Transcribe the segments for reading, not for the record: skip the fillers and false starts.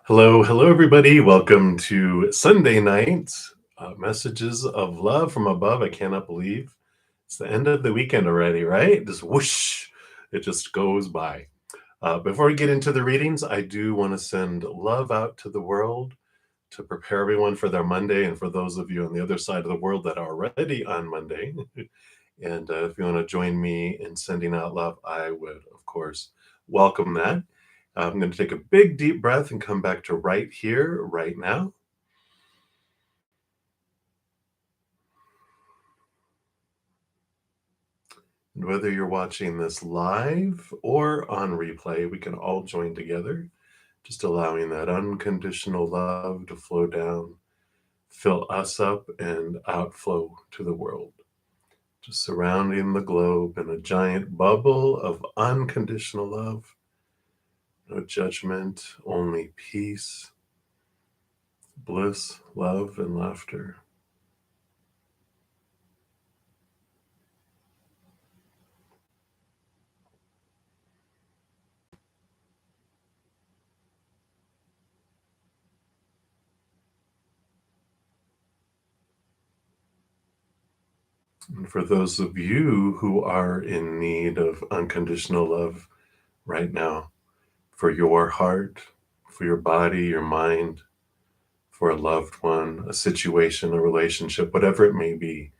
Hello, hello, everybody. Welcome to Sunday night messages of love from above. I cannot believe it's the end of the weekend already, right? Just whoosh, it just goes by. Before we get into the readings, I do want to send love out to the world to prepare everyone for their Monday, and for those of you on the other side of the world that are already on Monday. And if you want to join me in sending out love, I would, of course, welcome that. I'm going to take a big deep breath and come back to right here, right now. And whether you're watching this live or on replay, we can all join together, just allowing that unconditional love to flow down, fill us up, and outflow to the world. Just surrounding the globe in a giant bubble of unconditional love. No judgment, only peace, bliss, love, and laughter. And for those of you who are in need of unconditional love right now, for your heart, for your body, your mind, for a loved one, a situation, a relationship, whatever it may be,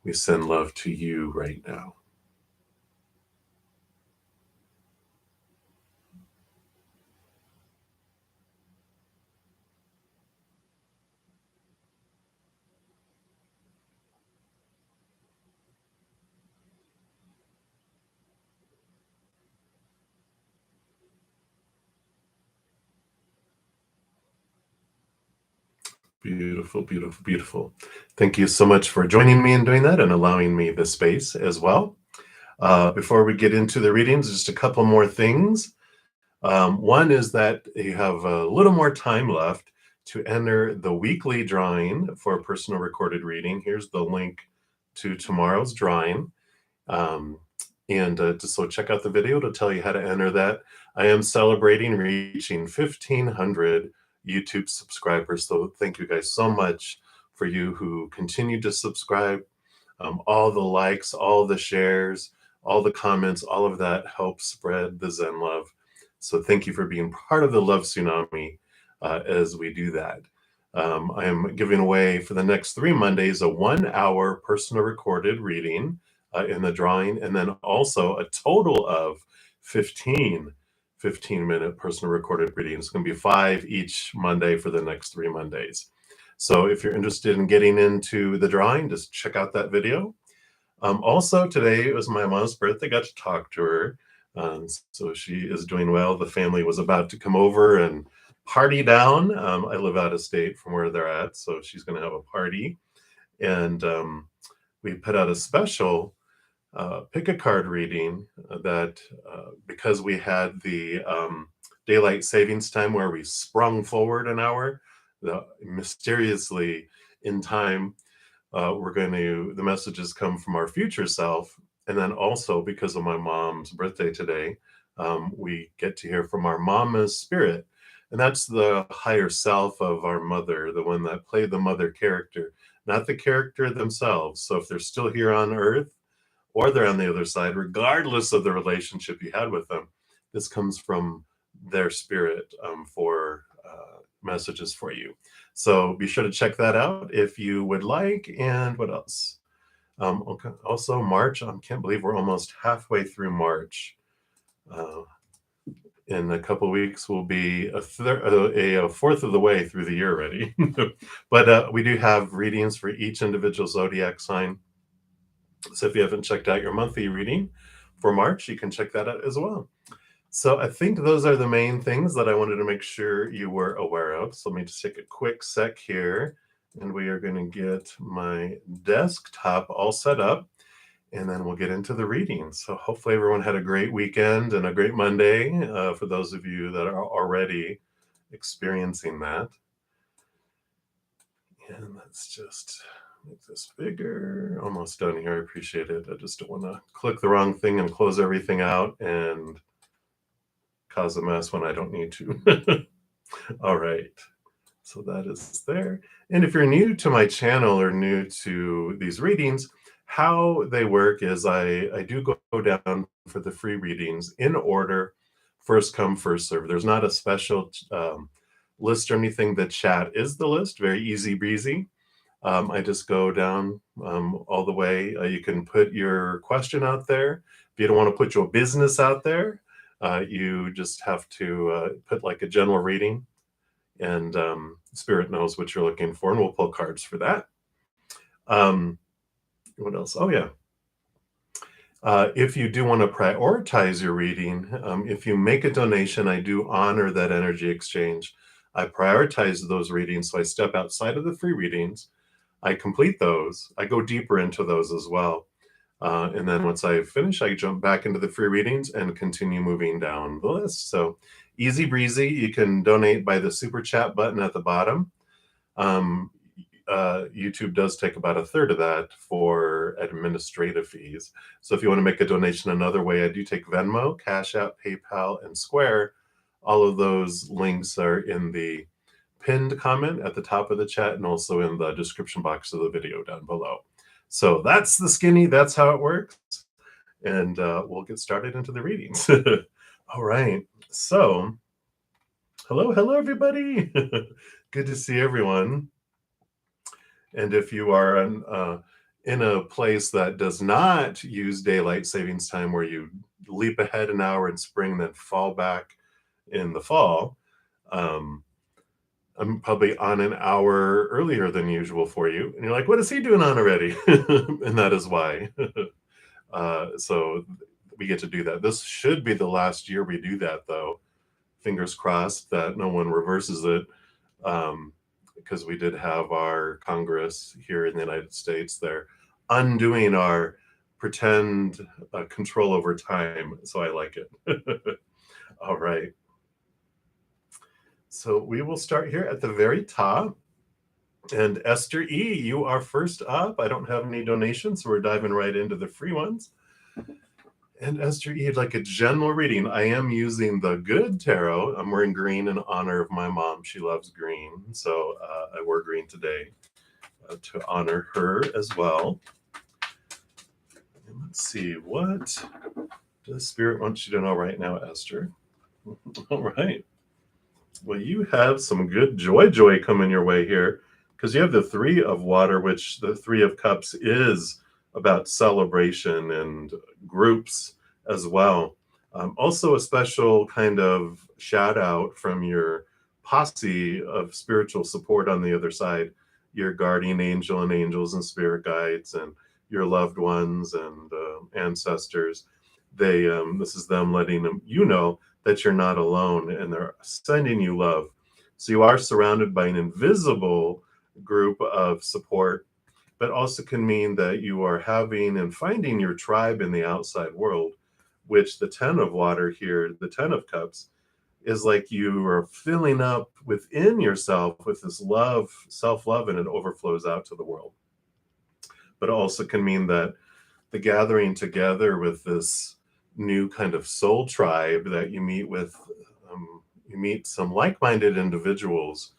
we send love to you right now. Beautiful, beautiful, beautiful. Thank you so much for joining me in doing that and allowing me the space as well. Before we get into the readings, just a couple more things. One is that you have a little more time left to enter the weekly drawing for a personal recorded reading. Here's the link to tomorrow's drawing. So check out the video to tell you how to enter that. I am celebrating reaching 1,500 YouTube subscribers. So thank you guys so much for you who continue to subscribe. All the likes, all the shares, all the comments, all of that helps spread the Zen love. So thank you for being part of the love tsunami as we do that. I am giving away for the next 3 Mondays a 1-hour personal recorded reading in the drawing, and then also a total of 15 15-minute personal recorded readings. It's going to be 5 each Monday for the next 3 Mondays. So if you're interested in getting into the drawing, just check out that video. Also, today it was my mom's birthday. Got to talk to her. So she is doing well. The family was about to come over and party down. I live out of state from where they're at, so she's going to have a party. And we put out a special pick a card reading that because we had the daylight savings time where we sprung forward an hour, mysteriously in time, the messages come from our future self. And then also because of my mom's birthday today, we get to hear from our mama's spirit. And that's the higher self of our mother, the one that played the mother character, not the character themselves. So if they're still here on earth or they're on the other side, regardless of the relationship you had with them, this comes from their spirit for messages for you. So be sure to check that out if you would like. And what else? Okay. Also, March. I can't believe we're almost halfway through March. In a couple of weeks, we'll be a fourth of the way through the year already. But we do have readings for each individual zodiac sign. So if you haven't checked out your monthly reading for March, you can check that out as well. So I think those are the main things that I wanted to make sure you were aware of. So let me just take a quick sec here, and we are going to get my desktop all set up, and then we'll get into the reading. So hopefully everyone had a great weekend and a great Monday for those of you that are already experiencing that. And let's just make this bigger. Almost done here. I appreciate it. I just don't want to click the wrong thing and close everything out and cause a mess when I don't need to. All right. So that is there. And if you're new to my channel or new to these readings, how they work is I do go down for the free readings in order, first come, first serve. There's not a special list or anything. The chat is the list, very easy breezy. I just go down all the way. You can put your question out there. If you don't want to put your business out there, you just have to put like a general reading, and Spirit knows what you're looking for, and we'll pull cards for that. What else? Oh, yeah. If you do want to prioritize your reading, if you make a donation, I do honor that energy exchange. I prioritize those readings, so I step outside of the free readings. I complete those. I go deeper into those as well. And then once I finish, I jump back into the free readings and continue moving down the list. So easy breezy. You can donate by the super chat button at the bottom. YouTube does take about a third of that for administrative fees. So if you want to make a donation another way, I do take Venmo, CashApp, PayPal, and Square. All of those links are in the pinned comment at the top of the chat and also in the description box of the video down below. So that's the skinny, that's how it works. And we'll get started into the readings. All right. So hello, everybody. Good to see everyone. And if you are in a place that does not use daylight savings time, where you leap ahead an hour in spring, then fall back in the fall, I'm probably on an hour earlier than usual for you. And you're like, what is he doing on already? And that is why. So we get to do that. This should be the last year we do that, though. Fingers crossed that no one reverses it. Because we did have our Congress here in the United States. They're undoing our pretend control over time. So I like it. All right. So we will start here at the very top. And Esther E., you are first up. I don't have any donations, so we're diving right into the free ones. And Esther E., like a general reading, I am using the Good Tarot. I'm wearing green in honor of my mom. She loves green. So I wore green today to honor her as well. And let's see, what does Spirit want you to know right now, Esther? All right. Well, you have some good joy coming your way here, because you have the Three of Water, which the Three of Cups is about celebration and groups as well. Also a special kind of shout out from your posse of spiritual support on the other side, your guardian angel and angels and spirit guides and your loved ones and ancestors. This is them letting you know that you're not alone, and they're sending you love. So you are surrounded by an invisible group of support, but also can mean that you are having and finding your tribe in the outside world, which the Ten of Water here, the Ten of Cups, is like you are filling up within yourself with this love, self-love, and it overflows out to the world. But it also can mean that the gathering together with this new kind of soul tribe that you meet with, you meet some like-minded individuals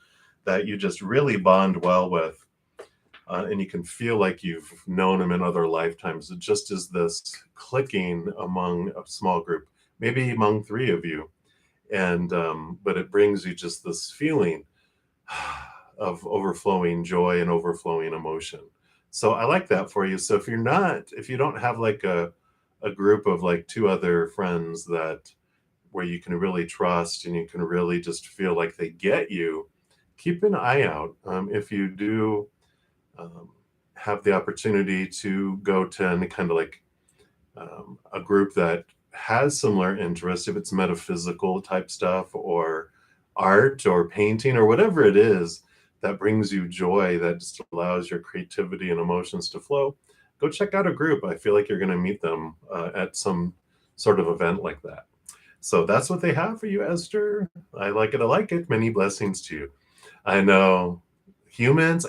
that you just really bond well with. And you can feel like you've known them in other lifetimes. It just is this clicking among a small group, maybe among three of you. And but it brings you just this feeling of overflowing joy and overflowing emotion. So I like that for you. So if you don't have like a group of like two other friends that where you can really trust and you can really just feel like they get you, keep an eye out. If you do have the opportunity to go to any kind of like a group that has similar interests, if it's metaphysical type stuff or art or painting or whatever it is that brings you joy, that just allows your creativity and emotions to flow, go check out a group. I feel like you're going to meet them at some sort of event like that. So that's what they have for you, Esther. I like it. I like it. Many blessings to you. I know humans,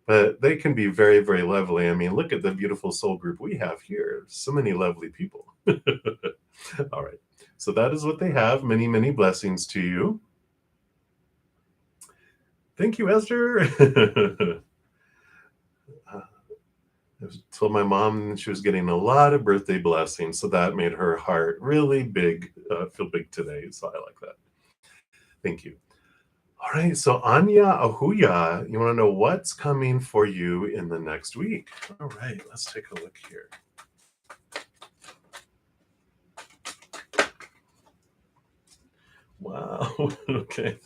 but they can be very, very lovely. I mean, look at the beautiful soul group we have here. So many lovely people. All right. So that is what they have. Many, many blessings to you. Thank you, Esther. I told my mom she was getting a lot of birthday blessings, so that made her heart really big, feel big today. So I like that. Thank you. All right, so Anya Ahuya, you want to know what's coming for you in the next week? All right, let's take a look here. Wow. Okay.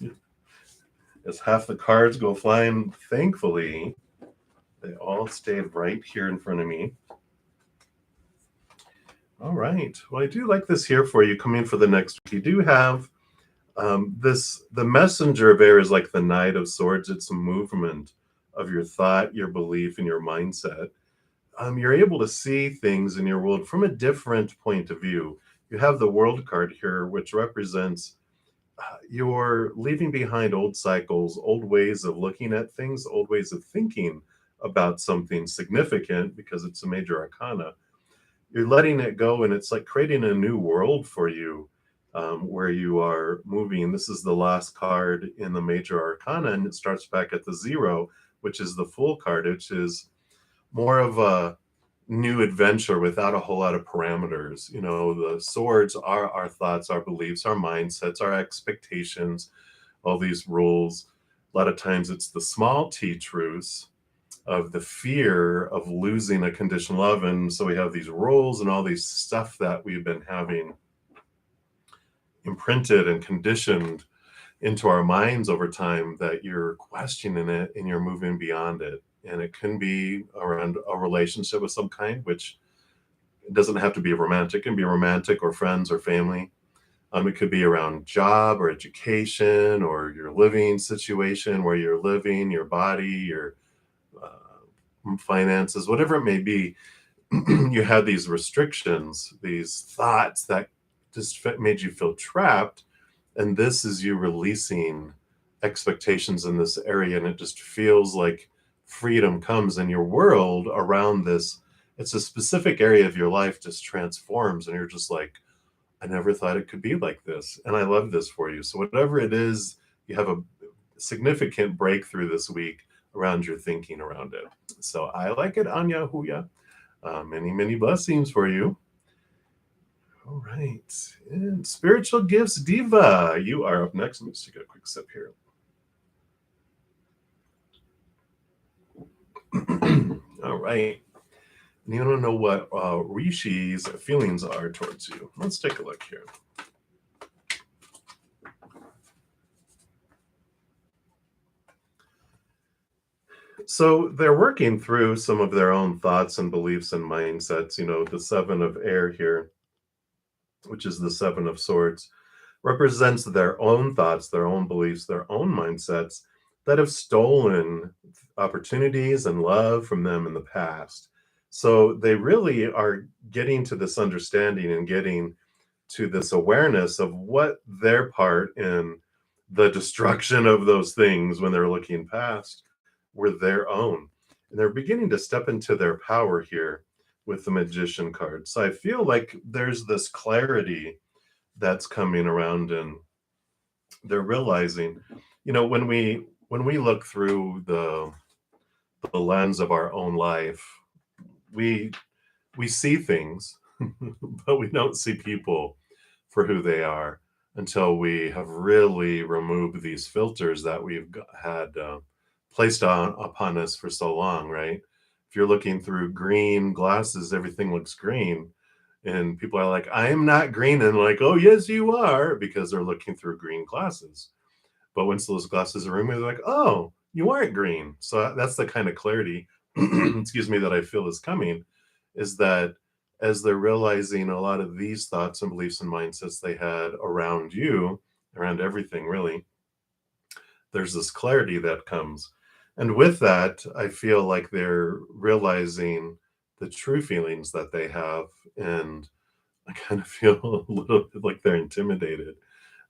As half the cards go flying, thankfully, they all stayed right here in front of me. All right. Well, I do like this here for you coming for the next week. You do have the messenger of air is like the Knight of Swords. It's a movement of your thought, your belief, and your mindset. You're able to see things in your world from a different point of view. You have the World card here, which represents you're leaving behind old cycles, old ways of looking at things, old ways of thinking about something significant because it's a major arcana. You're letting it go, and it's like creating a new world for you where you are moving. This is the last card in the major arcana, and it starts back at the zero, which is the full card, which is more of a new adventure without a whole lot of parameters. You know, the swords are our thoughts, our beliefs, our mindsets, our expectations, all these rules. A lot of times it's the small t truths of the fear of losing a conditional love. And so we have these rules and all these stuff that we've been having imprinted and conditioned into our minds over time that you're questioning it and you're moving beyond it. And it can be around a relationship of some kind, which it doesn't have to be romantic. It can be romantic or friends or family. It could be around job or education or your living situation, where you're living, your body, your finances, whatever it may be. You had these restrictions, these thoughts that just made you feel trapped. And this is you releasing expectations in this area. And it just feels like freedom comes in your world around this. It's a specific area of your life just transforms. And you're just like, I never thought it could be like this. And I love this for you. So, whatever it is, you have a significant breakthrough this week around your thinking around it. So, I like it, Anya Huya. Many, many blessings for you. All right. And Spiritual Gifts Diva, you are up next. Let me just take a quick sip here. All right. You don't know what Rishi's feelings are towards you. Let's take a look here. So they're working through some of their own thoughts and beliefs and mindsets. You know, the Seven of Air here, which is the Seven of Swords, represents their own thoughts, their own beliefs, their own mindsets that have stolen opportunities and love from them in the past. So they really are getting to this understanding and getting to this awareness of what their part in the destruction of those things when they're looking past were their own. And they're beginning to step into their power here with the Magician card. So I feel like there's this clarity that's coming around, and they're realizing, you know, when we look through the lens of our own life, we we see things, but we don't see people for who they are until we have really removed these filters that had placed on upon us for so long, right? If you're looking through green glasses, everything looks green. And people are like, I am not green. And like, oh, yes, you are, because they're looking through green glasses. But once those glasses are removed, they're like, oh, you aren't green. So that's the kind of clarity, excuse me, that I feel is coming, is that as they're realizing a lot of these thoughts and beliefs and mindsets they had around you, around everything really, there's this clarity that comes. And with that, I feel like they're realizing the true feelings that they have. And I kind of feel a little bit like they're intimidated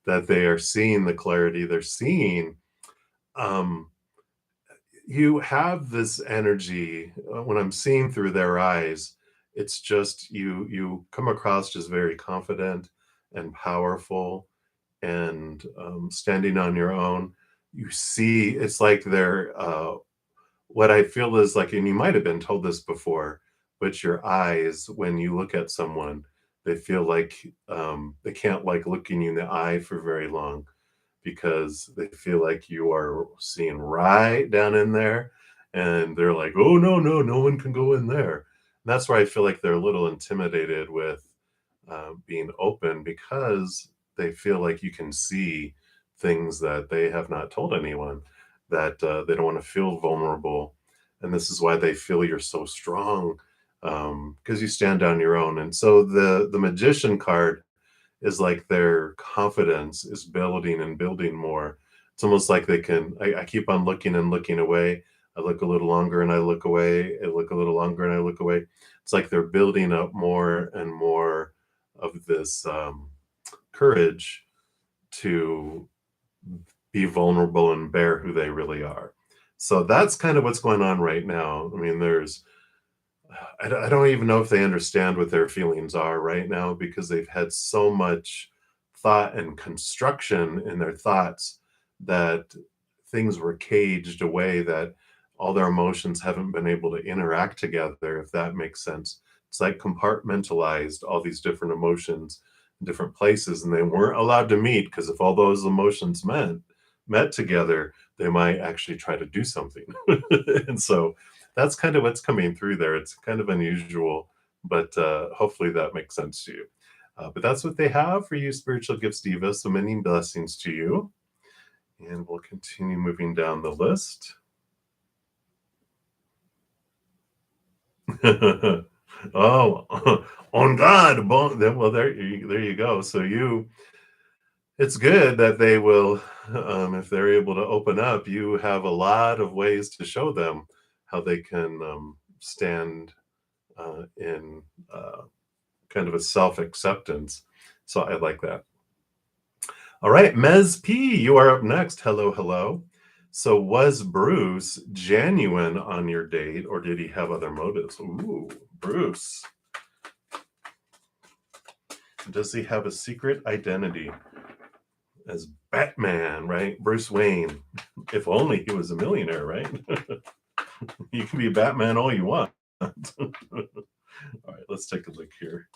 that they are seeing the clarity. They're seeing um, you have this energy when I'm seeing through their eyes. It's just you come across just very confident and powerful and standing on your own. You see, it's like they're what I feel is like, and you might have been told this before, but your eyes, when you look at someone, they feel like they can't like looking you in the eye for very long because they feel like you are seeing right down in there. And they're like, oh, no, no, no one can go in there. And that's where I feel like they're a little intimidated with being open because they feel like you can see things that they have not told anyone, that they don't want to feel vulnerable. And this is why they feel you're so strong, because you stand on your own. And so the magician card is like their confidence is building and building more. It's almost like they can, I keep on looking and looking away. I look a little longer and I look away. I look a little longer and I look away. It's like they're building up more and more of this courage to be vulnerable and bear who they really are. So that's kind of what's going on right now. I mean, I don't even know if they understand what their feelings are right now because they've had so much thought and construction in their thoughts that things were caged away, that all their emotions haven't been able to interact together, if that makes sense. It's like compartmentalized all these different emotions in different places, and they weren't allowed to meet because if all those emotions met together, they might actually try to do something. And so that's kind of what's coming through there. It's kind of unusual, but hopefully that makes sense to you. But that's what they have for you, Spiritual Gifts Diva. So many blessings to you. And we'll continue moving down the list. Oh, on God. Well, there you go. So it's good that they will, if they're able to open up, you have a lot of ways to show them how they can stand in kind of a self-acceptance. So I like that. All right, Ms. P, you are up next. Hello, hello. So was Bruce genuine on your date, or did he have other motives? Ooh, Bruce. Does he have a secret identity as Batman, right? Bruce Wayne. If only he was a millionaire, right? You can be Batman all you want. All right, let's take a look here.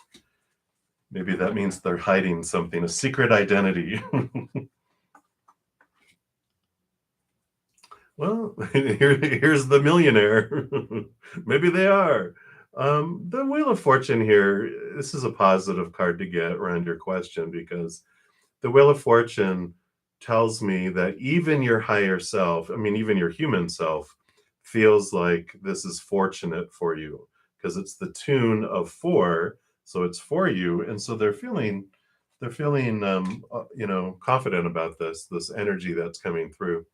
Maybe that means they're hiding something, a secret identity. Well, here's the millionaire. Maybe they are. The Wheel of Fortune here, this is a positive card to get around your question because the Wheel of Fortune tells me that even your higher self, I mean, even your human self, feels like this is fortunate for you because it's the tune of 4, so it's for you, and so they're feeling confident about this energy that's coming through.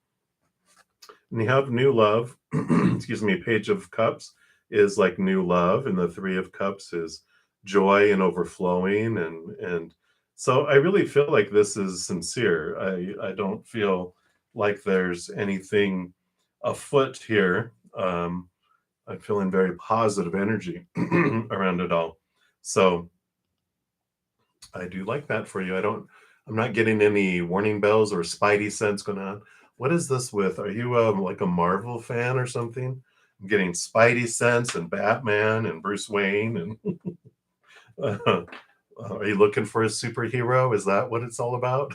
And you have new love. Excuse me. Page of Cups is like new love, and the Three of Cups is joy and overflowing, and so I really feel like this is sincere. I don't feel like there's anything afoot here. I'm feeling very positive energy around it all. So I do like that for you. I'm not getting any warning bells or spidey sense going on. What is this with? Are you like a Marvel fan or something? I'm getting Spidey sense and Batman and Bruce Wayne and are you looking for a superhero? Is that what it's all about?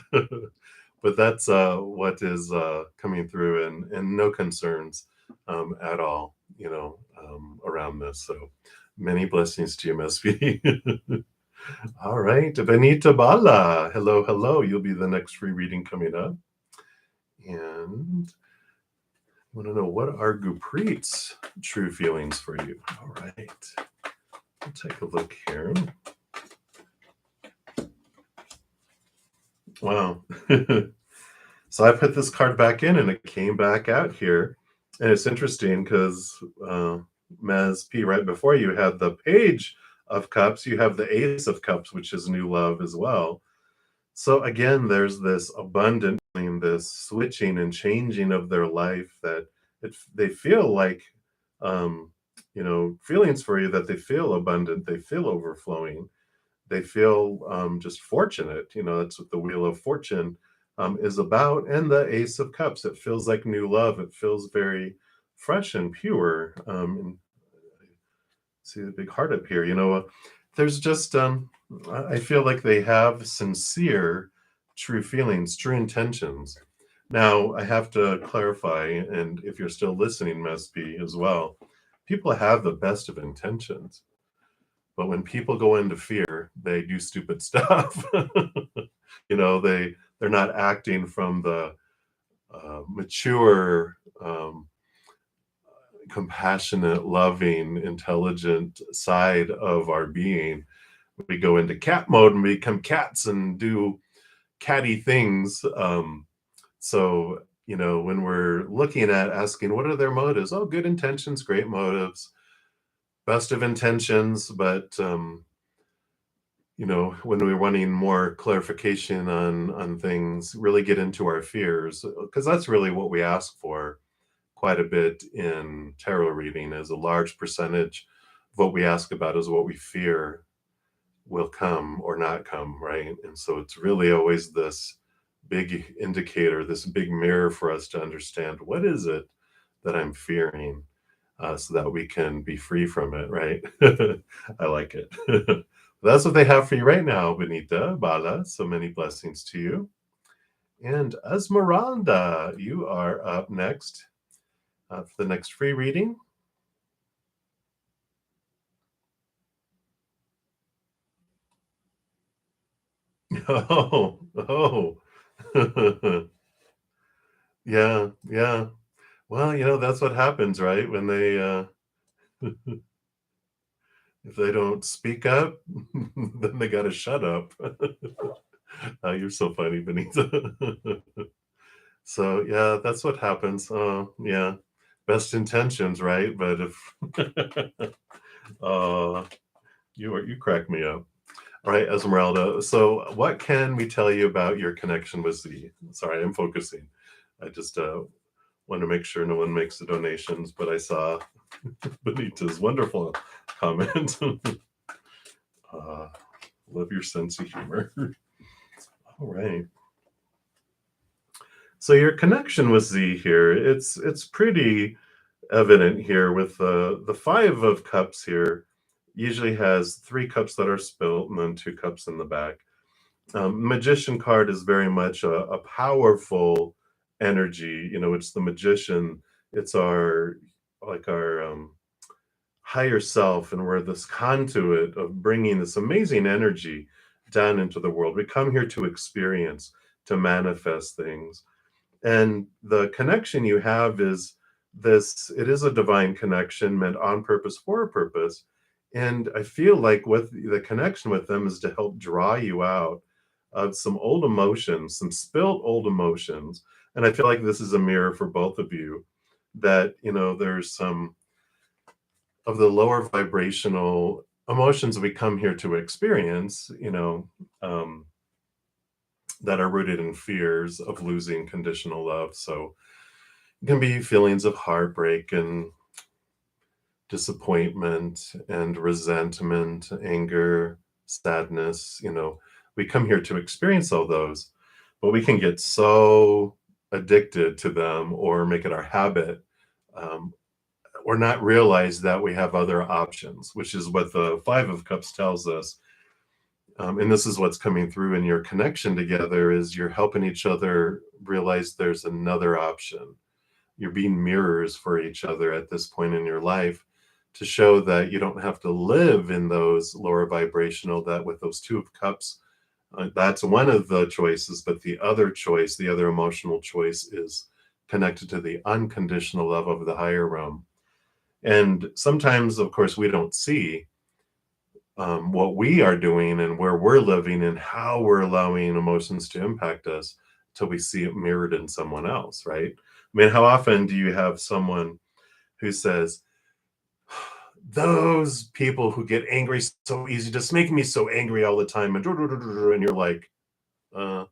But that's what is coming through, and no concerns at all, around this. So many blessings to you, MSV. All right, Benita Bala. Hello, hello. You'll be the next free reading coming up. And I want to know, what are Gurpreet's true feelings for you? All right. We'll take a look here. Wow. So I put this card back in and it came back out here. And it's interesting because Maz P, right before you had the Page of Cups, you have the Ace of Cups, which is new love as well. So again, there's this abundant, this switching and changing of their life that they feel like, feelings for you, that they feel abundant, they feel overflowing. They feel just fortunate. That's what the Wheel of Fortune is about. And the Ace of Cups, it feels like new love. It feels very fresh and pure. And see the big heart up here. There's just, I feel like they have sincere, true feelings, true intentions. Now, I have to clarify, and if you're still listening, must be as well, people have the best of intentions. But when people go into fear, they do stupid stuff. They're not acting from the mature, compassionate, loving, intelligent side of our being. We go into cat mode and become cats and do catty things. So when we're looking at asking, what are their motives? Oh, good intentions, great motives, best of intentions. But when we're wanting more clarification on things, really get into our fears, because that's really what we ask for quite a bit in tarot reading. Is a large percentage of what we ask about is what we fear will come or not come, right? And so it's really always this big indicator, this big mirror for us to understand what is it that I'm fearing, so that we can be free from it, right? I like it. That's what they have for you right now, Benita, Bala. So many blessings to you. And Esmeralda, you are up next for the next free reading. Oh. Yeah, yeah. Well, that's what happens, right? When they if they don't speak up, then they gotta shut up. You're so funny, Benita. So yeah, that's what happens. Yeah, best intentions, right? But if uh, you crack me up. All right, Esmeralda. So what can we tell you about your connection with Z? Sorry, I'm focusing. I just want to make sure no one makes the donations, but I saw Benita's wonderful comment. Love your sense of humor. All right. So your connection with Z here, it's pretty evident here with the Five of Cups here. Usually has 3 cups that are spilt and then 2 cups in the back. Magician card is very much a powerful energy. It's the magician. It's our higher self, and we're this conduit of bringing this amazing energy down into the world. We come here to experience, to manifest things. And the connection you have is this, it is a divine connection meant on purpose for a purpose. And I feel like with the connection with them is to help draw you out of some old emotions, some spilt old emotions. And I feel like this is a mirror for both of you, that, there's some of the lower vibrational emotions we come here to experience, um, that are rooted in fears of losing conditional love. So it can be feelings of heartbreak and disappointment and resentment, anger, sadness. We come here to experience all those, but we can get so addicted to them or make it our habit, um, or not realize that we have other options, which is what the Five of Cups tells us. And this is what's coming through in your connection together, is you're helping each other realize there's another option. You're being mirrors for each other at this point in your life, to show that you don't have to live in those lower vibrational, that with those 2 of Cups, that's one of the choices, but the other choice, the other emotional choice, is connected to the unconditional love of the higher realm. And sometimes, of course, we don't see what we are doing and where we're living and how we're allowing emotions to impact us till we see it mirrored in someone else, right? I mean, how often do you have someone who says, those people who get angry so easy just make me so angry all the time, and you're like, uh,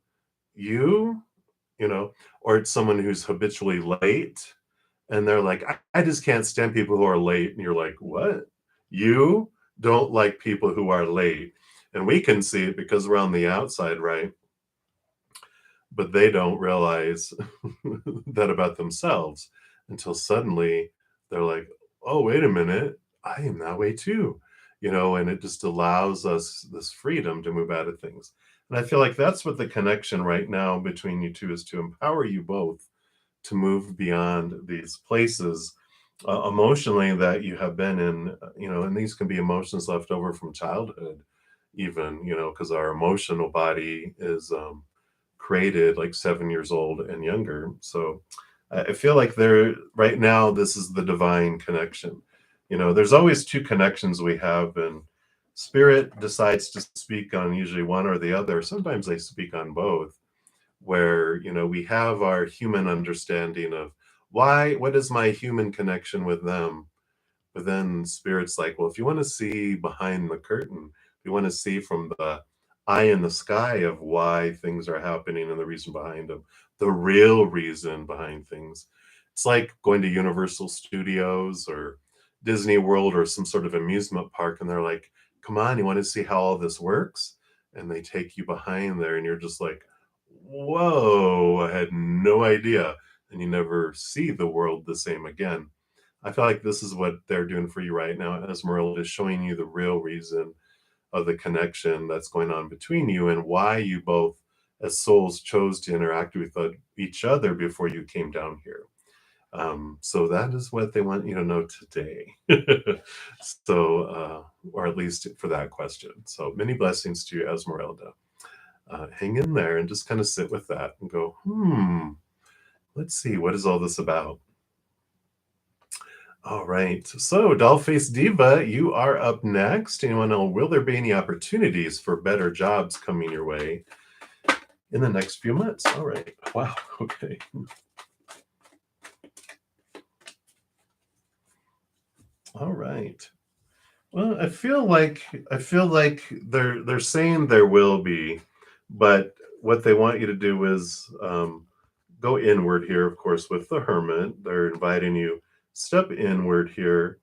you, or it's someone who's habitually late, and they're like, I just can't stand people who are late. And you're like, what? You don't like people who are late. And we can see it because we're on the outside, right? But they don't realize that about themselves until suddenly they're like, "Oh, wait a minute, I am that way too." And it just allows us this freedom to move out of things. And I feel like that's what the connection right now between you two is, to empower you both to move beyond these places emotionally that you have been in, and these can be emotions left over from childhood, even, because our emotional body is created like 7 years old and younger. So I feel like there right now, this is the divine connection. There's always two connections we have, and spirit decides to speak on usually one or the other. Sometimes they speak on both, where we have our human understanding of what is my human connection with them. But then spirit's like, well, if you want to see behind the curtain, if you want to see from the eye in the sky of why things are happening and the reason behind them, the real reason behind things, it's like going to Universal Studios or Disney World or some sort of amusement park, and they're like, come on, you want to see how all this works? And they take you behind there, and you're just like, whoa, I had no idea. And you never see the world the same again. I feel like this is what they're doing for you right now. Esmeralda is showing you the real reason of the connection that's going on between you, and why you both, as souls, chose to interact with each other before you came down here. So that is what they want you to know today. So, or at least for that question. So many blessings to you, Esmeralda. Hang in there and just kind of sit with that and go, let's see, what is all this about? All right. So, Dollface Diva, you are up next. And you want to know, will there be any opportunities for better jobs coming your way in the next few months? All right. Wow. Okay. All right. Well, I feel like they're saying there will be, but what they want you to do is go inward here, of course, with the hermit. They're inviting you, step inward here,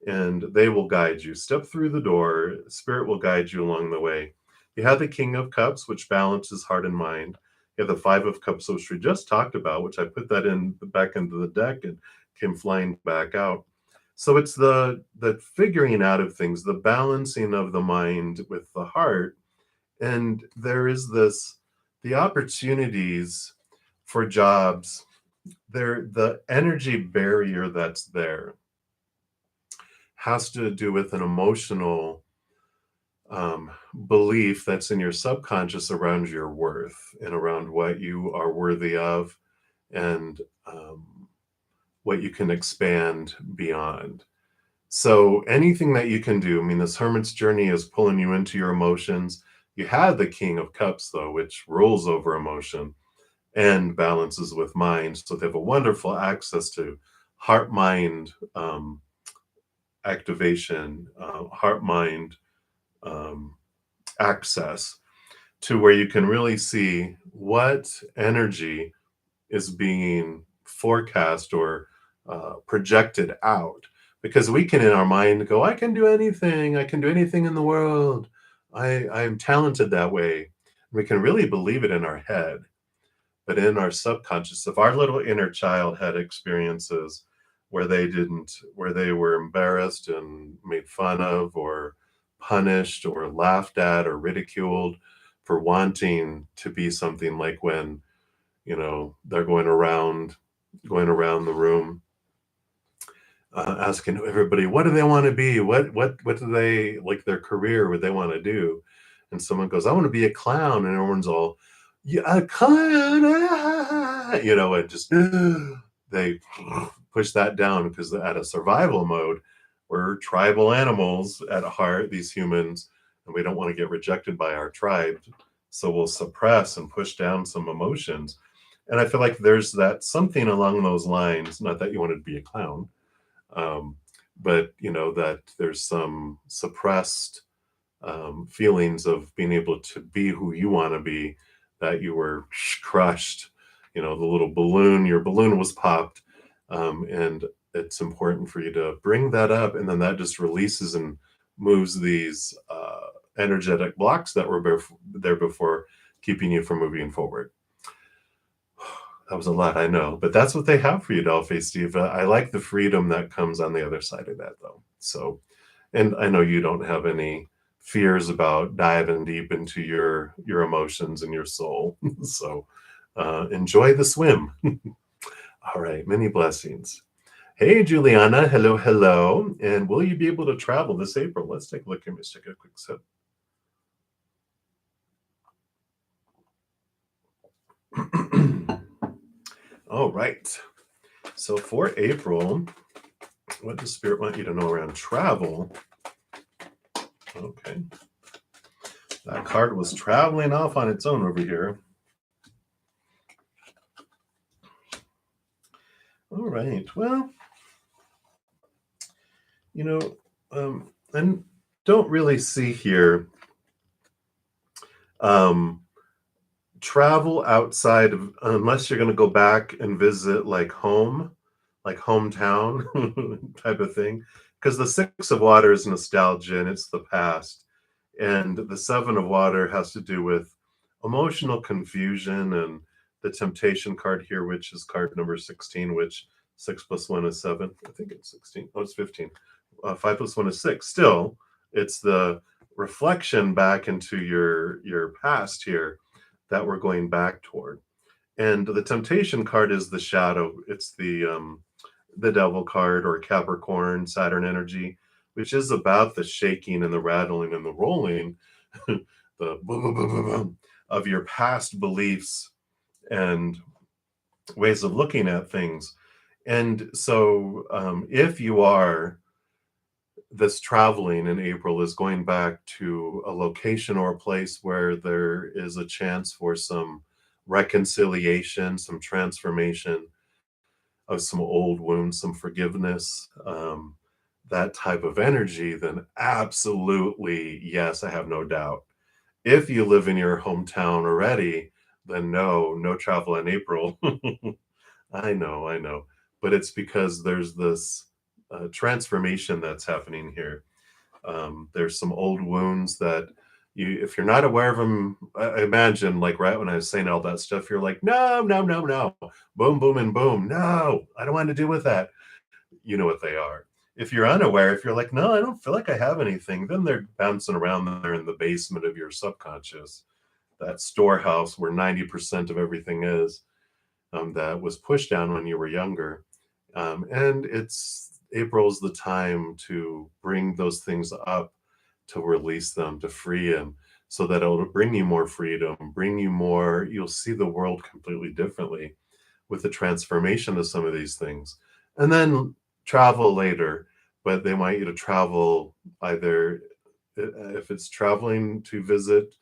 and they will guide you. Step through the door. Spirit will guide you along the way. You have the King of Cups, which balances heart and mind. You have the Five of Cups, which we just talked about, which I put that in back into the deck and came flying back out. So it's the figuring out of things, the balancing of the mind with the heart. And there is this, the opportunities for jobs, the energy barrier that's there has to do with an emotional belief that's in your subconscious around your worth and around what you are worthy of, and what you can expand beyond. So anything that you can do, I mean, this hermit's journey is pulling you into your emotions. You have the King of Cups, though, which rules over emotion and balances with mind. So they have a wonderful access to heart mind activation, heart mind um, access, to where you can really see what energy is being forecast or projected out. Because we can, in our mind, go, I can do anything. I can do anything in the world. I'm talented that way. We can really believe it in our head. But in our subconscious, if our little inner child had experiences where they were embarrassed and made fun of or punished or laughed at or ridiculed for wanting to be something, like when, they're going around the room, asking everybody, what do they want to be? What do they like, their career, what they want to do? And someone goes, I want to be a clown. And everyone's all, yeah, a clown, and just they push that down, because at a survival mode, we're tribal animals at heart, these humans, and we don't want to get rejected by our tribe. So we'll suppress and push down some emotions. And I feel like there's that something along those lines, not that you want to be a clown, um, but that there's some suppressed feelings of being able to be who you want to be, that you were crushed, the little balloon, your balloon was popped, and it's important for you to bring that up, and then that just releases and moves these energetic blocks that were there before, keeping you from moving forward. That was a lot, I know, but that's what they have for you, Dollface Diva. I like the freedom that comes on the other side of that, though. So, and I know you don't have any fears about diving deep into your emotions and your soul. So, enjoy the swim. All right, many blessings. Hey, Juliana. Hello, hello. And will you be able to travel this April? Let's take a look here. Let's take a quick sip. All right. So for April, what does Spirit want you to know around travel? Okay. That card was traveling off on its own over here. All right. Well, and don't really see here travel outside of, unless you're going to go back and visit like home, like hometown type of thing, because the Six of Water is nostalgia and it's the past, and the Seven of Water has to do with emotional confusion, and the Temptation card here, which is card number 16, which 6 plus 1 is 7. I think it's 16. Oh, it's 15. 5 plus 1 is 6. Still, it's the reflection back into your past here that we're going back toward. And the Temptation card is the shadow. It's the Devil card, or Capricorn, Saturn energy, which is about the shaking and the rattling and the rolling, the boom, boom, boom, boom, boom, of your past beliefs and ways of looking at things. And so if you are, this traveling in April is going back to a location or a place where there is a chance for some reconciliation, some transformation of some old wounds, some forgiveness, that type of energy, then absolutely, yes, I have no doubt. If you live in your hometown already, then no travel in April. I know. But it's because there's this transformation that's happening here. There's some old wounds that you, if you're not aware of them, I imagine, like right when I was saying all that stuff, you're like, no, boom, boom, and boom. No, I don't want to do with that. You know what they are. If you're unaware, if you're like, no, I don't feel like I have anything, then they're bouncing around there in the basement of your subconscious, that storehouse where 90% of everything is, that was pushed down when you were younger. And it's April's the time to bring those things up, to release them, to free them, so that it'll bring you more freedom, bring you more, you'll see the world completely differently with the transformation of some of these things. And then travel later, but they want you to travel either, if it's traveling to visit,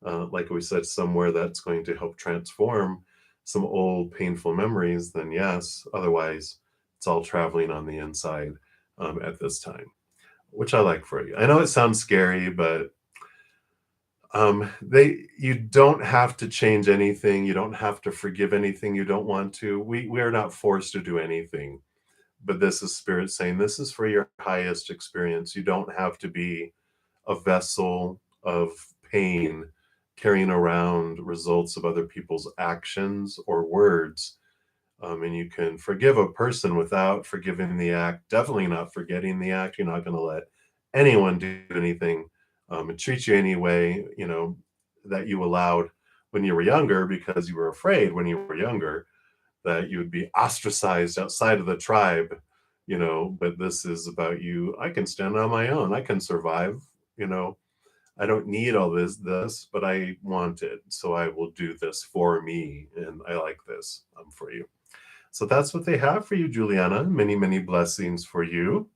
like we said, somewhere that's going to help transform some old painful memories, then yes. Otherwise, it's all traveling on the inside at this time, which I like for you. I know it sounds scary, but you don't have to change anything. You don't have to forgive anything you don't want to. We are not forced to do anything. But this is Spirit saying this is for your highest experience. You don't have to be a vessel of pain, carrying around results of other people's actions or words. And you can forgive a person without forgiving the act, definitely not forgetting the act. You're not going to let anyone do anything and treat you any way, that you allowed when you were younger, because you were afraid when you were younger that you would be ostracized outside of the tribe, but this is about you. I can stand on my own. I can survive, I don't need all this, but I want it. So I will do this for me. And I like this for you. So that's what they have for you, Juliana. Many, many blessings for you.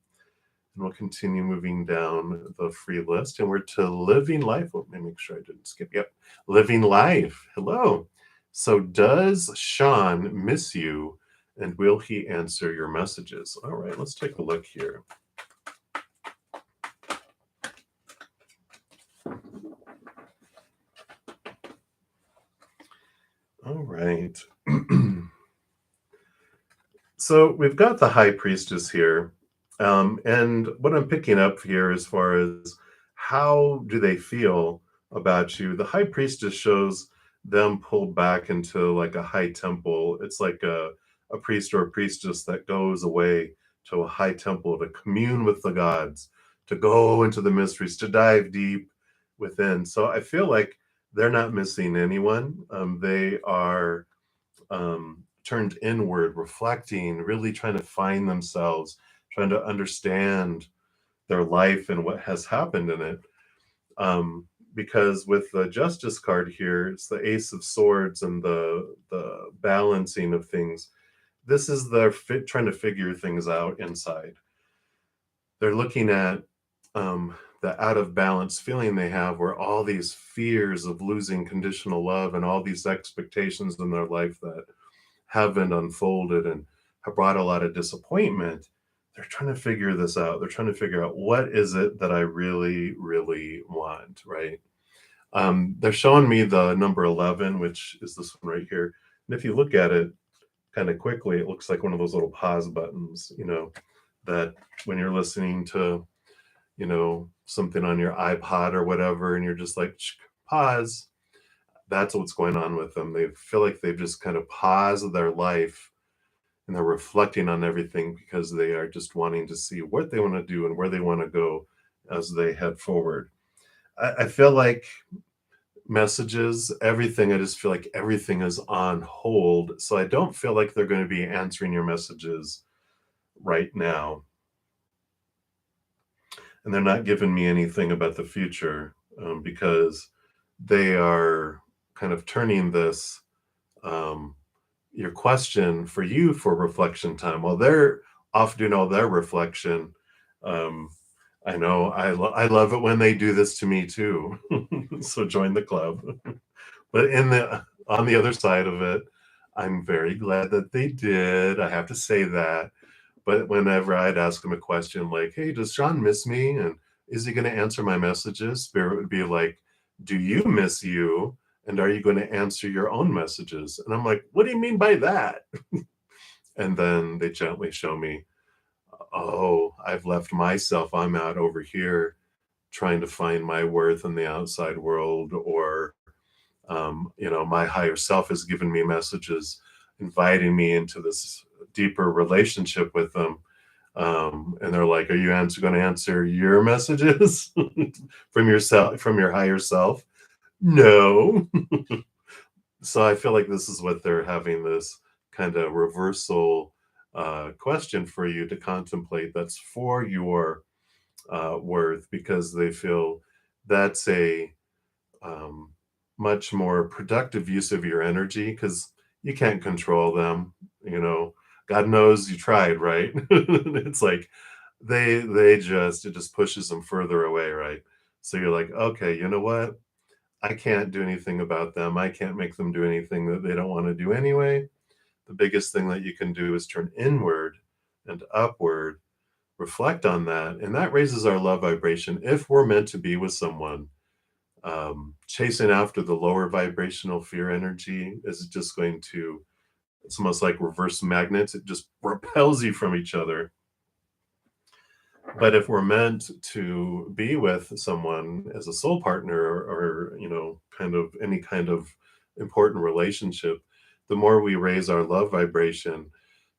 And we'll continue moving down the free list. And we're to Living Life. Let me make sure I didn't skip. Yep. Living Life. Hello. So does Sean miss you? And will he answer your messages? All right, let's take a look here. All right. So we've got the High Priestess here. And what I'm picking up here as far as how do they feel about you? The high priestess shows them pulled back into like a high temple. It's like a priest or a priestess that goes away to a high temple to commune with the gods, to go into the mysteries, to dive deep within. So I feel like they're not missing anyone. They are turned inward, reflecting, really trying to find themselves, trying to understand their life and what has happened in it. Because with the Justice card here, it's the Ace of Swords and the balancing of things. This is their trying to figure things out inside. They're looking at the out of balance feeling they have, where all these fears of losing conditional love and all these expectations in their life that haven't unfolded and have brought a lot of disappointment. They're trying to figure this out. They're trying to figure out, what is it that I really, really want, right? They're showing me the number 11, which is this one right here. And if you look at it kind of quickly, it looks like one of those little pause buttons, that when you're listening to, something on your iPod or whatever, and you're just like, pause. That's what's going on with them. They feel like they've just kind of paused their life, and they're reflecting on everything because they are just wanting to see what they want to do and where they want to go as they head forward. I feel like messages, everything, I just feel like everything is on hold. So I don't feel like they're going to be answering your messages right now. And they're not giving me anything about the future, because they are kind of turning this, your question for you for reflection time. While they're off doing all their reflection, I know I love it when they do this to me too. So join the club. But on the other side of it, I'm very glad that they did. I have to say that. But whenever I'd ask them a question like, "Hey, does Sean miss me? And is he going to answer my messages?" Spirit would be like, "Do you miss you? And are you going to answer your own messages?" And I'm like, "What do you mean by that?" And then they gently show me, "Oh, I've left myself. I'm out over here trying to find my worth in the outside world," or, my higher self has given me messages inviting me into this deeper relationship with them. And they're like, "Are you going to answer your messages from yourself, from your higher self?" No. So I feel like this is what they're having, this kind of reversal question for you to contemplate, that's for your worth, because they feel that's a um, much more productive use of your energy, because you can't control them. God knows you tried, right? It's like it just pushes them further away, right? So you're like, okay, you know what, I can't do anything about them. I can't make them do anything that they don't want to do anyway. The biggest thing that you can do is turn inward and upward, reflect on that, and that raises our love vibration. If we're meant to be with someone, chasing after the lower vibrational fear energy is just going to, it's almost like reverse magnets. It just repels you from each other. But if we're meant to be with someone as a soul partner, or kind of any kind of important relationship, the more we raise our love vibration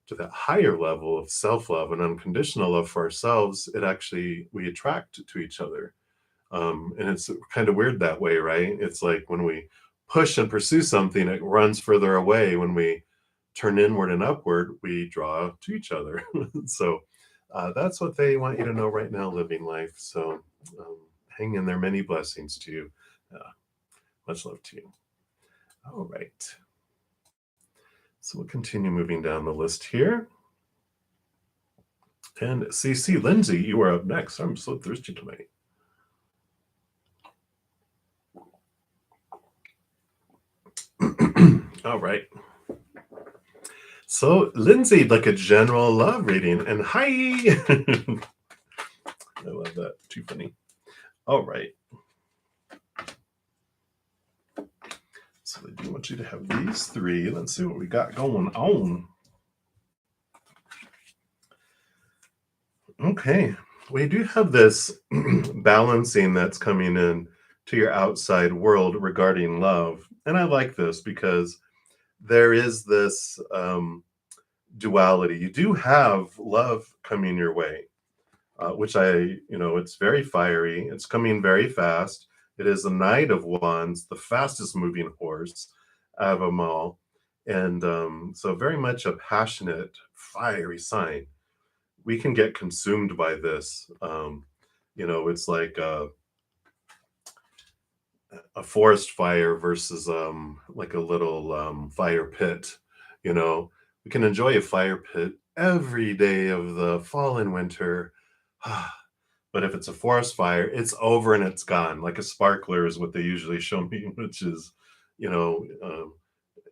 to that higher level of self-love and unconditional love for ourselves, it actually, we attract to each other. And it's kind of weird that way, right? It's like when we push and pursue something, it runs further away. When we turn inward and upward, we draw to each other. So that's what they want you to know right now, living life. So hang in there. Many blessings to you. Much love to you. All right. So we'll continue moving down the list here. And CC Lindsay, you are up next. I'm so thirsty tonight. All right. So Lindsay, like a general love reading, and hi. I love that. Too funny. All right. So I do want you to have these three. Let's see what we got going on. Okay. We do have this balancing that's coming in to your outside world regarding love. And I like this because there is this duality. You do have love coming your way, which it's very fiery. It's coming very fast. It is a Knight of Wands, the fastest moving horse out of them all. And so, very much a passionate, fiery sign. We can get consumed by this. It's like a forest fire versus like a little fire pit. You know, we can enjoy a fire pit every day of the fall and winter. But if it's a forest fire, it's over and it's gone. Like a sparkler is what they usually show me, which is, you know,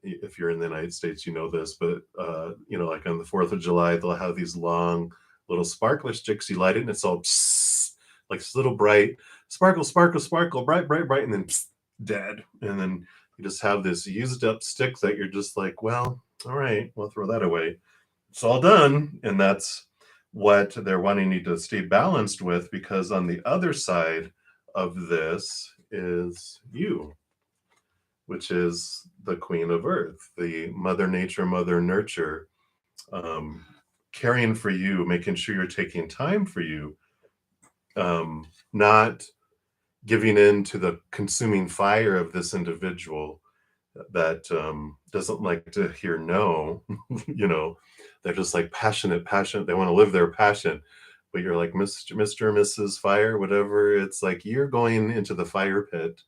if you're in the United States, you know this, but like on the 4th of July, they'll have these long little sparkler sticks. You light it, and it's all psst, like this little bright sparkle, sparkle, sparkle, bright, bright, bright, and then psst, dead. And then you just have this used up stick that you're just like, well, all right, we'll throw that away. It's all done, and that's what they're wanting you to stay balanced with, because on the other side of this is you, which is the Queen of Earth, the Mother Nature, Mother Nurture, um, caring for you, making sure you're taking time for you, not giving in to the consuming fire of this individual that doesn't like to hear no. you know, they're just like passionate, passionate. They want to live their passion. But you're like, Mr. and Mrs. Fire, whatever. It's like you're going into the fire pit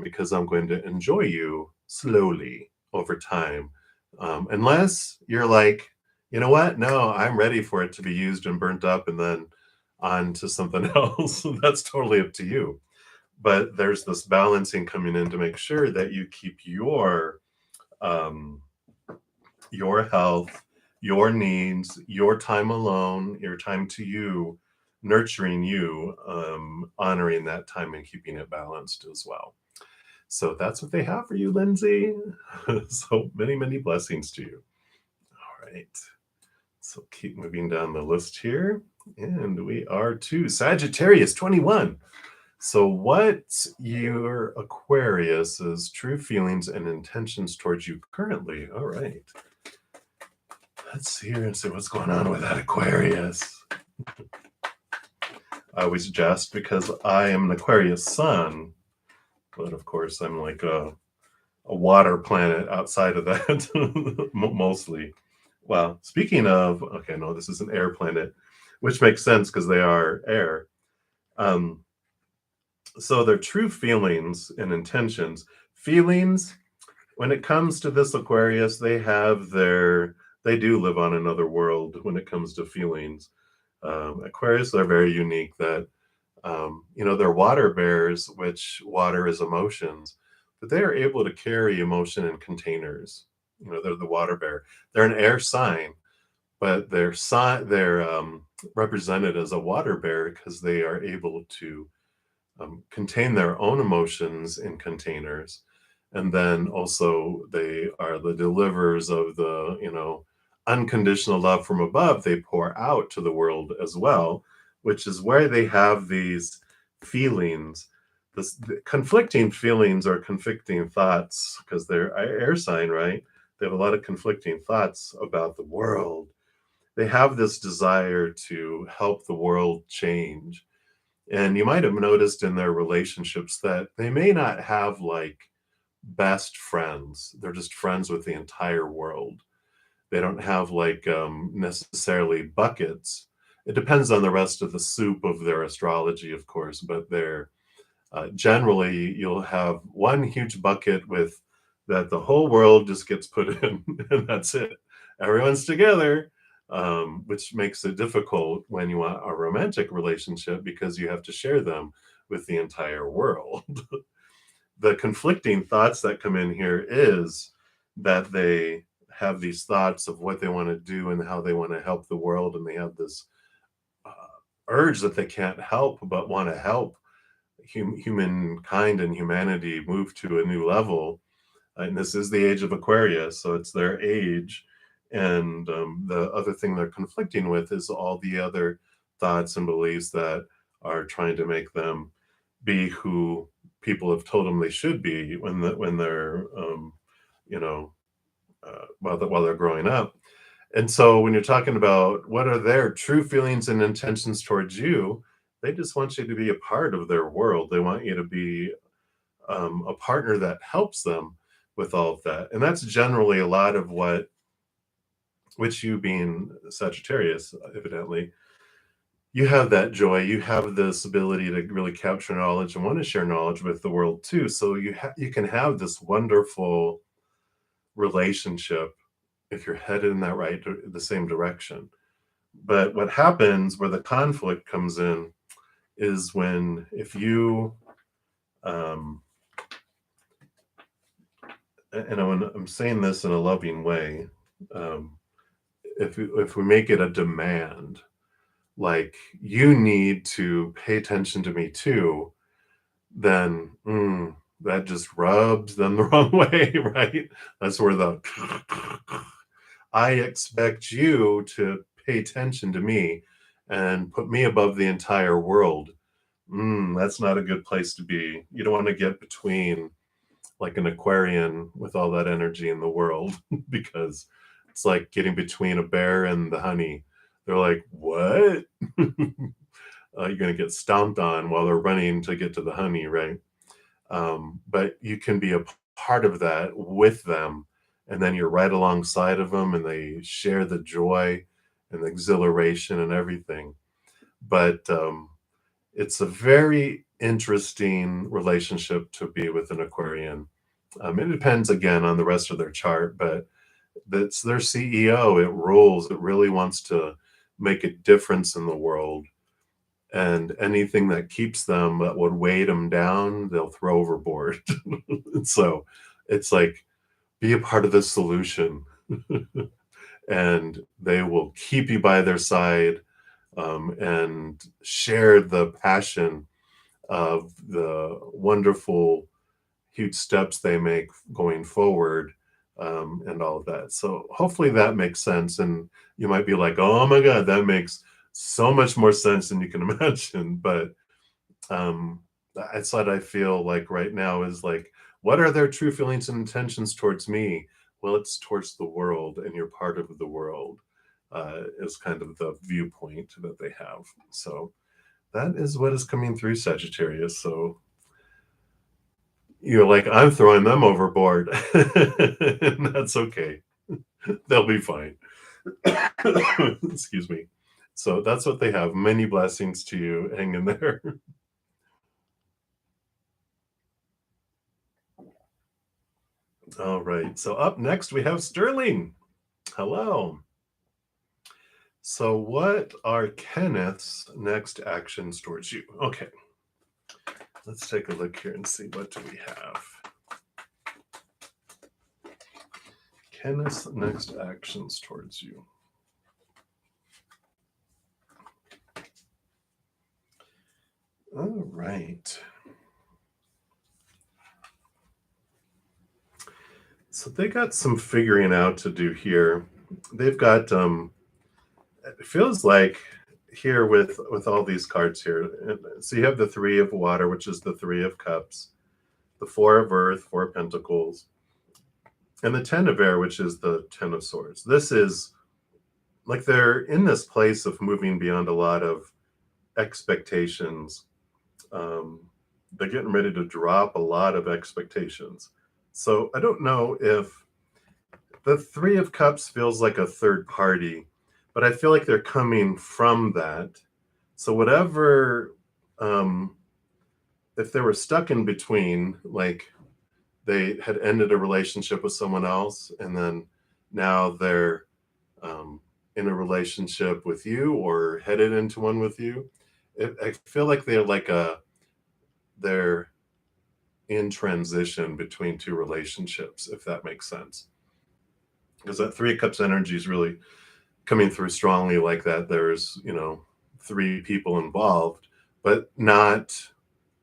because I'm going to enjoy you slowly over time. Unless you're like, you know what? No, I'm ready for it to be used and burnt up and then on to something else. That's totally up to you. But there's this balancing coming in to make sure that you keep um, your health, your needs, your time alone, your time to you, nurturing you, honoring that time and keeping it balanced as well. So that's what they have for you, Lindsay. So many, many blessings to you. All right. So keep moving down the list here. And we are to Sagittarius 21. So what's your Aquarius's true feelings and intentions towards you currently? All right. Let's see here and see what's going on with that Aquarius. I always jest because I am an Aquarius sun, but of course I'm like a water planet outside of that, mostly. Well, speaking of, okay, no, this is an air planet, which makes sense because they are air. So their true feelings and intentions. Feelings, when it comes to this Aquarius, they do live on another world when it comes to feelings. Aquarius are very unique that, they're water bears, which water is emotions, but they are able to carry emotion in containers. They're the water bear. They're an air sign, but they're represented as a water bear because they are able to contain their own emotions in containers. And then also they are the deliverers of the, unconditional love from above. They pour out to the world as well, which is where they have these feelings, the conflicting feelings or conflicting thoughts, because they're air sign, right? They have a lot of conflicting thoughts about the world. They have this desire to help the world change. And you might have noticed in their relationships that they may not have like best friends. They're just friends with the entire world. They don't have like necessarily buckets. It depends on the rest of the soup of their astrology, of course, but they're generally you'll have one huge bucket with that the whole world just gets put in, and that's it. Everyone's together, which makes it difficult when you want a romantic relationship because you have to share them with the entire world. The conflicting thoughts that come in here is that they have these thoughts of what they want to do and how they want to help the world, and they have this uh, urge that they can't help but want to help humankind and humanity move to a new level. And this is the age of Aquarius, so it's their age. And the other thing they're conflicting with is all the other thoughts and beliefs that are trying to make them be who people have told them they should be when they're you know while they're growing up. And so when you're talking about what are their true feelings and intentions towards you, they just want you to be a part of their world. They want you to be a partner that helps them with all of that. And that's generally a lot of what, which you being Sagittarius, evidently, you have that joy. You have this ability to really capture knowledge and want to share knowledge with the world too. So you can have this wonderful relationship if you're headed in that the same direction. But what happens where the conflict comes in is when if you um, and I'm saying this in a loving way, um, if we make it a demand, like you need to pay attention to me too, then that just rubs them the wrong way, right? That's where the I expect you to pay attention to me and put me above the entire world. That's not a good place to be. You don't want to get between like an Aquarian with all that energy in the world because it's like getting between a bear and the honey. They're like, what? You're going to get stomped on while they're running to get to the honey, right? But you can be a part of that with them, and then you're right alongside of them, and they share the joy and the exhilaration and everything. But it's a very interesting relationship to be with an Aquarian. It depends again on the rest of their chart, but that's their CEO. It rules. It really wants to make a difference in the world. And anything that keeps them, that would weigh them down, they'll throw overboard. So it's like, be a part of the solution. And they will keep you by their side and share the passion of the wonderful, huge steps they make going forward and all of that. So hopefully that makes sense. And you might be like, oh my God, that makes so much more sense than you can imagine. But that's what I feel like right now is like, what are their true feelings and intentions towards me? Well, it's towards the world, and you're part of the world, is kind of the viewpoint that they have. So that is what is coming through Sagittarius. So you're like, I'm throwing them overboard. And that's okay. They'll be fine. Excuse me. So that's what they have. Many blessings to you. Hang in there. All right. So up next, we have Sterling. Hello. So what are Kenneth's next actions towards you? Okay. Let's take a look here and see what do we have. Kenneth's next actions towards you. All right. So they got some figuring out to do here. They've got it feels like here with all these cards here. So you have the 3 of water, which is the 3 of cups, the 4 of earth, 4 of pentacles, and the 10 of air, which is the 10 of swords. This is like they're in this place of moving beyond a lot of expectations. They're getting ready to drop a lot of expectations. So I don't know if the 3 of cups feels like a third party, but I feel like they're coming from that. So whatever, if they were stuck in between, like they had ended a relationship with someone else, and then now they're in a relationship with you or headed into one with you, I feel like they're in transition between 2 relationships, if that makes sense. Because that 3 of cups energy is really coming through strongly like that. There's 3 people involved, but not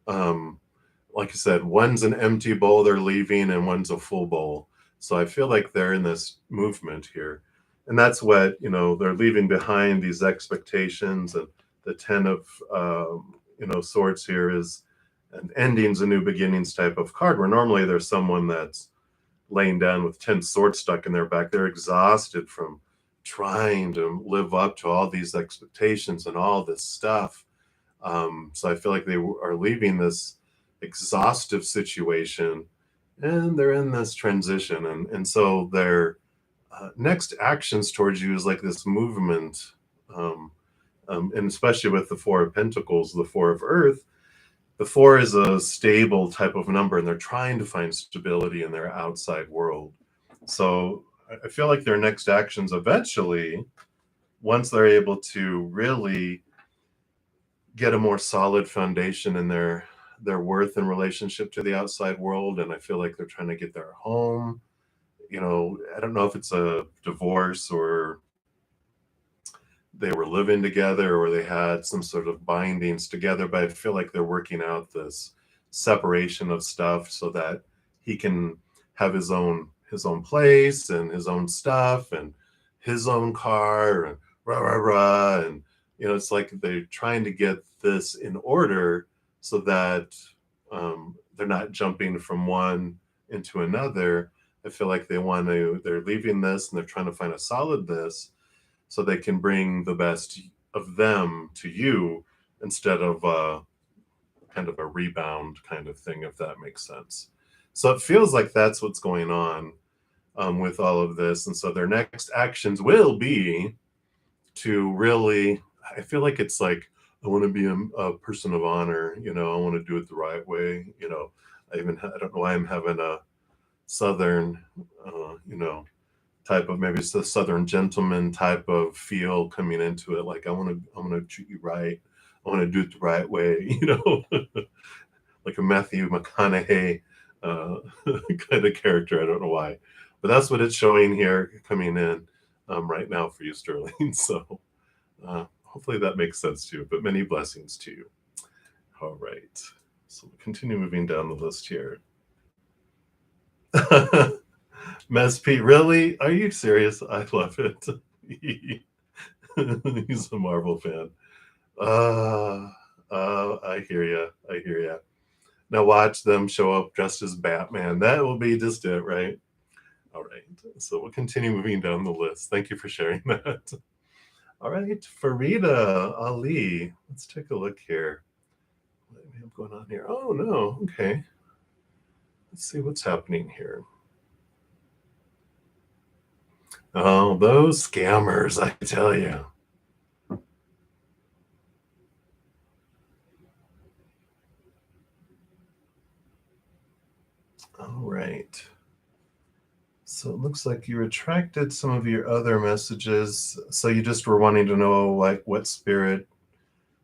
like I said, one's an empty bowl they're leaving and one's a full bowl. So I feel like they're in this movement here, and that's what they're leaving behind, these expectations, and the 10 of swords here is an endings and new beginnings type of card, where normally there's someone that's laying down with 10 swords stuck in their back. They're exhausted from trying to live up to all these expectations and all this stuff. So I feel like they are leaving this exhaustive situation, and they're in this transition. And so their next actions towards you is like this movement. And especially with the Four of Pentacles, the Four of Earth, the four is a stable type of number, and they're trying to find stability in their outside world. So I feel like their next actions eventually, once they're able to really get a more solid foundation in their worth in relationship to the outside world, and I feel like they're trying to get their home. I don't know if it's a divorce or they were living together or they had some sort of bindings together, but I feel like they're working out this separation of stuff so that he can have his own place and his own stuff and his own car and rah rah rah. And it's like they're trying to get this in order so that they're not jumping from one into another. I feel like they're leaving this and they're trying to find a solid this so they can bring the best of them to you instead of kind of a rebound kind of thing, if that makes sense. So it feels like that's what's going on with all of this. And so their next actions will be to really, I feel like it's like, I want to be a person of honor, I want to do it the right way. I don't know why I'm having a Southern, type of, maybe it's the Southern gentleman type of feel coming into it. Like, I want to treat you right. I want to do it the right way, like a Matthew McConaughey kind of character. I don't know why, but that's what it's showing here coming in right now for you, Sterling. So hopefully that makes sense to you, but many blessings to you. All right. So we'll continue moving down the list here. Mess Pete, really? Are you serious? I love it. He's a Marvel fan. I hear you. I hear you. Now watch them show up dressed as Batman. That will be just it, right? All right. So we'll continue moving down the list. Thank you for sharing that. All right, Farida Ali. Let's take a look here. What do we have going on here? Oh, no. Okay. Let's see what's happening here. Oh, those scammers, I tell you. All right. So it looks like you retracted some of your other messages. So you just were wanting to know like what spirit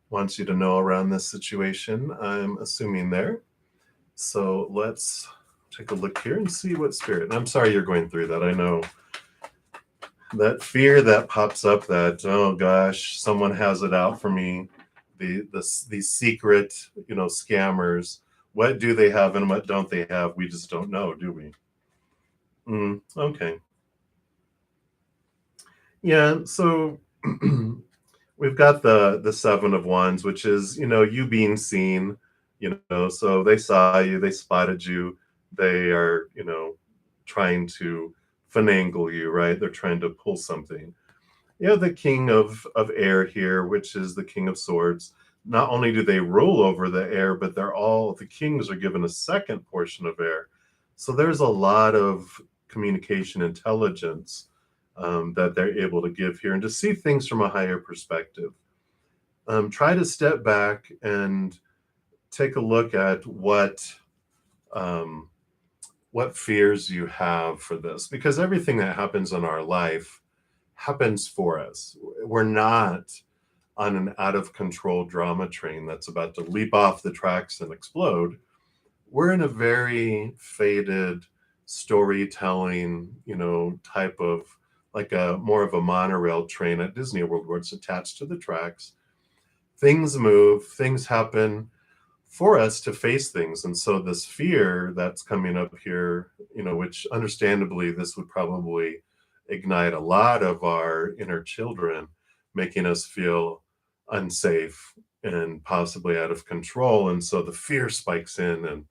wants you to know around this situation, I'm assuming there. So let's take a look here and see what spirit. And I'm sorry you're going through that. I know that fear that pops up that, oh gosh, someone has it out for me. These secret, scammers. What do they have and what don't they have? We just don't know, do we? Okay. Yeah, so we've got the Seven of Wands, which is, you being seen, so they saw you, they spotted you, they are, trying to finagle you, right? They're trying to pull something. You have the King of Air here, which is the King of Swords. Not only do they rule over the air, but the kings are given a second portion of air. So there's a lot of communication intelligence that they're able to give here and to see things from a higher perspective. Try to step back and take a look at what fears you have for this, because everything that happens in our life happens for us. We're not on an out of control drama train that's about to leap off the tracks and explode. We're in a very faded storytelling, type of, like a more of a monorail train at Disney World where it's attached to the tracks. Things move, things happen for us to face things. And so this fear that's coming up here, which understandably this would probably ignite a lot of our inner children, making us feel unsafe and possibly out of control. And so the fear spikes in, and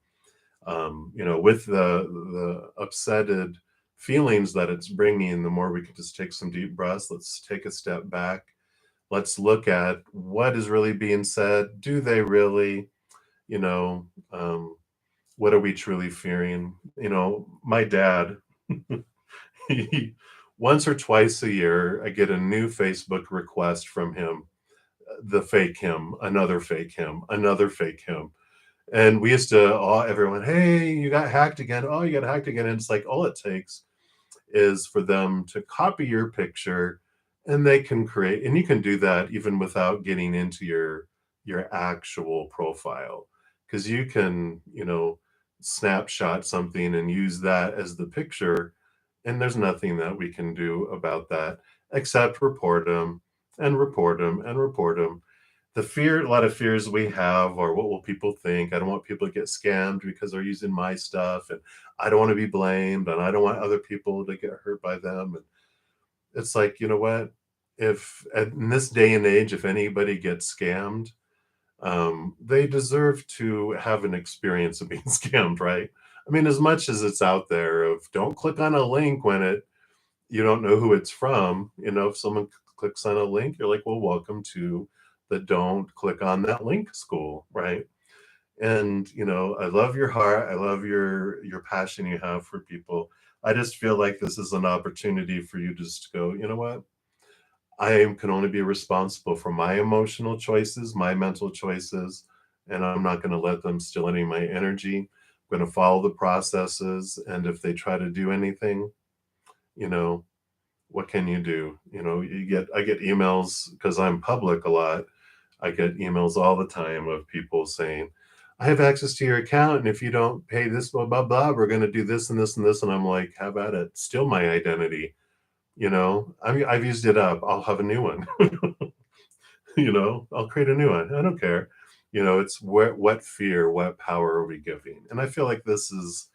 with the upsetted feelings that it's bringing, the more we can just take some deep breaths. Let's take a step back. Let's look at what is really being said. Do they really, you know, what are we truly fearing? My dad, he, once or twice a year, I get a new Facebook request from him, the fake him, another fake him, another fake him. And we used to all everyone, hey, you got hacked again. Oh, you got hacked again. And it's like all it takes is for them to copy your picture, and they can create, and you can do that even without getting into your actual profile, because you can, snapshot something and use that as the picture, and there's nothing that we can do about that except report them and report them and report them. A lot of fears we have are, what will people think? I don't want people to get scammed because they're using my stuff, and I don't want to be blamed, and I don't want other people to get hurt by them. And it's like, you know what? If in this day and age, if anybody gets scammed, they deserve to have an experience of being scammed, right? I mean, as much as it's out there of don't click on a link when you don't know who it's from. If someone clicks on a link, you're like, well, welcome to the don't click on that link school, right? And I love your heart. I love your passion you have for people. I just feel like this is an opportunity for you just to go, you know what? Can only be responsible for my emotional choices, my mental choices, and I'm not going to let them steal any of my energy. I'm going to follow the processes, and if they try to do anything, you know, what can you do? I get emails because I'm public a lot. I get emails all the time of people saying, I have access to your account, and if you don't pay this, blah, blah, blah, we're going to do this and this and this. And I'm like, how about it? Steal my identity. I've used it up. I'll have a new one. I'll create a new one. I don't care. It's what fear, what power are we giving? And I feel like this is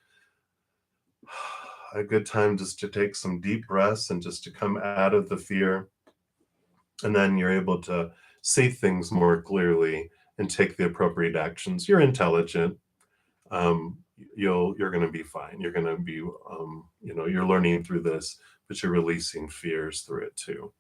a good time just to take some deep breaths and just to come out of the fear, and then you're able to see things more clearly and take the appropriate actions. You're intelligent. You're going to be fine. You're going to be you're learning through this, but you're releasing fears through it too.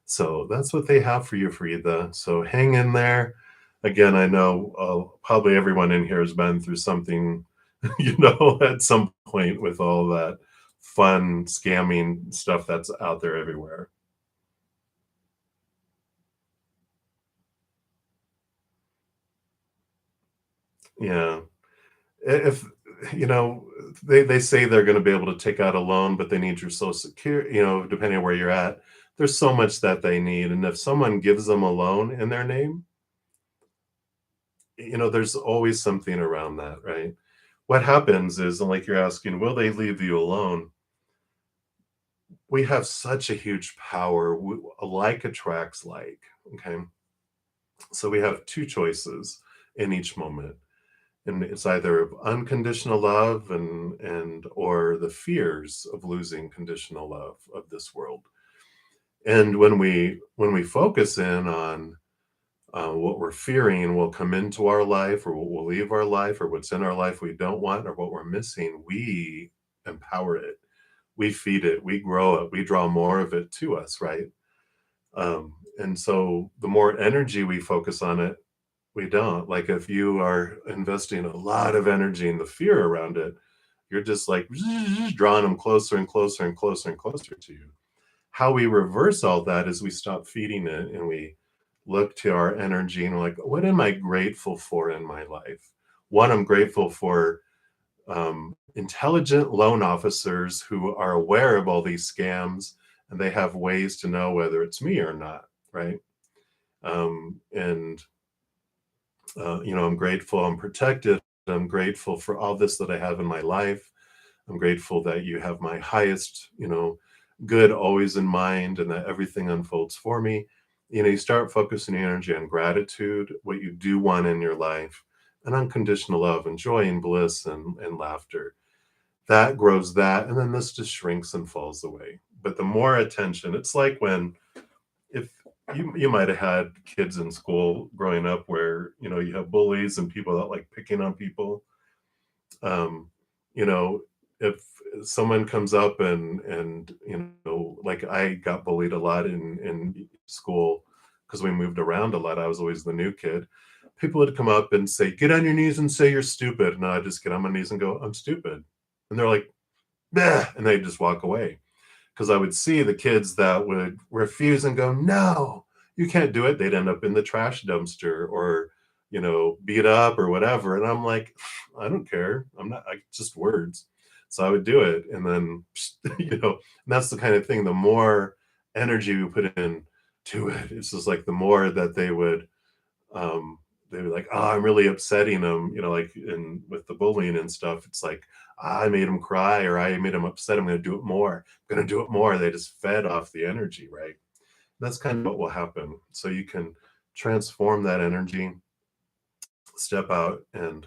So that's what they have for you, Frida. So hang in there. Again, I know probably everyone in here has been through something, at some point, with all that fun scamming stuff that's out there everywhere. Yeah. If they say they're going to be able to take out a loan, but they need your social security, depending on where you're at. There's so much that they need. And if someone gives them a loan in their name, there's always something around that, right? What happens is, and like you're asking, will they leave you alone? We have such a huge power. Like attracts like. Okay. So we have two choices in each moment. And it's either unconditional love and or the fears of losing conditional love of this world. And when we focus in on what we're fearing will come into our life, or what will leave our life, or what's in our life we don't want, or what we're missing, we empower it, we feed it, we grow it, we draw more of it to us, right? And so the more energy we focus on it, we don't. Like, if you are investing a lot of energy in the fear around it, you're just like drawing them closer and closer and closer and closer to you. How we reverse all that is we stop feeding it, and we look to our energy and we're like, what am I grateful for in my life? One, I'm grateful for intelligent loan officers who are aware of all these scams, and they have ways to know whether it's me or not, right? And I'm grateful I'm protected. I'm grateful for all this that I have in my life. I'm grateful that you have my highest, good always in mind, and that everything unfolds for me. You start focusing your energy on gratitude, what you do want in your life, and unconditional love and joy and bliss and laughter. That grows that, and then this just shrinks and falls away. But the more attention, it's like when if you might have had kids in school growing up where, you have bullies and people that like picking on people. Um, you know, if someone comes up and like I got bullied a lot in school because we moved around a lot. I was always the new kid. People would come up and say, "Get on your knees and say you're stupid." And I just get on my knees and go, "I'm stupid." And they're like, "Bah," and they just walk away. Because I would see the kids that would refuse and go, "No, you can't do it." They'd end up in the trash dumpster or, beat up or whatever. And I'm like, I don't care. Just words. So I would do it. And then, and that's the kind of thing, the more energy we put in to it, it's just like the more that um, they were like, "Oh, I'm really upsetting them," like in with the bullying and stuff. It's like, "Ah, I made him cry or I made him upset. I'm going to do it more. I'm going to do it more." They just fed off the energy, right? That's kind of what will happen. So you can transform that energy, step out, and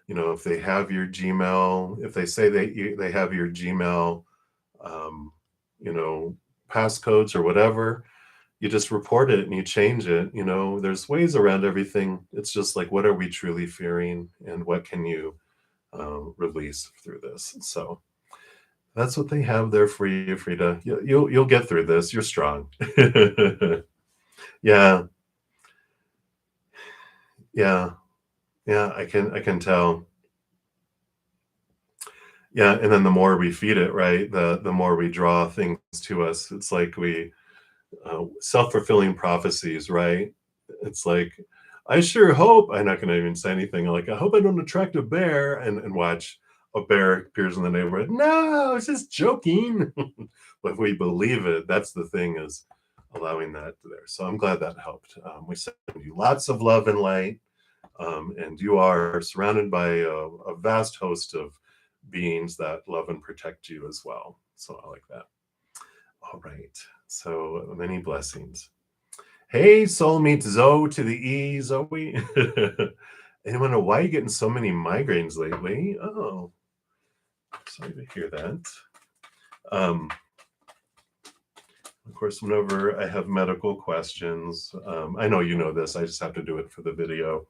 if they have your Gmail, if they say they have your Gmail, um, you know, passcodes or whatever, you just report it and you change it. There's ways around everything. It's just like, what are we truly fearing and what can you release through this? So that's what they have there for you, Frida. You'll get through this. You're strong. Yeah, yeah, yeah. I can tell. Yeah, and then the more we feed it, right, the more we draw things to us. It's like we self-fulfilling prophecies, right? It's like, I sure hope I'm not going to even say anything like, I hope I don't attract a bear, and watch a bear appears in the neighborhood. No, it's just joking. But if we believe it, that's the thing, is allowing that there. So I'm glad that helped. We send you lots of love and light, and you are surrounded by a vast host of beings that love and protect you as well. So I like that. All right. So many blessings. Hey, soulmate Zoe to the E, Zoe. Anyone know why you're getting so many migraines lately? Oh, sorry to hear that. Um, of course, whenever I have medical questions, I know you know this, I just have to do it for the video.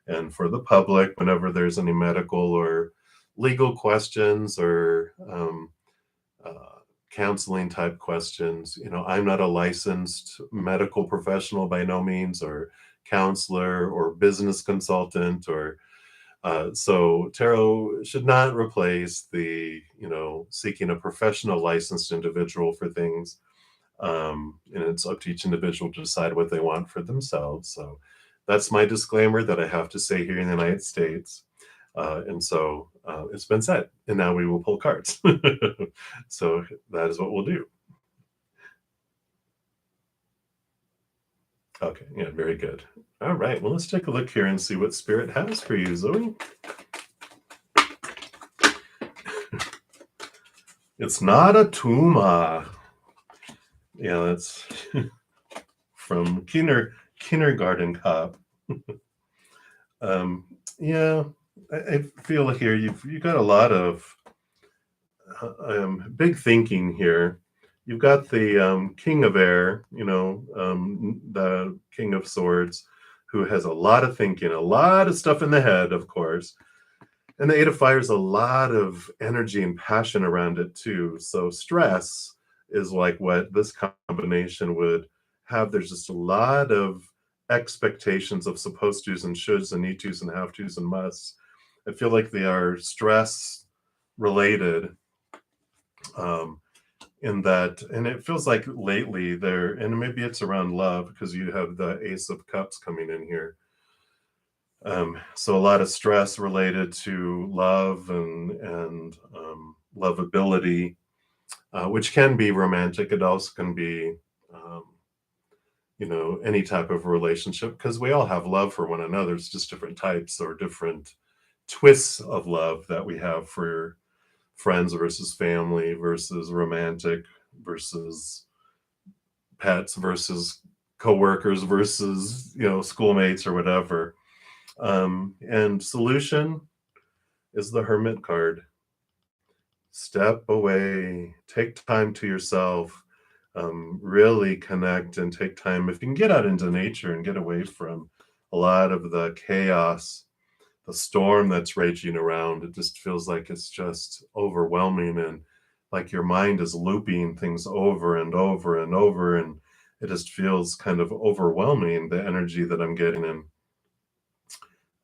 And for the public, whenever there's any medical or legal questions or uh, counseling type questions. I'm not a licensed medical professional by no means, or counselor or business consultant, or so tarot should not replace the, seeking a professional licensed individual for things. And it's up to each individual to decide what they want for themselves. So that's my disclaimer that I have to say here in the United States. And so it's been said, and now we will pull cards. So that is what we'll do. Okay, yeah, very good. All right, well, let's take a look here and see what Spirit has for you, Zoe. It's not a tumor. Yeah, that's from Kindergarten Cop. um, yeah, I feel here you got a lot of big thinking here. You've got the King of Air, the King of Swords, who has a lot of thinking, a lot of stuff in the head, of course. And the Eight of Fire is a lot of energy and passion around it, too. So stress is like what this combination would have. There's just a lot of expectations of supposed tos and shoulds and need tos and have tos and musts. I feel like they are stress related, um, in that, and it feels like lately there, and maybe it's around love because you have the Ace of Cups coming in here. So a lot of stress related to love and lovability, which can be romantic. It also can be, um, any type of relationship, because we all have love for one another. It's just different types or different twists of love that we have for friends versus family versus romantic versus pets versus coworkers versus schoolmates or whatever. And solution is the Hermit card. Step away, take time to yourself. really connect and take time. If you can get out into nature and get away from a lot of the chaos, the storm that's raging around, it just feels like it's just overwhelming, and like your mind is looping things over and over and over, and it just feels kind of overwhelming, the energy that I'm getting. And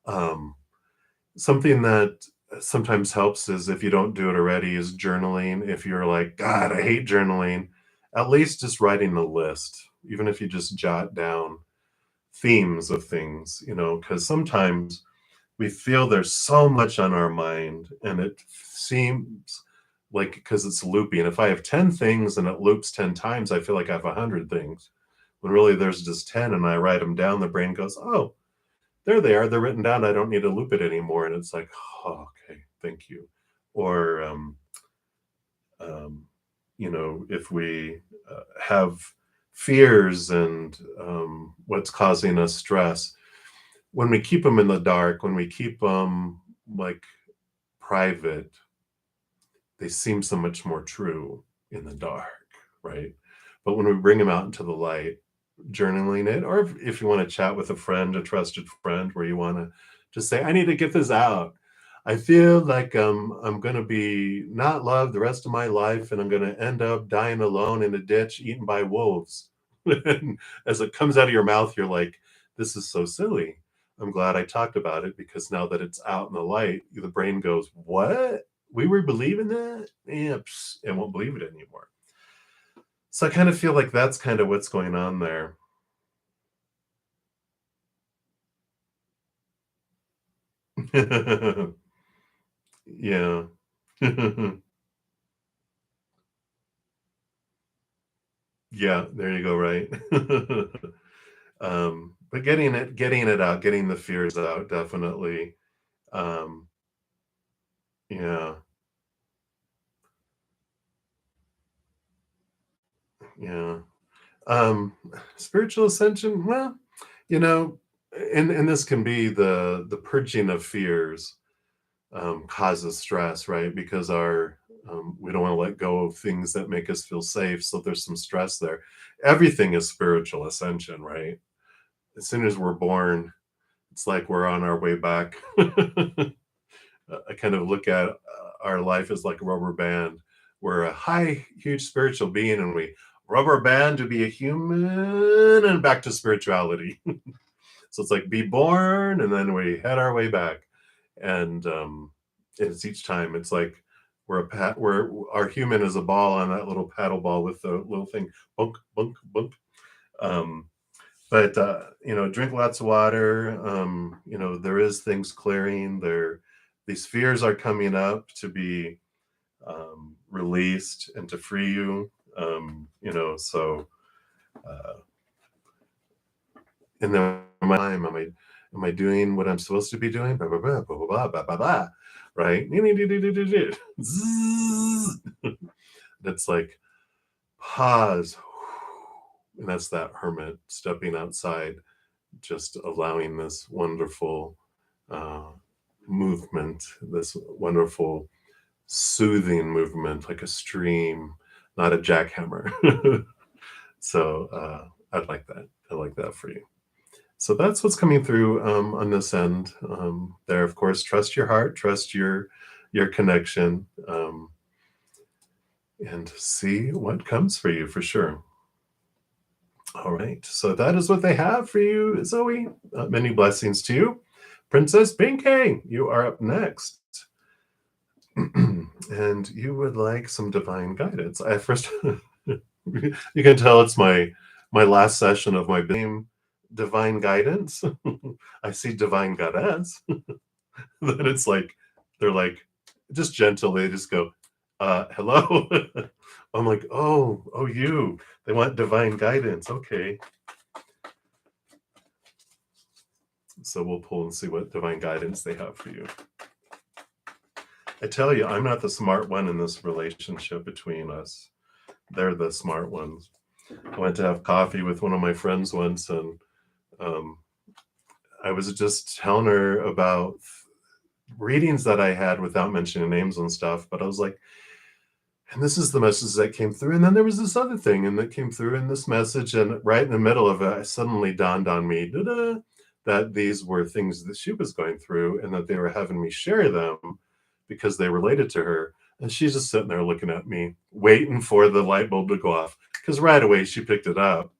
um, something that sometimes helps is, if you don't do it already, is journaling. If you're like, God, I hate journaling, at least just writing a list, even if you just jot down themes of things, because sometimes we feel there's so much on our mind, and it seems like, because it's looping. If I have 10 things and it loops 10 times, I feel like I have 100 things. When really there's just 10, and I write them down, the brain goes, oh, there they are. They're written down. I don't need to loop it anymore. And it's like, oh, okay, thank you. Or, um, if we have fears and what's causing us stress, when we keep them in the dark, when we keep them like private, they seem so much more true in the dark, right? But when we bring them out into the light, journaling it, or if you want to chat with a friend, a trusted friend, where you want to just say, I need to get this out. I feel like I'm going to be not loved the rest of my life, and I'm going to end up dying alone in a ditch, eaten by wolves. And as it comes out of your mouth, you're like, this is so silly. I'm glad I talked about it, because now that it's out in the light, the brain goes, what? We were believing that? Yeah, and won't believe it anymore. So I kind of feel like that's kind of what's going on there. Yeah. Yeah, there you go, right? But getting it out, getting the fears out, definitely. Um, yeah, yeah. Um, Spiritual ascension, well, you know, and this can be the purging of fears, causes stress, right? Because our we don't want to let go of things that make us feel safe, so there's some stress there. Everything is spiritual ascension, right? As soon as we're born, it's like we're on our way back. I kind of look at our life as like a rubber band. We're a high, huge spiritual being, and we rubber band to be a human and back to spirituality. So it's like be born, and then we head our way back. And it's each time it's like we're our human is a ball on that little paddle ball with the little thing, bunk, bunk, bunk. Um, but drink lots of water. There is things clearing there. These fears are coming up to be released and to free you. So uh, in the time, am I doing what I'm supposed to be doing? Blah blah blah blah blah blah blah blah. Right? That's like pause, and that's that hermit stepping outside, just allowing this wonderful uh, movement, this wonderful soothing movement, like a stream, not a jackhammer. So I'd like that. I like that for you. So that's what's coming through on this end. There, of course, trust your heart, trust your connection, and see what comes for you for sure. All right. So that is what they have for you, Zoe. Many blessings to you. Princess Binky, you are up next. And you would like some divine guidance. I first you can tell it's my last session of my divine guidance. I see divine goddess. Then it's like they're like just gentle, they just go, hello. I'm like, oh you. They want divine guidance. Okay. So we'll pull and see what divine guidance they have for you. I tell you, I'm not the smart one in this relationship between us. They're the smart ones. I went to have coffee with one of my friends once, and um, I was just telling her about readings that I had without mentioning names and stuff. But I was like, And this is the message that came through. And then there was this other thing, and that came through in this message. And right in the middle of it, it suddenly dawned on me that these were things that she was going through and that they were having me share them because they related to her. And she's just sitting there looking at me, waiting for the light bulb to go off. Because right away she picked it up.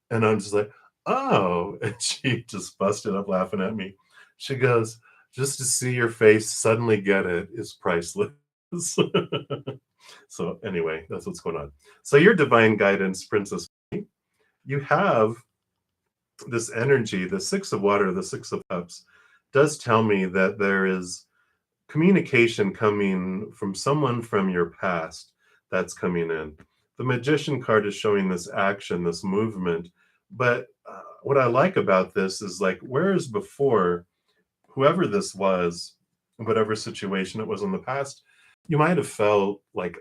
And I'm just like, oh. And she just busted up laughing at me. She goes, just to see your face suddenly get it is priceless. So anyway, that's what's going on. So your divine guidance, Princess, you have this energy, the Six of Water, the Six of Cups, does tell me that there is communication coming from someone from your past that's coming in. The Magician card is showing this action, this movement. But what I like about this is like, whereas before, whoever this was, whatever situation it was in the past, you might have felt like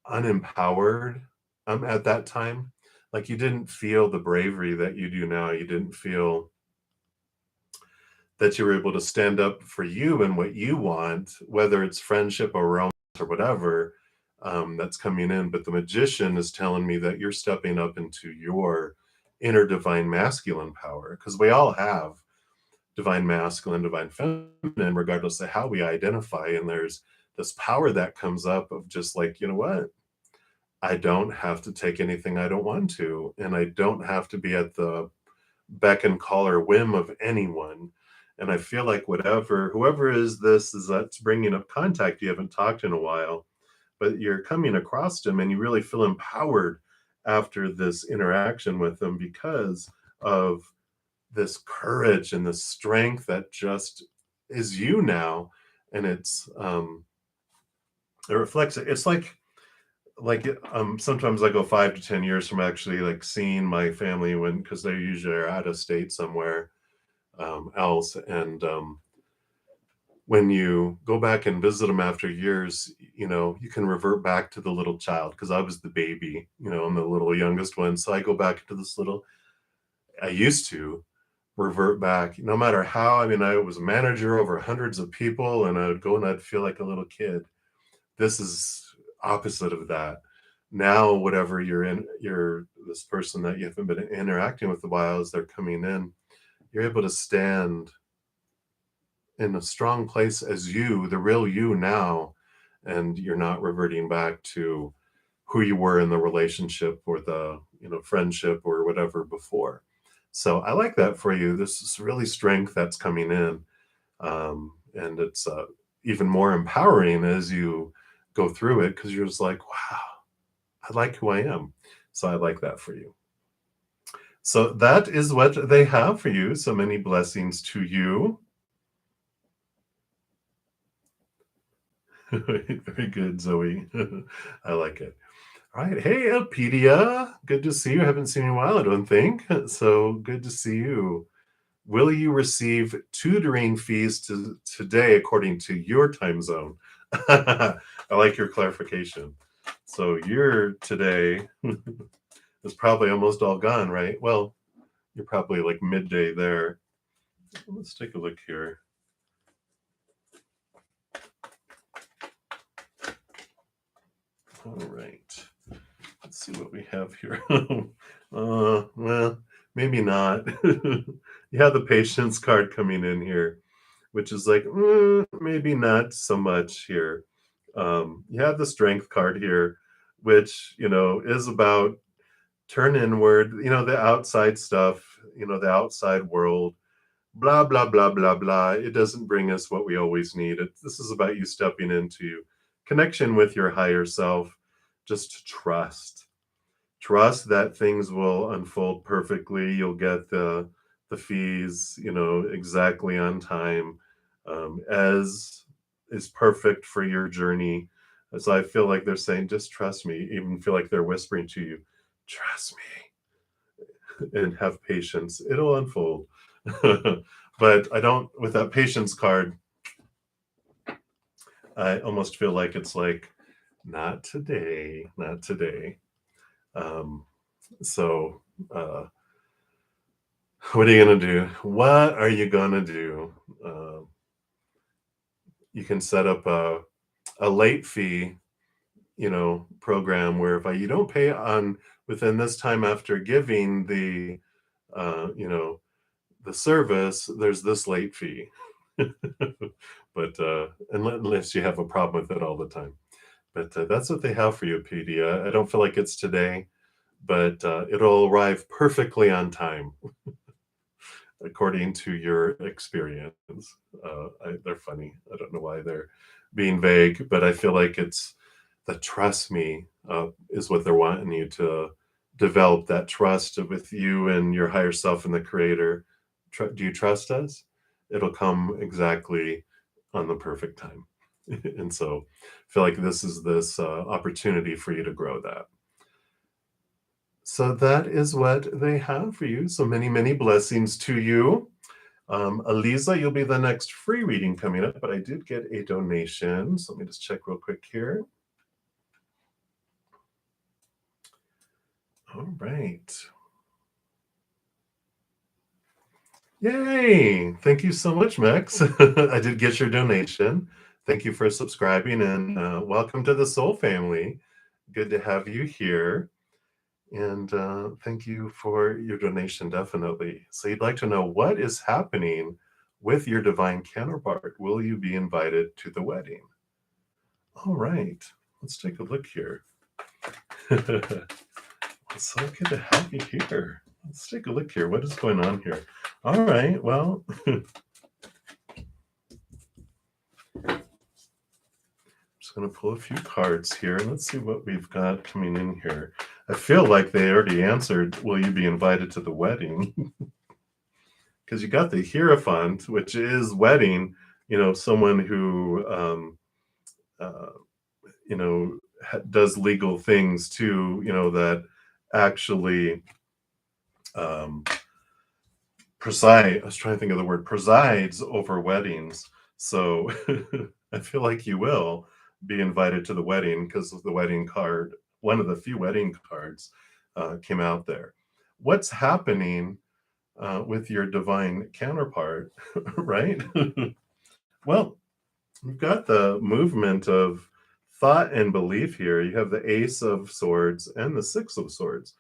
unempowered at that time. Like you didn't feel the bravery that you do now. You didn't feel that you were able to stand up for you and what you want, whether it's friendship or romance or whatever, that's coming in. But the Magician is telling me that you're stepping up into your inner divine masculine power, because we all have divine masculine, divine feminine, regardless of how we identify. And there's this power that comes up of just like, you know what? I don't have to take anything I don't want to, and I don't have to be at the beck and call or whim of anyone. And I feel like whoever is this is that's bringing up contact you haven't talked in a while, but you're coming across them and you really feel empowered after this interaction with them because of this courage and this strength that just is you now. And it reflects it. It's sometimes I go 5 to 10 years from actually like seeing my family when because they usually are out of state somewhere else. And when you go back and visit them after years, you can revert back to the little child, because I was the baby, I'm the little youngest one. So I go back to this little, I used to revert back no matter how. I mean, I was a manager over hundreds of people, and I would go and I'd feel like a little kid. This is opposite of that. Now, whatever you're this person that you haven't been interacting with a while, as they're coming in, you're able to stand in a strong place as you, the real you now, and you're not reverting back to who you were in the relationship or the friendship or whatever before. So I like that for you. This is really strength that's coming in, and it's even more empowering as you go through it, because you're just like, wow, I like who I am. So I like that for you. So that is what they have for you. So many blessings to you. Very good, Zoe. I like it. All right. Hey, Alpedia. Good to see you. Haven't seen you in a while, I don't think. So good to see you. Will you receive tutoring fees today according to your time zone? I like your clarification. So your today is probably almost all gone, right? Well, you're probably like midday there. Let's take a look here. All right. Let's see what we have here. Well, maybe not. You have the patience card coming in here, which is like, maybe not so much here. You have the strength card here, which, is about turn inward, the outside stuff, the outside world, blah, blah, blah, blah, blah. It doesn't bring us what we always need. This is about you stepping into connection with your higher self. Just trust that things will unfold perfectly. You'll get the fees, exactly on time, as is perfect for your journey. So I feel like they're saying, just trust me. Even feel like they're whispering to you, trust me, and have patience. It'll unfold. But I don't, with that patience card, I almost feel like it's like, not today, not today. So, what are you going to do? What are you going to do? You can set up a late fee program where if you don't pay on within this time after giving the service, there's this late fee. But unless you have a problem with it all the time. But that's what they have for you, PD. I don't feel like it's today, but it'll arrive perfectly on time according to your experience. They're funny. I don't know why they're being vague, but I feel like it's the trust me is what they're wanting you to develop, that trust with you and your higher self and the creator. Do you trust us? It'll come exactly on the perfect time. And so I feel like this is this opportunity for you to grow that. So that is what they have for you. So many, many blessings to you. Aliza, you'll be the next free reading coming up, but I did get a donation. So let me just check real quick here. All right. Yay! Thank you so much, Max. I did get your donation. Thank you for subscribing and welcome to the Soul family. Good to have you here. And thank you for your donation, definitely. So you'd like to know what is happening with your divine counterpart. Will you be invited to the wedding? All right, let's take a look here. It's so good to have you here. Let's take a look here. What is going on here? All right, well, just going to pull a few cards here. Let's see what we've got coming in here. I feel like they already answered, will you be invited to the wedding? Because you got the Hierophant, which is wedding, someone who, does legal things too, that actually I was trying to think of the word, presides over weddings. So I feel like you will be invited to the wedding because the wedding card, one of the few wedding cards, came out there. What's happening with your divine counterpart, right? Well, we've got the movement of thought and belief here. You have the Ace of Swords and the Six of Swords,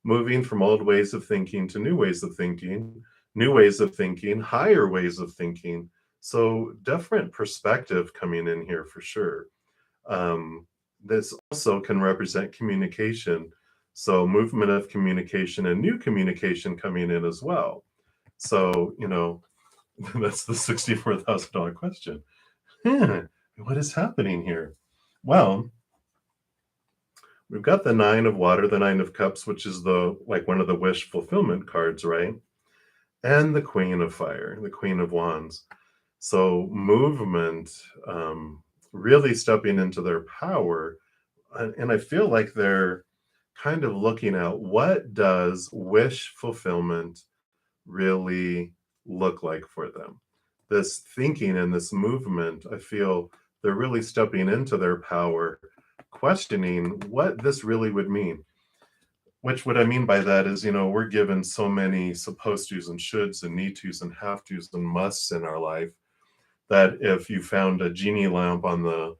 moving from old ways of thinking to new ways of thinking, new ways of thinking, higher ways of thinking. So different perspective coming in here for sure. This also can represent communication. So movement of communication and new communication coming in as well. So, that's the $64,000 question. What is happening here? Well, we've got the Nine of Water, the Nine of Cups, which is one of the wish fulfillment cards, right? And the Queen of Fire, the Queen of Wands. So movement, really stepping into their power. And I feel like they're kind of looking at what does wish fulfillment really look like for them. This thinking and this movement, I feel they're really stepping into their power, questioning what this really would mean. Which what I mean by that is, we're given so many supposed tos and shoulds and need tos and have tos and musts in our life that if you found a genie lamp on the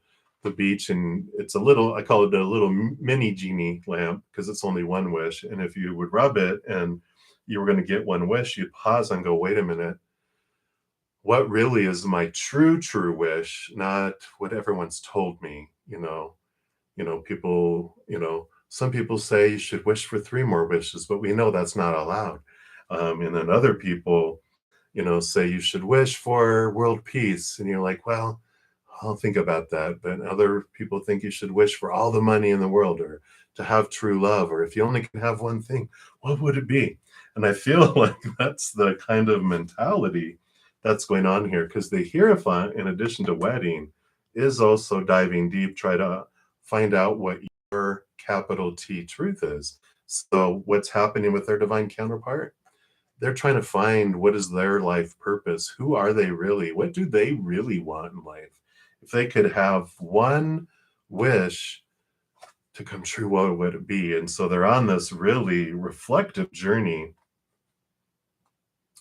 beach and it's I call it a little mini genie lamp because it's only one wish. And if you would rub it and you were going to get one wish, you'd pause and go, wait a minute, what really is my true wish, not what everyone's told me. People, some people say you should wish for 3 more wishes, but we know that's not allowed. And then other people, say you should wish for world peace, and you're like, well, I'll think about that. But other people think you should wish for all the money in the world, or to have true love, or if you only can have one thing, what would it be? And I feel like that's the kind of mentality that's going on here, because the Hierophant, in addition to wedding, is also diving deep, try to find out what your capital T truth is. So what's happening with their divine counterpart? They're trying to find what is their life purpose. Who are they really? What do they really want in life? If they could have one wish to come true, what would it be? And so they're on this really reflective journey.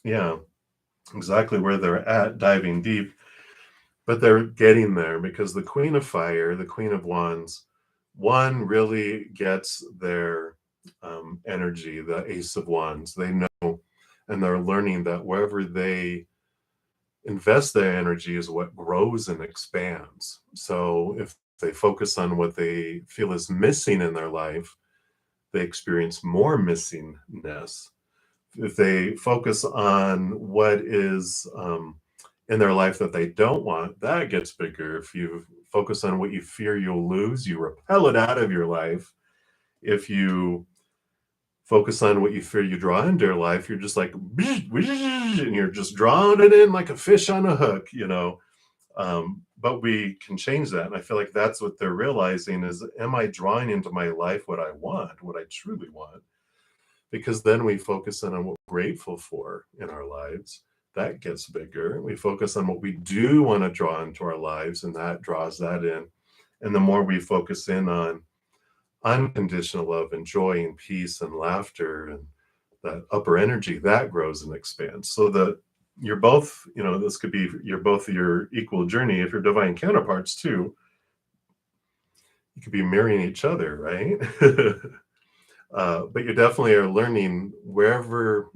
Yeah, exactly where they're at, diving deep. But they're getting there because the Queen of Fire, the Queen of Wands, One really gets their energy, the Ace of Wands. They know, and they're learning that wherever they invest their energy is what grows and expands. So if they focus on what they feel is missing in their life, they experience more missingness. If they focus on what is in their life that they don't want, that gets bigger. If you focus on what you fear you'll lose, you repel it out of your life. If you focus on what you fear you draw into your life, you're just like, and you're just drawing it in like a fish on a hook, you know. But we can change that. And I feel like that's what they're realizing is, am I drawing into my life what I want, what I truly want? Because then we focus on what we're grateful for in our lives. That gets bigger. We focus on what we do want to draw into our lives, and that draws that in. And the more we focus in on unconditional love and joy and peace and laughter and that upper energy, that grows and expands. So that you're both, you know, this could be you're both your equal journey. If you're divine counterparts too, you could be mirroring each other, right? But you definitely are learning wherever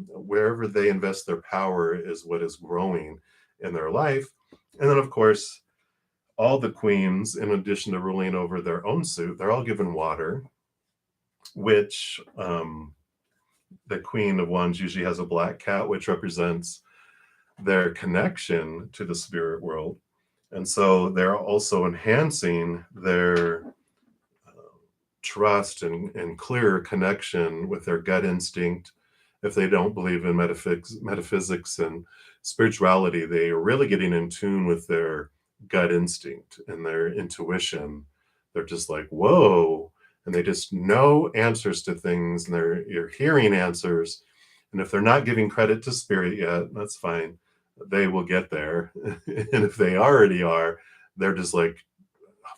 they invest their power is what is growing in their life. And then of course, all the queens, in addition to ruling over their own suit, they're all given water, which the Queen of Wands usually has a black cat, which represents their connection to the spirit world. And so they're also enhancing their trust and clearer connection with their gut instinct. If they don't believe in metaphysics and spirituality, they are really getting in tune with their gut instinct and their intuition. They're just like, whoa, and they just know answers to things, and you're hearing answers. And if they're not giving credit to spirit yet, that's fine. They will get there. And if they already are, they're just like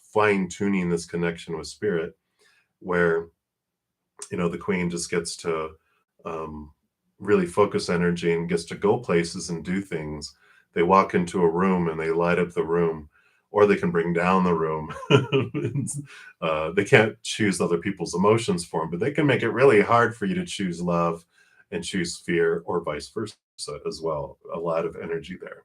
fine tuning this connection with spirit, where, you know, the queen just gets to really focus energy and gets to go places and do things. They walk into a room and they light up the room, or they can bring down the room. They can't choose other people's emotions for them, but they can make it really hard for you to choose love and choose fear, or vice versa as well. A lot of energy there.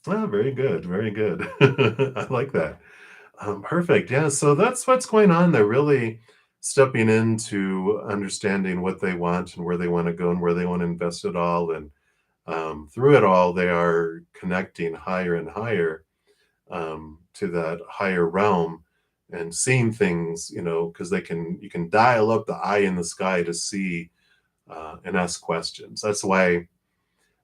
Oh, very good, very good. I like that. Perfect. Yeah. So that's what's going on. They're really stepping into understanding what they want and where they want to go and where they want to invest it all. And through it all, they are connecting higher and higher to that higher realm and seeing things, you know, because you can dial up the eye in the sky to see and ask questions. That's why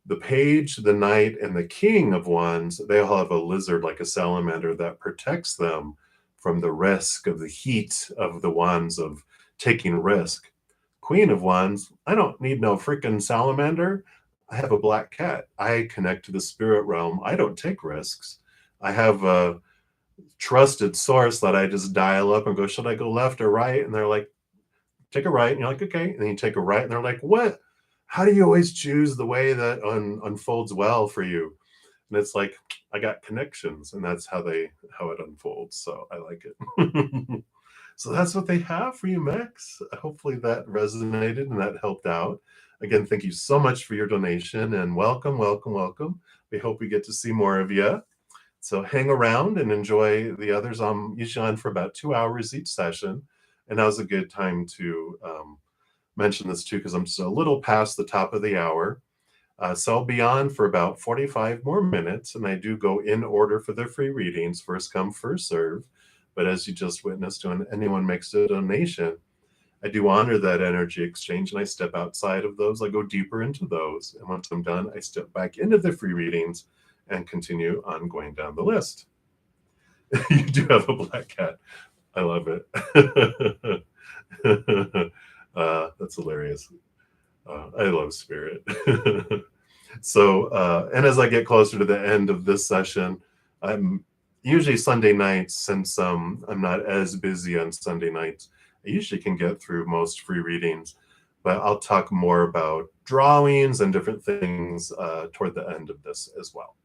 the page, the knight, and the king of wands, they all have a lizard like a salamander that protects them from the risk of the heat of the wands of taking risk. Queen of wands, I don't need no freaking salamander. I have a black cat. I connect to the spirit realm. I don't take risks. I have a trusted source that I just dial up and go, should I go left or right? And they're like, take a right. And you're like, okay. And then you take a right. And they're like, what? How do you always choose the way that unfolds well for you? And it's like, I got connections, and that's how it unfolds. So I like it. So that's what they have for you, Max. Hopefully that resonated and that helped out. Again, thank you so much for your donation, and welcome, welcome, welcome. We hope we get to see more of you. So hang around and enjoy the others. I'm usually on for about 2 hours each session. And now's a good time to mention this too, because I'm just a little past the top of the hour. So I'll be on for about 45 more minutes, and I do go in order for the free readings, first come, first serve. But as you just witnessed, when anyone makes a donation, I do honor that energy exchange, and I step outside of those. I go deeper into those. And once I'm done, I step back into the free readings and continue on going down the list. You do have a black cat. I love it. That's hilarious. I love spirit. So, and as I get closer to the end of this session, I'm usually Sunday nights, since I'm not as busy on Sunday nights, I usually can get through most free readings, but I'll talk more about drawings and different things toward the end of this as well.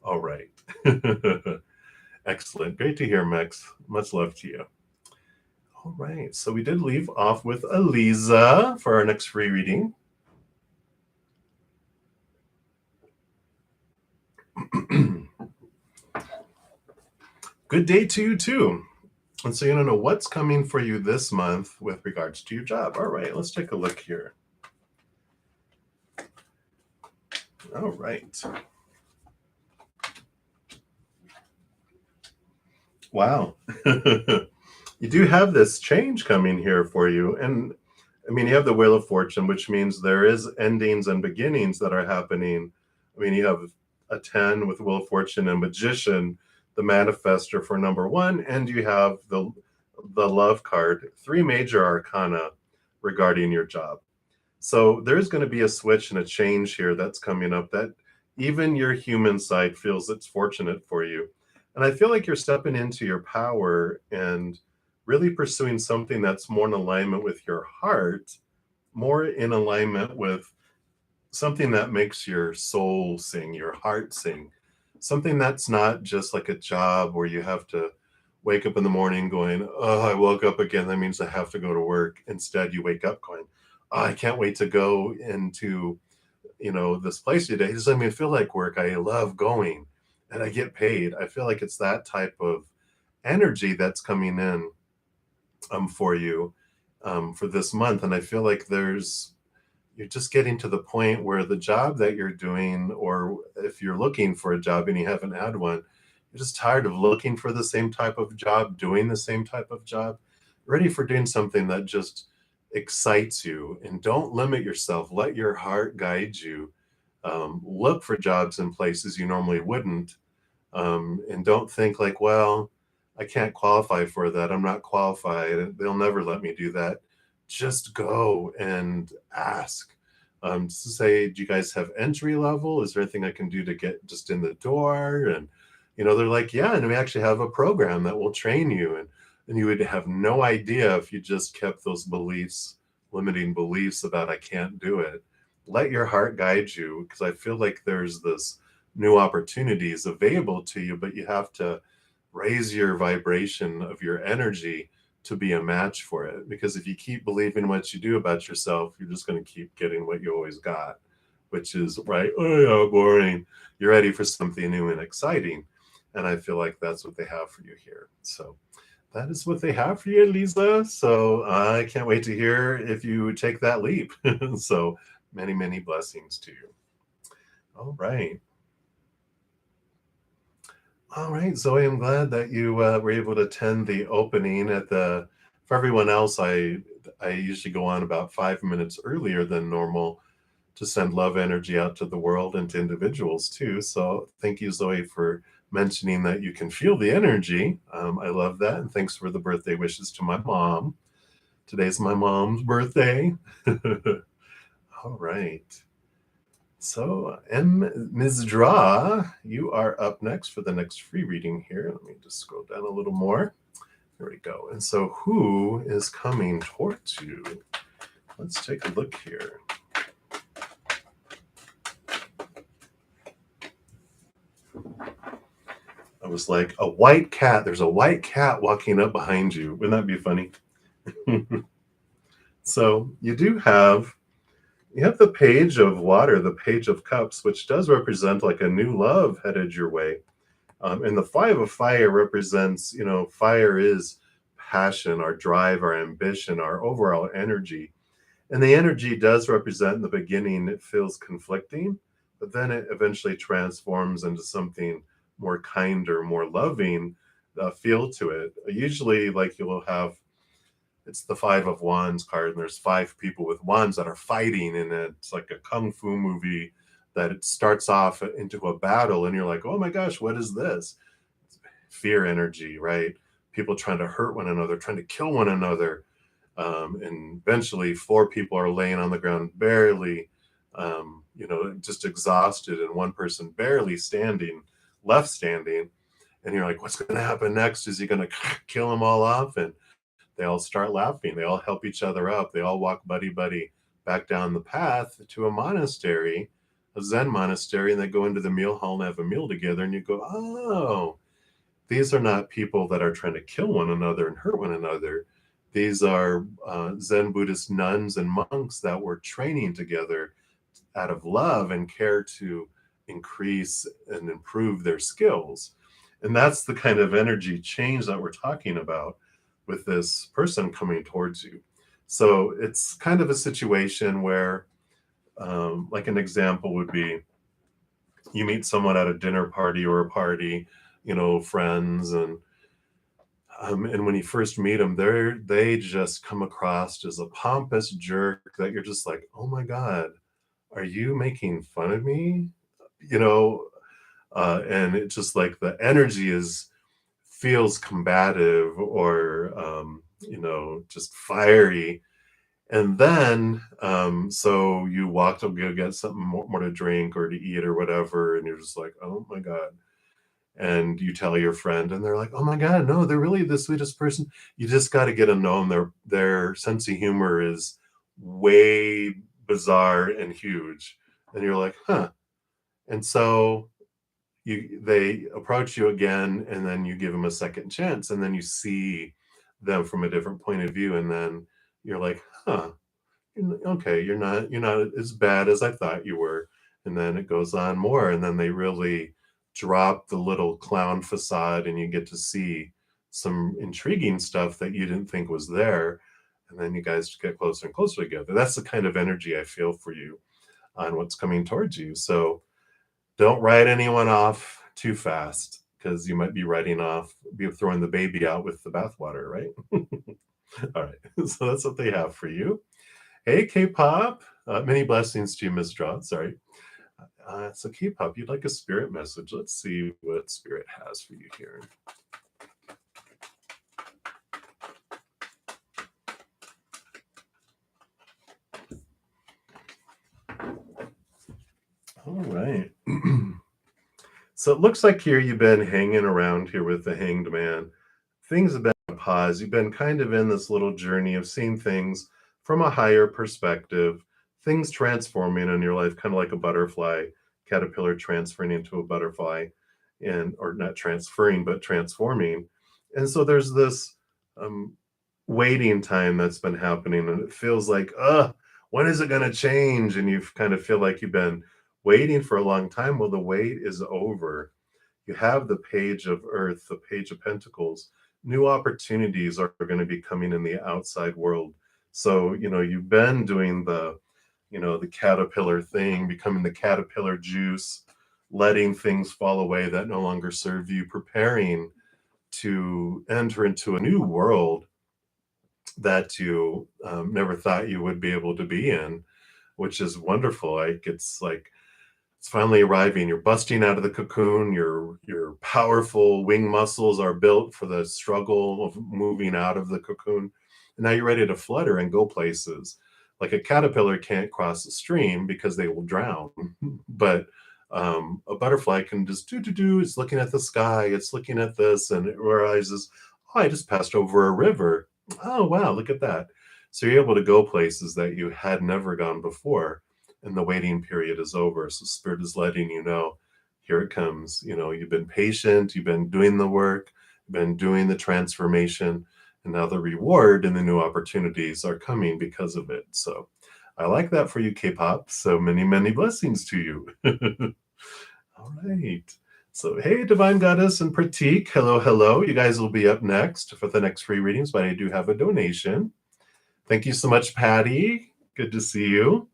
All right. Excellent. Great to hear, Max. Much love to you. All right. So we did leave off with Aliza for our next free reading. Good day to you, too. And so you don't know what's coming for you this month with regards to your job. All right. Let's take a look here. All right. Wow. You do have this change coming here for you. And I mean, you have the Wheel of Fortune, which means there is endings and beginnings that are happening. I mean, you have a 10 with Wheel of Fortune and Magician, the manifester for number one, and you have the love card, three major arcana regarding your job. So there's going to be a switch and a change here that's coming up that even your human side feels it's fortunate for you. And I feel like you're stepping into your power and really pursuing something that's more in alignment with your heart, more in alignment with something that makes your soul sing, your heart sing, something that's not just like a job where you have to wake up in the morning going, oh, I woke up again. That means I have to go to work. Instead, you wake up going, oh, I can't wait to go into, this place today. It doesn't even feel like work. I love going and I get paid. I feel like it's that type of energy that's coming in for you for this month. And I feel like you're just getting to the point where the job that you're doing, or if you're looking for a job and you haven't had one, you're just tired of looking for the same type of job, doing the same type of job, ready for doing something that just excites you. And don't limit yourself. Let your heart guide you. Look for jobs in places you normally wouldn't. And don't think like, well, I can't qualify for that. I'm not qualified. They'll never let me do that. Just go and ask. To say, do you guys have entry level? Is there anything I can do to get just in the door? And they're like, yeah, and we actually have a program that will train you. And you would have no idea if you just kept those beliefs, limiting beliefs about I can't do it. Let your heart guide you, because I feel like there's this new opportunities available to you, but you have to raise your vibration of your energy to be a match for it. Because if you keep believing what you do about yourself, you're just going to keep getting what you always got, which is, right, oh yeah, boring. You're ready for something new and exciting. And I feel like that's what they have for you here. So that is what they have for you, Lisa. So I can't wait to hear if you take that leap. So many, many blessings to you. All right. All right, Zoe, I'm glad that you were able to attend the opening at the. For everyone else, I usually go on about 5 minutes earlier than normal to send love energy out to the world and to individuals too. So thank you, Zoe, for mentioning that you can feel the energy. I love that, and thanks for the birthday wishes to my mom. Today's my mom's birthday. All right. So, Ms. Draw, you are up next for the next free reading here. Let me just scroll down a little more. There we go. And so, who is coming towards you? Let's take a look here. I was like, a white cat. There's a white cat walking up behind you. Wouldn't that be funny? So, you have the Page of Water, the Page of Cups, which does represent like a new love headed your way. And the Five of Fire represents, fire is passion, our drive, our ambition, our overall energy. And the energy does represent in the beginning, it feels conflicting, but then it eventually transforms into something more kinder, more loving feel to it. Usually, like you'll have it's the Five of Wands card, and there's five people with wands that are fighting, and it's like a kung fu movie that it starts off into a battle, and you're like, oh my gosh, what is this? Fear energy, right? People trying to hurt one another, trying to kill one another. And eventually, four people are laying on the ground, barely, just exhausted, and one person barely left standing. And you're like, what's going to happen next? Is he going to kill them all off? And they all start laughing. They all help each other up. They all walk buddy buddy back down the path to a monastery a Zen monastery and they go into the meal hall and have a meal together, and you go, oh, these are not people that are trying to kill one another and hurt one another. These are Zen Buddhist nuns and monks that were training together out of love and care to increase and improve their skills. And that's the kind of energy change that we're talking about with this person coming towards you. So it's kind of a situation where, like an example would be, you meet someone at a dinner party or a party, friends, and when you first meet them, they just come across as a pompous jerk that you're just like, oh my God, are you making fun of me? You know, and it's just like the energy feels combative or just fiery. And then so you walk to go get something more to drink or to eat or whatever, and you're just like, oh my God. And you tell your friend, and they're like, oh my God, no, they're really the sweetest person. You just got to get to know them. Their sense of humor is way bizarre and huge. And you're like, huh. And so they approach you again, and then you give them a second chance, and then you see them from a different point of view, and then you're like, huh, okay, you're not as bad as I thought you were. And then it goes on more, and then they really drop the little clown facade, and you get to see some intriguing stuff that you didn't think was there. And then you guys get closer and closer together. That's the kind of energy I feel for you on what's coming towards you. So don't write anyone off too fast, because you might be throwing the baby out with the bathwater, right? All right. So that's what they have for you. Hey, K-pop. Many blessings to you, Miss Draw. Sorry. So K-pop, you'd like a spirit message. Let's see what spirit has for you here. All right. So it looks like here you've been hanging around here with the Hanged Man. Things have been on pause. You've been kind of in this little journey of seeing things from a higher perspective, things transforming in your life, kind of like a butterfly, caterpillar transferring into a butterfly, or not transferring, but transforming. And so there's this waiting time that's been happening, and it feels like, when is it going to change? And you kind of feel like you've been waiting for a long time. Well, the wait is over. You have the Page of Earth, the Page of Pentacles. New opportunities are going to be coming in the outside world. So, you've been doing the caterpillar thing, becoming the caterpillar juice, letting things fall away that no longer serve you, preparing to enter into a new world that you never thought you would be able to be in, which is wonderful. It's finally arriving. You're busting out of the cocoon. Your powerful wing muscles are built for the struggle of moving out of the cocoon. And now you're ready to flutter and go places. Like a caterpillar can't cross a stream because they will drown. But a butterfly can just do. It's looking at the sky. It's looking at this, and it realizes, oh, I just passed over a river. Oh, wow, look at that. So you're able to go places that you had never gone before, and the waiting period is over. So Spirit is letting you know, here it comes. You've been patient, you've been doing the work, you've been doing the transformation, and now the reward and the new opportunities are coming because of it. So I like that for you, K-pop. So many, many blessings to you. All right. So, hey, Divine Goddess and Pratik. Hello, hello. You guys will be up next for the next free readings, but I do have a donation. Thank you so much, Patty. Good to see you.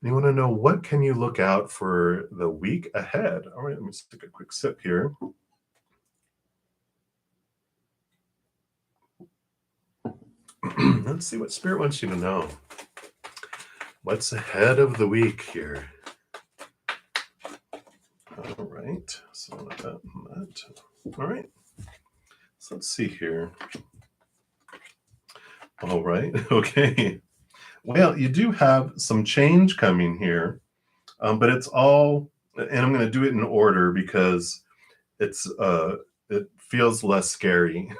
And you want to know, what can you look out for the week ahead? All right, let me just take a quick sip here. Let's see what Spirit wants you to know. What's ahead of the week here? All right, so that. All right, so let's see here. All right, okay. Well, you do have some change coming here, but it's all, and I'm going to do it in order because it feels less scary.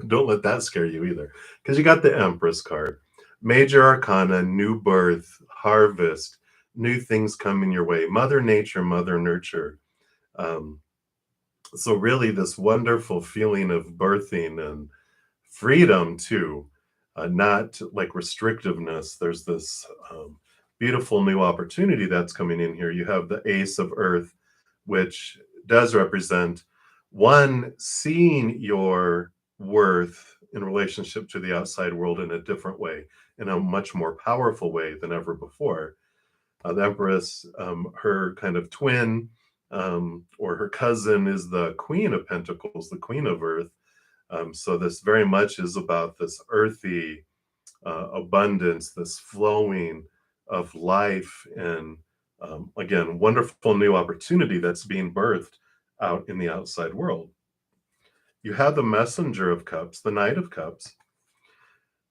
Don't let that scare you either, because you got the Empress card, Major Arcana, New Birth, Harvest, new things coming your way. Mother Nature, Mother Nurture. Um, so really this wonderful feeling of birthing and freedom too, not like restrictiveness. There's this beautiful new opportunity that's coming in here. You have the Ace of Earth, which does represent one, seeing your worth in relationship to the outside world in a different way, in a much more powerful way than ever before. The Empress, her kind of twin, or her cousin, is the Queen of Pentacles, the Queen of Earth. So this very much is about this earthy abundance, this flowing of life, and again, wonderful new opportunity that's being birthed out in the outside world. You have the Messenger of Cups, the Knight of Cups,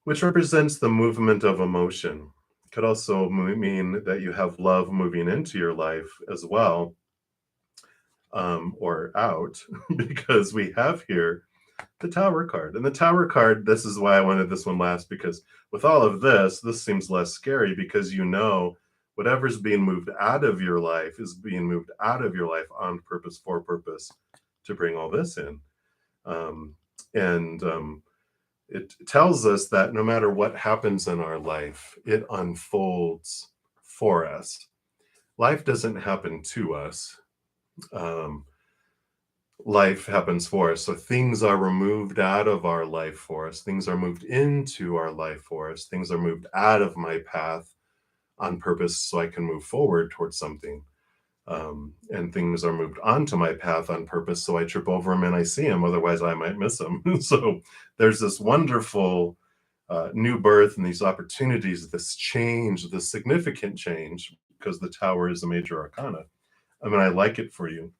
which represents the movement of emotion. Could also mean that you have love moving into your life as well, or out, because we have here the Tower card. And the Tower card, this is why I wanted this one last, because with all of this, this seems less scary because you know whatever's being moved out of your life is being moved out of your life on purpose, for purpose, to bring all this in. And it tells us that no matter what happens in our life, it unfolds for us. Life doesn't happen to us. Life happens for us. So things are removed out of our life for us. Things are moved into our life for us. Things are moved out of my path on purpose so I can move forward towards something. And things are moved onto my path on purpose so I trip over them and I see them. Otherwise, I might miss them. So there's this wonderful new birth and these opportunities, this change, this significant change, because the Tower is a major arcana. I mean, I like it for you.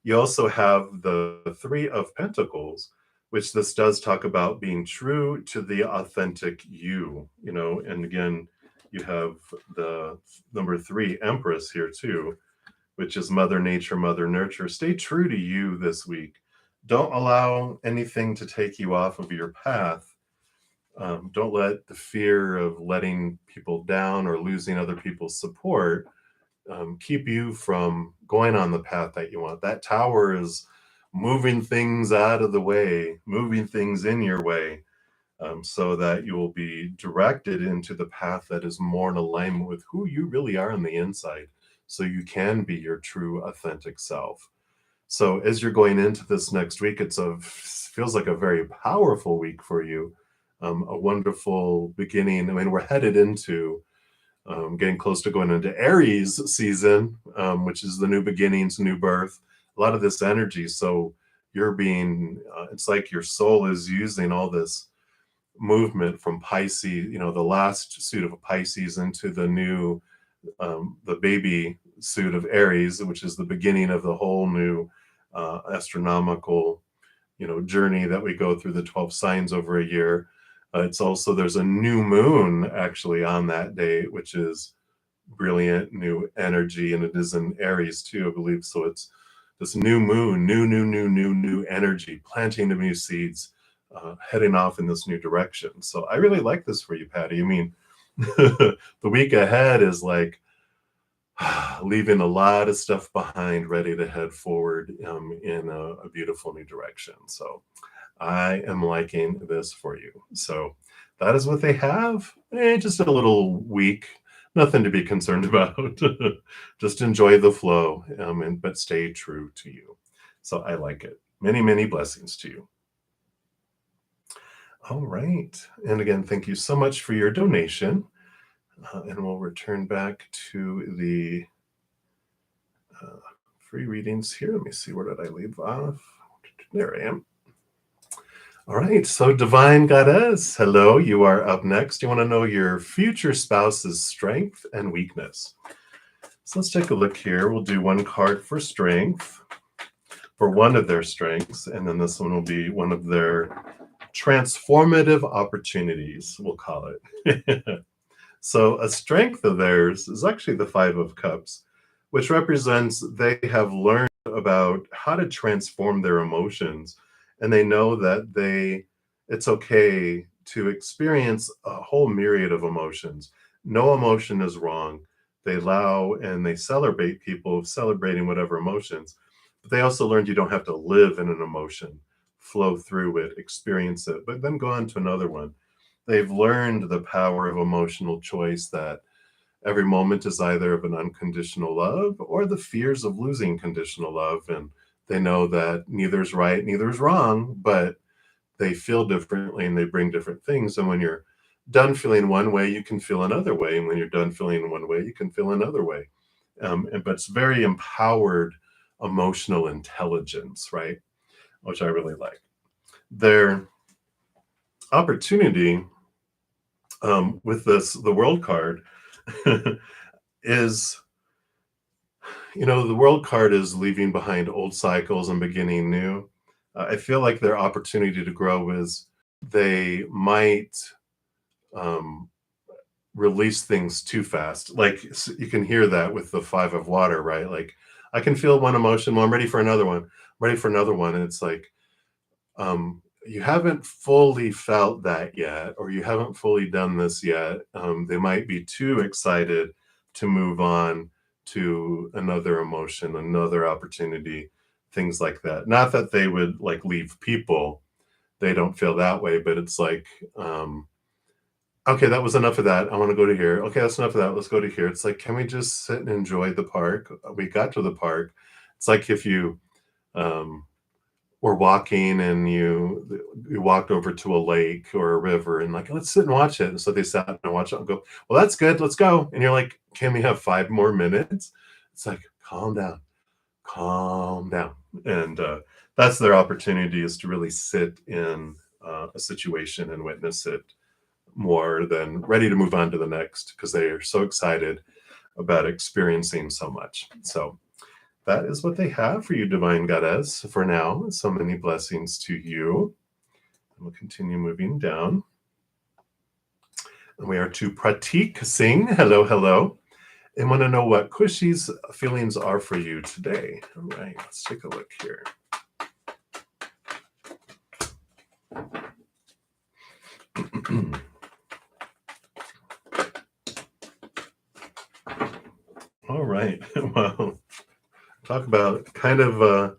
You also have the Three of Pentacles, which this does talk about being true to the authentic you, and again, you have the number 3 Empress here too, which is Mother Nature, Mother Nurture. Stay true to you this week. Don't allow anything to take you off of your path. Don't let the fear of letting people down or losing other people's support keep you from going on the path that you want. That Tower is moving things out of the way, moving things in your way, so that you will be directed into the path that is more in alignment with who you really are on the inside, so you can be your true, authentic self. So as you're going into this next week, feels like a very powerful week for you, a wonderful beginning. I mean, we're headed into getting close to going into Aries season, which is the new beginnings, new birth, a lot of this energy. So you're being, it's like your soul is using all this movement from Pisces, the last suit of Pisces, into the new, the baby suit of Aries, which is the beginning of the whole new astronomical, journey that we go through the 12 signs over a year. It's also, there's a new moon actually on that day, which is brilliant new energy, and it is in Aries too, I believe. So it's this new moon, new energy, planting the new seeds, heading off in this new direction. So I really like this for you, Patty. I mean, the week ahead is like leaving a lot of stuff behind, ready to head forward in a beautiful new direction. So I am liking this for you. So that is what they have. Just a little weak, nothing to be concerned about. Just enjoy the flow, but stay true to you. So I like it. Many, many blessings to you. All right. And again, thank you so much for your donation. And we'll return back to the free readings here. Let me see, where did I leave off? There I am. All right, so Divine Goddess, hello, you are up next. You want to know your future spouse's strength and weakness. So let's take a look here. We'll do one card for strength, for one of their strengths, and then this one will be one of their transformative opportunities, we'll call it. So a strength of theirs is actually the 5 of Cups, which represents they have learned about how to transform their emotions. And they know that it's okay to experience a whole myriad of emotions. No emotion is wrong. they allow and they celebrate people celebrating whatever emotions. But they also learned you don't have to live in an emotion, flow through it, experience it, but then go on to another one. They've learned the power of emotional choice, that every moment is either of an unconditional love or the fears of losing conditional love. And they know that neither is right, neither is wrong, but they feel differently and they bring different things. And when you're done feeling one way, you can feel another way. And when you're done feeling one way, you can feel another way. But it's very empowered emotional intelligence, right? Which I really like. Their opportunity with the world card is, the world card is leaving behind old cycles and beginning new. I feel like their opportunity to grow is they might um, release things too fast. Like you can hear that with the five of water, right? Like I can feel one emotion, well, I'm ready for another one. I'm ready for another one. And it's like, you haven't fully felt that yet, or you haven't fully done this yet. They might be too excited to move on to another emotion, another opportunity, things like that. Not that they would like leave people, they don't feel that way, but it's like, okay, that was enough of that. I want to go to here. Okay, that's enough of that. Let's go to here. It's like, can we just sit and enjoy the park? We got to the park. It's like if you um, were walking and you walked over to a lake or a river and like, let's sit and watch it. And so they sat and watched it and go, well, that's good. Let's go. And you're like, can we have 5 more minutes? It's like, calm down, calm down. And that's their opportunity, is to really sit in a situation and witness it more than ready to move on to the next, because they are so excited about experiencing so much. So that is what they have for you, Divine Goddess, for now. So many blessings to you. And we'll continue moving down. And we are to Pratik Singh. Hello, hello. And want to know what Kushi's feelings are for you today. All right, let's take a look here. All right. Well, talk about kind of I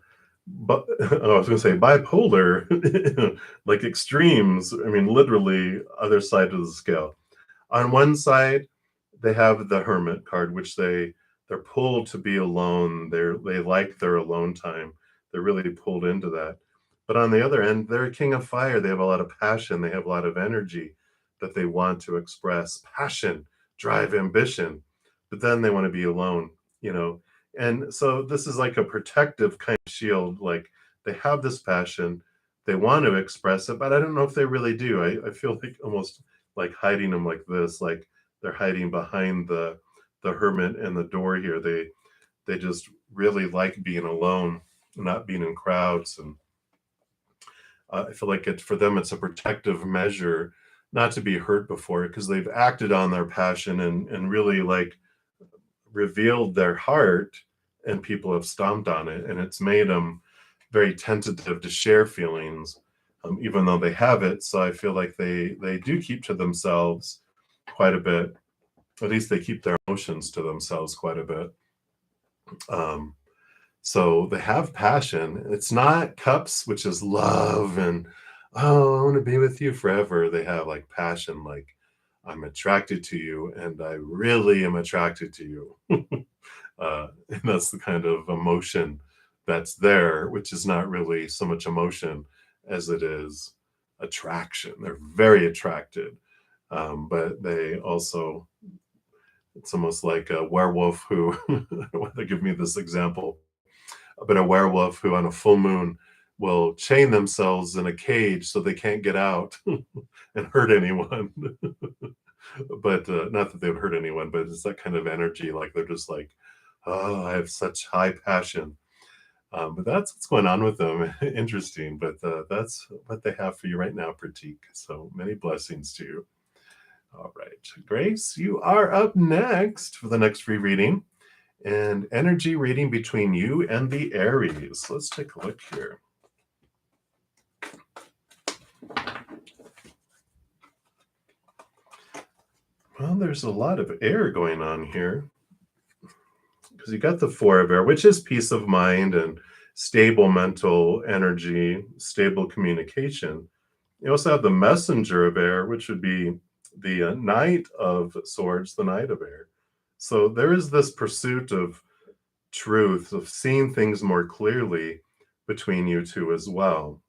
was going to say bipolar, like extremes. I mean, literally other side of the scale. On one side, they have the Hermit card, which they're pulled to be alone. They like their alone time. They're really pulled into that. But on the other end, they're a king of fire. They have a lot of passion. They have a lot of energy that they want to express. Passion, drive, ambition. But then they want to be alone, you know. And so this is like a protective kind of shield. Like they have this passion, they want to express it, but I don't know if they really do. I feel like almost like hiding them like this, like they're hiding behind the hermit and the door here. They just really like being alone, not being in crowds. And I feel like for them it's a protective measure not to be hurt before, because they've acted on their passion and really like revealed their heart, and people have stomped on it, and it's made them very tentative to share feelings, even though they have it. So I feel like they do keep to themselves quite a bit. At least they keep their emotions to themselves quite a bit. So they have passion. It's not cups, which is love and, oh, I want to be with you forever. They have like passion, like I'm attracted to you and I really am attracted to you. And that's the kind of emotion that's there, which is not really so much emotion as it is attraction. They're very attracted, but they also, it's almost like a werewolf who, I don't want to give me this example, but a werewolf who on a full moon will chain themselves in a cage so they can't get out and hurt anyone. But not that they would hurt anyone, but it's that kind of energy. Like they're just like, oh, I have such high passion. But that's what's going on with them. Interesting. But that's what they have for you right now, Pratik. So many blessings to you. All right. Grace, you are up next for the next free reading. And energy reading between you and the Aries. Let's take a look here. Well, there's a lot of air going on here. because you got the Four of Air, which is peace of mind and stable mental energy, stable communication. You also have the Messenger of Air, which would be the Knight of Swords, the Knight of Air. So there is this pursuit of truth, of seeing things more clearly between you two as well.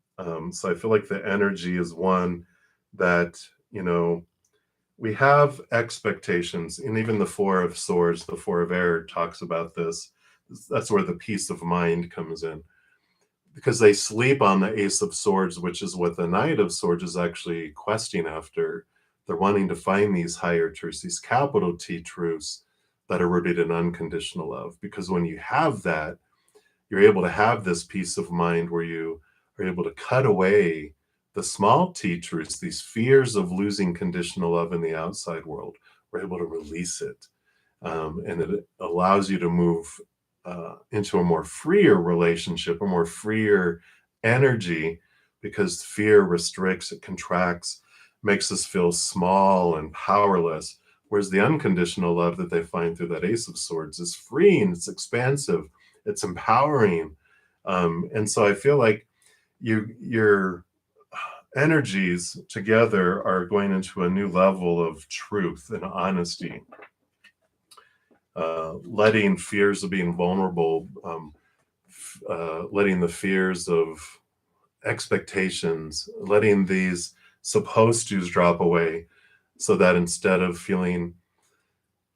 So I feel like the energy is one that, we have expectations, and even the Four of Swords, the Four of Air talks about this. That's where the peace of mind comes in, because they sleep on the Ace of Swords, which is what the Knight of Swords is actually questing after. They're wanting to find these higher truths, these capital T truths that are rooted in unconditional love. Because when you have that, you're able to have this peace of mind where you are able to cut away the small t truths, these fears of losing conditional love in the outside world. We're able to release it. And it allows you to move into a more freer relationship, a more freer energy, because fear restricts, it contracts, makes us feel small and powerless. Whereas the unconditional love that they find through that Ace of Swords is freeing, it's expansive, it's empowering. And so I feel like your energies together are going into a new level of truth and honesty, letting fears of being vulnerable, letting the fears of expectations, letting these supposed to's drop away, so that instead of feeling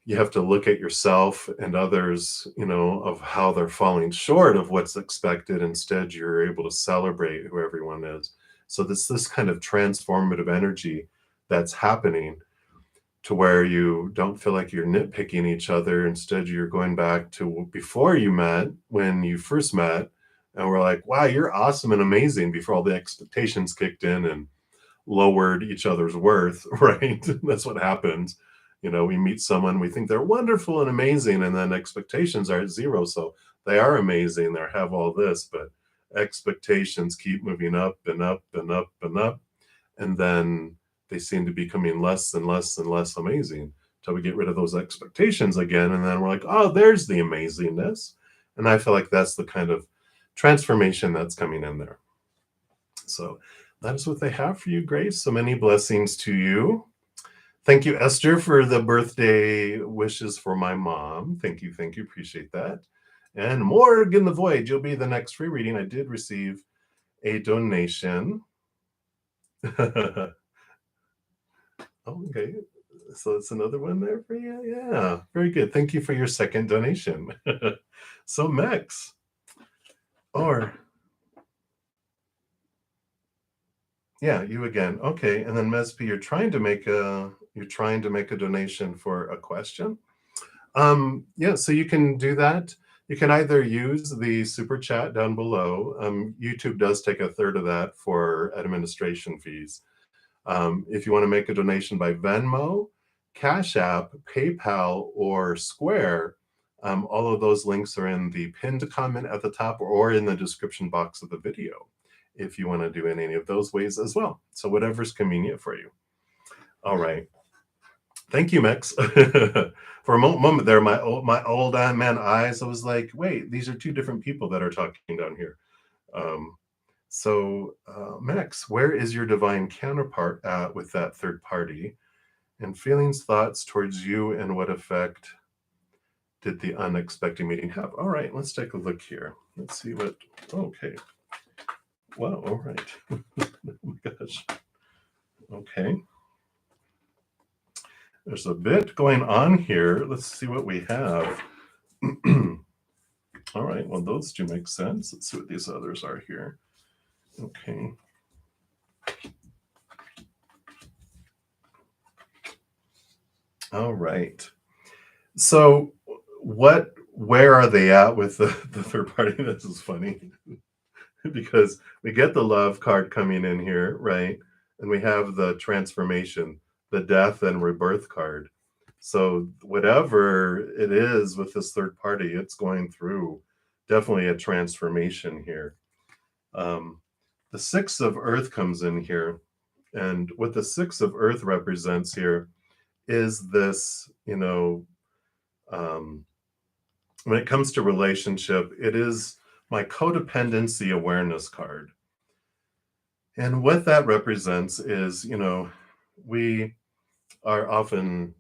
you have to look at yourself and others, of how they're falling short of what's expected. Instead, you're able to celebrate who everyone is. So this kind of transformative energy that's happening, to where you don't feel like you're nitpicking each other. Instead, you're going back to before you met, when you first met, and we're like, wow, you're awesome and amazing, before all the expectations kicked in and lowered each other's worth, right? That's what happens. We meet someone, we think they're wonderful and amazing, and then expectations are at zero. So they are amazing, they have all this, but expectations keep moving up and up and up and up. And then they seem to be becoming less and less and less amazing, until we get rid of those expectations again. And then we're like, oh, there's the amazingness. And I feel like that's the kind of transformation that's coming in there. So that is what they have for you, Grace. So many blessings to you. Thank you, Esther, for the birthday wishes for my mom. Thank you. Appreciate that. And Morgan the Void, you'll be the next free reading. I did receive a donation. Oh, okay. So it's another one there for you. Yeah, very good. Thank you for your second donation. So Mex, or yeah, you again. Okay, and then Mespi, you're trying to make a donation for a question. Yeah, so you can do that. You can either use the super chat down below. YouTube does take a third of that for administration fees. If you want to make a donation by Venmo, Cash App, PayPal, or Square, all of those links are in the pinned comment at the top or in the description box of the video, if you want to do it in any of those ways as well. So whatever's convenient for you. All right. Thank you, Mex. For a moment there, my old man eyes, I was like, wait, these are two different people that are talking down here. So Max, where is your divine counterpart at with that third party? And feelings, thoughts towards you, and what effect did the unexpected meeting have? All right, let's take a look here. Let's see what, okay. Wow, all right. Oh my gosh. Okay. There's a bit going on here. Let's see what we have. All right, well, those two make sense. Let's see what these others are here. Okay. All right. So where are they at with the third party? This is funny because we get the love card coming in here, right? And we have the transformation, the death and rebirth card. So whatever it is with this third party, it's going through definitely a transformation here. The Six of Earth comes in here. And what the Six of Earth represents here is this, when it comes to relationship, it is my codependency awareness card. And what that represents is, we are often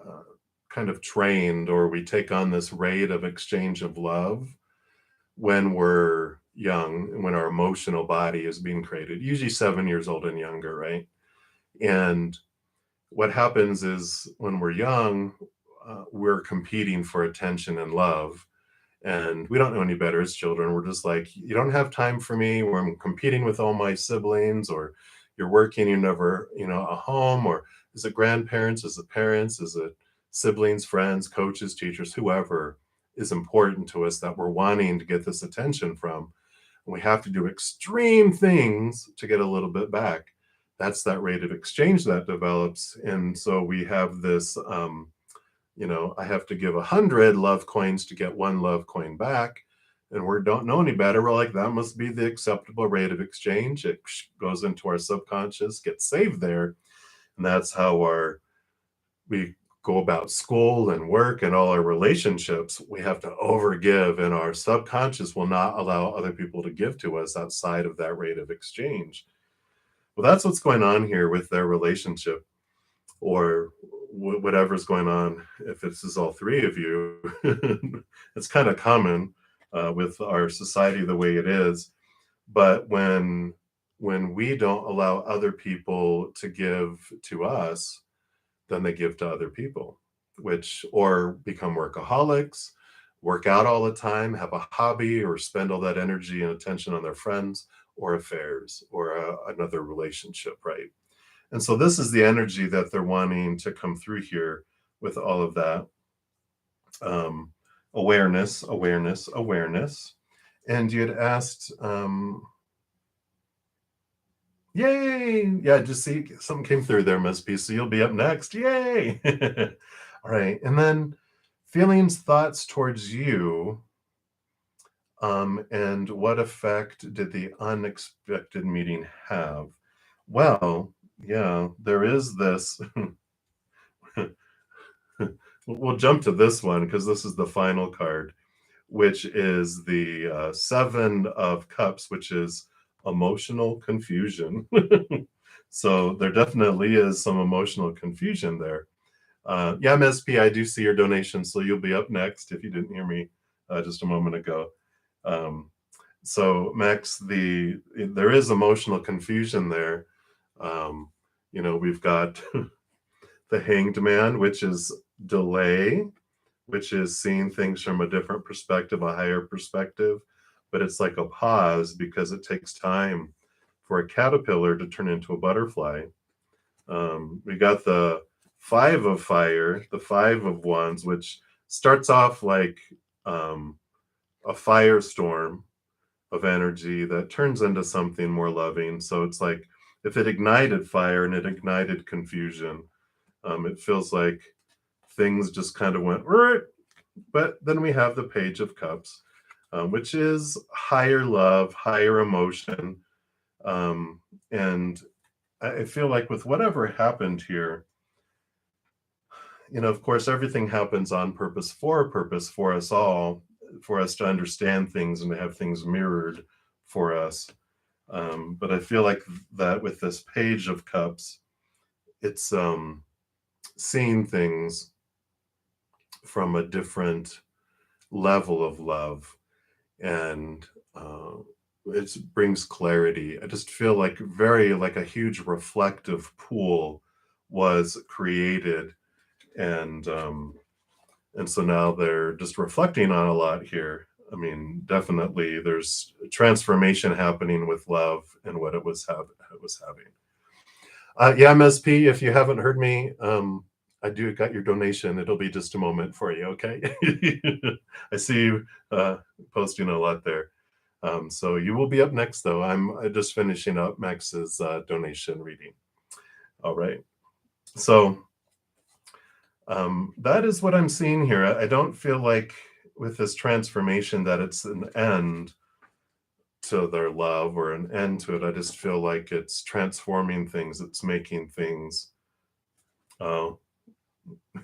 uh, kind of trained, or we take on this rate of exchange of love when we're young, when our emotional body is being created, usually 7 years old and younger, right? And what happens is when we're young, we're competing for attention and love. And we don't know any better as children. We're just like, you don't have time for me, or I'm competing with all my siblings, or you're working, you're never, a home, or is it grandparents, is it parents, is it siblings, friends, coaches, teachers, whoever is important to us that we're wanting to get this attention from. And we have to do extreme things to get a little bit back. That's that rate of exchange that develops. And so we have this I have to give 100 love coins to get one love coin back. And we don't know any better. We're like, that must be the acceptable rate of exchange. It goes into our subconscious, gets saved there. And that's how we go about school and work and all our relationships. We have to overgive, and our subconscious will not allow other people to give to us outside of that rate of exchange. Well, that's what's going on here with their relationship, or whatever's going on. If this is all three of you, it's kind of common with our society the way it is. But when we don't allow other people to give to us, then they give to other people, which, or become workaholics, work out all the time, have a hobby, or spend all that energy and attention on their friends or affairs or another relationship, right? And so this is the energy that they're wanting to come through here with all of that. Awareness, awareness, awareness. And you had asked, yay! Yeah, just see something came through there, Miss P. So you'll be up next. Yay! All right. And then feelings, thoughts towards you. And what effect did the unexpected meeting have? Well, yeah, there is this. We'll jump to this one because this is the final card, which is the Seven of Cups, which is emotional confusion. So there definitely is some emotional confusion there. Yeah, MSP, I do see your donation, so you'll be up next if you didn't hear me just a moment ago. So Max, there is emotional confusion there. We've got the Hanged Man, which is delay, which is seeing things from a different perspective, a higher perspective. But it's like a pause because it takes time for a caterpillar to turn into a butterfly. We got the Five of Fire, the Five of Wands, which starts off like a firestorm of energy that turns into something more loving. So it's like if it ignited fire and it ignited confusion, it feels like things just kind of went, but then we have the Page of Cups, which is higher love, higher emotion. And I feel like with whatever happened here, of course, everything happens on purpose for us all, for us to understand things and to have things mirrored for us. But I feel like that with this Page of Cups, it's seeing things from a different level of love, and it brings clarity. I just feel like like a huge reflective pool was created, and so now they're just reflecting on a lot here. I mean, definitely there's transformation happening with love and what it was having. Yeah, MSP, if you haven't heard me, I do got your donation. It'll be just a moment for you, okay? I see you posting a lot there. So you will be up next, though. I'm just finishing up Max's donation reading. All right. So that is what I'm seeing here. I don't feel like with this transformation that it's an end to their love or an end to it. I just feel like it's transforming things. It's making things. Oh,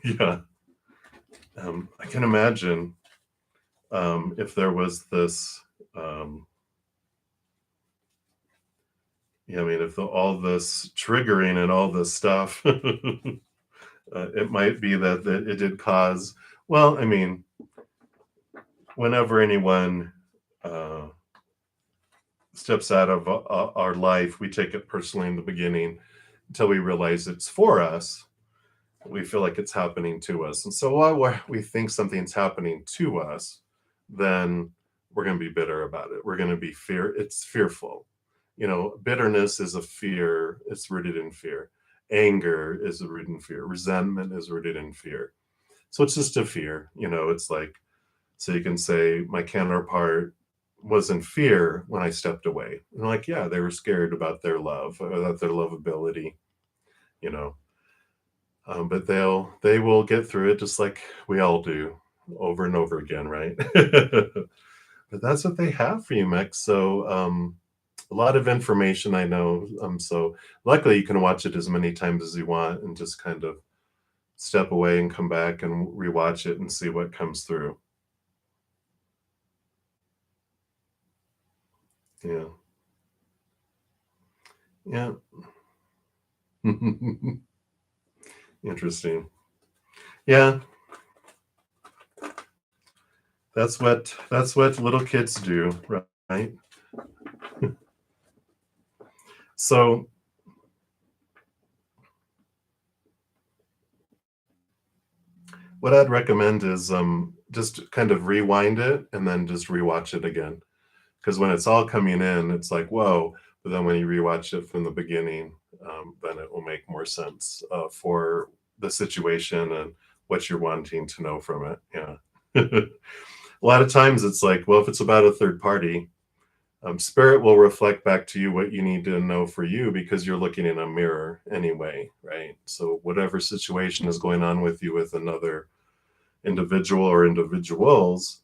yeah. I can imagine if there was this, yeah, I mean, if all this triggering and all this stuff, it might be that it did cause, well, I mean, whenever anyone uh, steps out of our life, we take it personally in the beginning until we realize it's for us. We feel like it's happening to us. And so while we think something's happening to us, then we're going to be bitter about it. We're going to be it's fearful. You know, bitterness is a fear, it's rooted in fear. Anger is rooted in fear. Resentment is rooted in fear. So it's just a fear. You know, it's like, so you can say, my counterpart was in fear when I stepped away. And like, yeah, they were scared about their love, about their lovability, you know. But they will get through it just like we all do, over and over again, right? But that's what they have for you, Mex. So a lot of information, I know. So luckily you can watch it as many times as you want and just kind of step away and come back and rewatch it and see what comes through. Yeah. Yeah. Interesting. Yeah, that's what little kids do, right? So what I'd recommend is just kind of rewind it and then just rewatch it again. Because when it's all coming in, it's like, whoa. But then when you rewatch it from the beginning, then it will make more sense for the situation and what you're wanting to know from it. Yeah. A lot of times it's like, well, if it's about a third party, spirit will reflect back to you what you need to know for you because you're looking in a mirror anyway, right? So whatever situation is going on with you with another individual or individuals,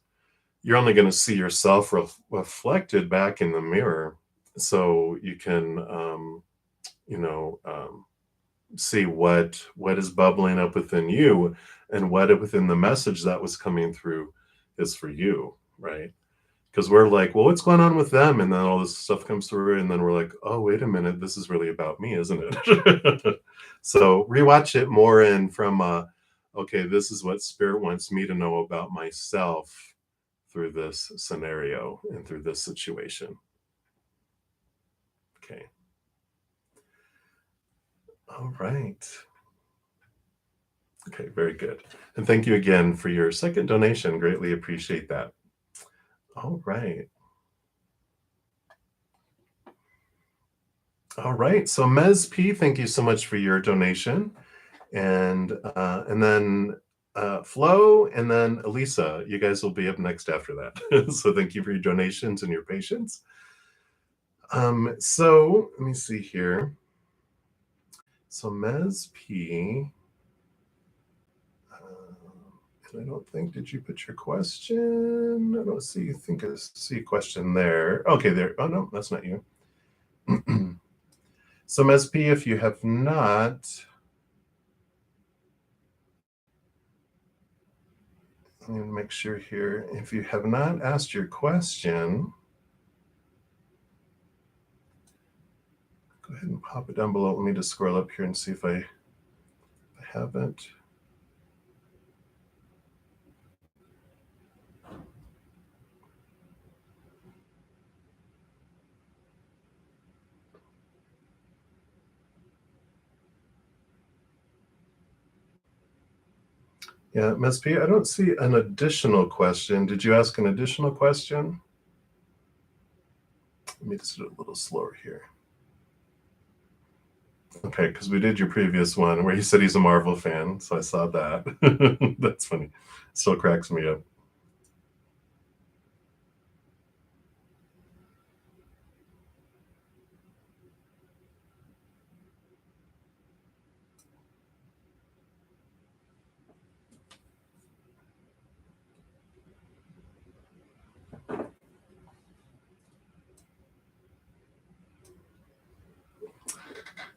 you're only going to see yourself reflected back in the mirror, so you can you know see what is bubbling up within you and what within the message that was coming through is for you, right? Because we're like, well, what's going on with them? And then all this stuff comes through, and then we're like, oh, wait a minute, this is really about me, isn't it? So rewatch it more in from okay, this is what spirit wants me to know about myself through this scenario and through this situation. Okay. All right. Okay, very good. And thank you again for your second donation. Greatly appreciate that. All right. All right. So Mez P, thank you so much for your donation. And then Flo and then Elisa, you guys will be up next after that. So thank you for your donations and your patience. So let me see here. So Mez P, I don't think, did you put your question? I don't see, think I see a question there. Okay, there. Oh, no, that's not you. So Mez P, if you have not, let me make sure here. If you have not asked your question, go ahead and pop it down below. Let me just scroll up here and see if I haven't. Yeah, Ms. P, I don't see an additional question. Did you ask an additional question? Let me just do it a little slower here. Okay, because we did your previous one where he said he's a Marvel fan, so I saw that. That's funny. Still cracks me up.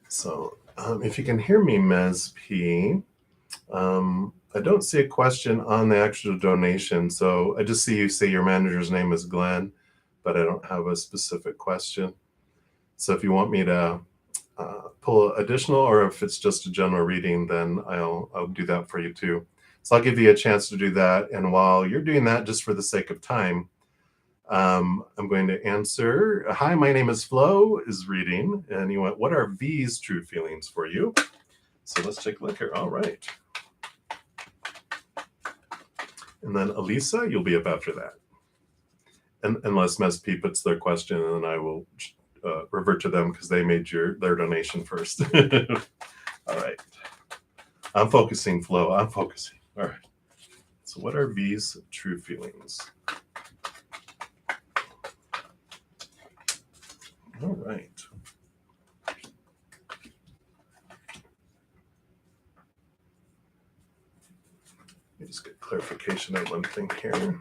So if you can hear me, Ms. P, I don't see a question on the actual donation. So I just see you say your manager's name is Glenn, but I don't have a specific question. So if you want me to pull additional, or if it's just a general reading, then I'll do that for you too. So I'll give you a chance to do that. And while you're doing that, just for the sake of time, I'm going to answer. Hi, my name is Flo is reading, and you went, what are V's true feelings for you? So let's take a look here. All right. And then Elisa, you'll be up after that. And unless Ms. P puts their question, and then I will revert to them because they made their donation first. All right. I'm focusing, Flo. I'm focusing. All right. So what are V's true feelings? All right. Let me just get clarification on one thing here.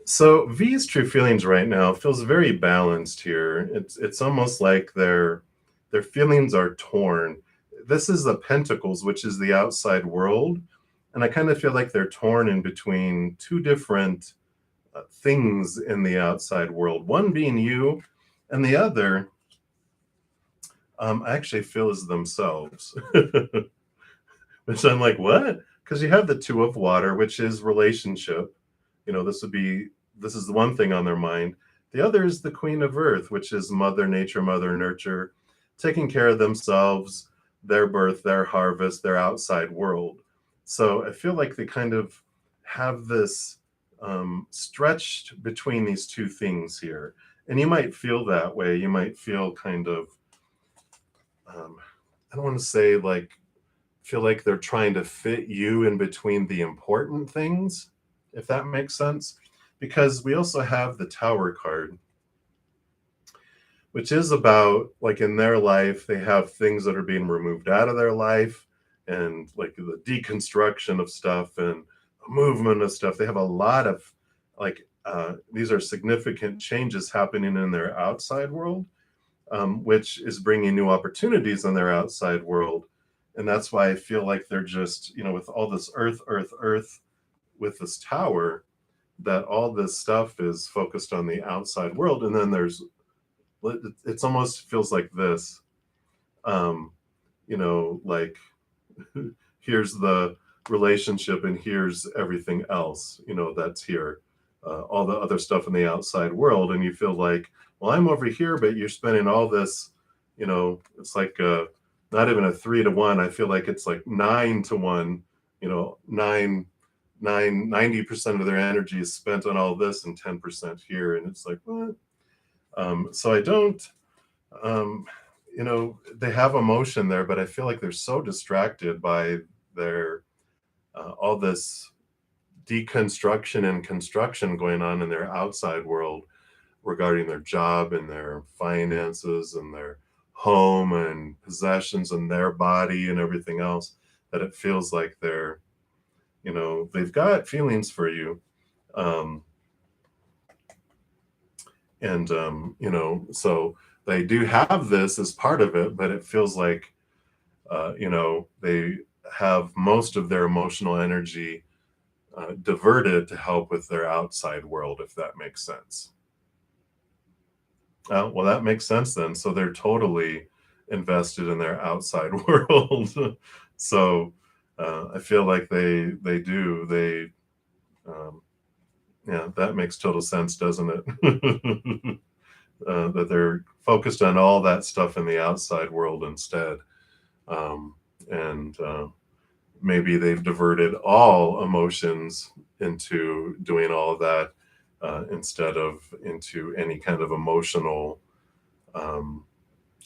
So V's true feelings right now feels very balanced here. It's almost like their feelings are torn. This is the Pentacles, which is the outside world, and I kind of feel like they're torn in between two different things in the outside world. One being you, and the other, I actually feel is themselves. Which I'm like, what? Because you have the Two of Water, which is relationship. You know, this is the one thing on their mind. The other is the Queen of Earth, which is Mother Nature, Mother Nurture, taking care of themselves, their birth, their harvest, their outside world. So I feel like they kind of have this stretched between these two things here. And you might feel that way. You might feel kind of, I don't want to say like, feel like they're trying to fit you in between the important things, if that makes sense. Because we also have the Tower card, which is about like in their life, they have things that are being removed out of their life and like the deconstruction of stuff and movement of stuff. They have a lot of like, these are significant changes happening in their outside world, which is bringing new opportunities in their outside world. And that's why I feel like they're just, you know, with all this earth, with this tower, that all this stuff is focused on the outside world. And then it's almost feels like this, you know, like here's the relationship and here's everything else, you know, that's here, all the other stuff in the outside world. And you feel like, well, I'm over here, but you're spending all this, you know, it's like, not even a 3-to-1. I feel like it's like 9-to-1, you know, 90% of their energy is spent on all this and 10% here. And it's like, what? So I don't, you know, they have emotion there, but I feel like they're so distracted by their, all this deconstruction and construction going on in their outside world regarding their job and their finances and their home and possessions and their body and everything else, that it feels like they're, you know, they've got feelings for you. You know, so they do have this as part of it, but it feels like, you know, they have most of their emotional energy diverted to help with their outside world, if that makes sense. Well, that makes sense then. So they're totally invested in their outside world. So I feel like they do. Yeah, that makes total sense, doesn't it? That they're focused on all that stuff in the outside world instead. And maybe they've diverted all emotions into doing all of that instead of into any kind of emotional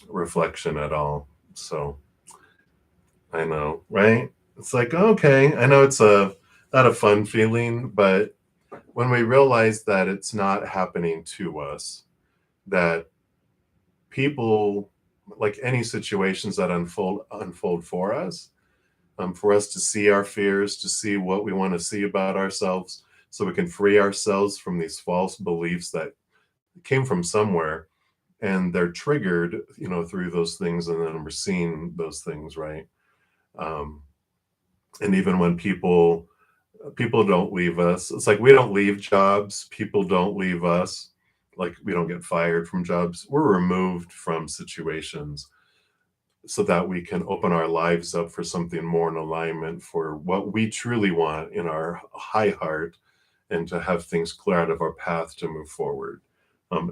reflection at all. So I know, right? It's like, okay, I know it's not a fun feeling, but when we realize that it's not happening to us, that people, like any situations that unfold for us to see our fears, to see what we want to see about ourselves, so we can free ourselves from these false beliefs that came from somewhere, and they're triggered, through those things, and then we're seeing those things, right? Um, and even when people don't leave us, it's like we don't leave jobs, people don't leave us, like we don't get fired from jobs, we're removed from situations so that we can open our lives up for something more in alignment for what we truly want in our high heart, and to have things clear out of our path to move forward,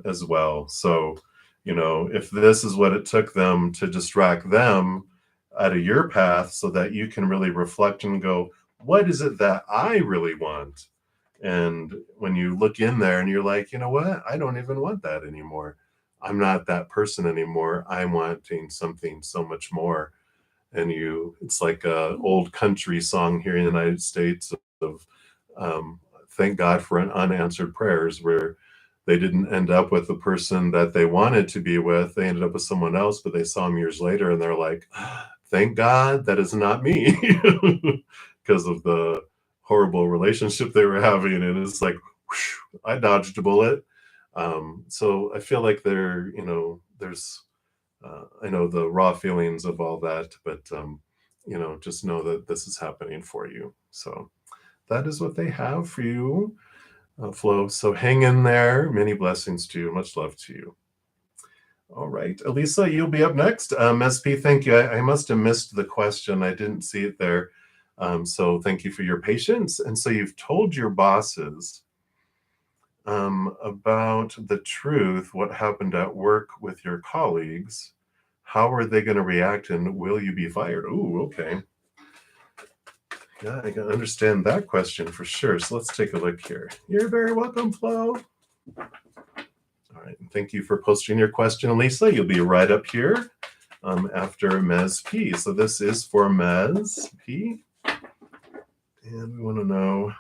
as well. So, if this is what it took them to distract them out of your path so that you can really reflect and go, what is it that I really want? And when you look in there and you're like, you know what? I don't even want that anymore. I'm not that person anymore. I'm wanting something so much more. And it's like a old country song here in the United States of, thank God for an unanswered prayers, where they didn't end up with the person that they wanted to be with. They ended up with someone else, but they saw him years later and they're like, thank God that is not me, because of the horrible relationship they were having. And it's like, whew, I dodged a bullet. So I feel like there's, I know the raw feelings of all that, but, just know that this is happening for you. So that is what they have for you, Flo. So hang in there. Many blessings to you. Much love to you. All right, Elisa, you'll be up next. SP, thank you. I must have missed the question. I didn't see it there. So thank you for your patience. And so you've told your bosses about the truth, what happened at work with your colleagues. How are they going to react, and will you be fired? Ooh, okay. Yeah, I can understand that question for sure. So let's take a look here. You're very welcome, Flo. All right, thank you for posting your question, Elisa. You'll be right up here after Ms. P. So this is for Ms. P. And we want to know,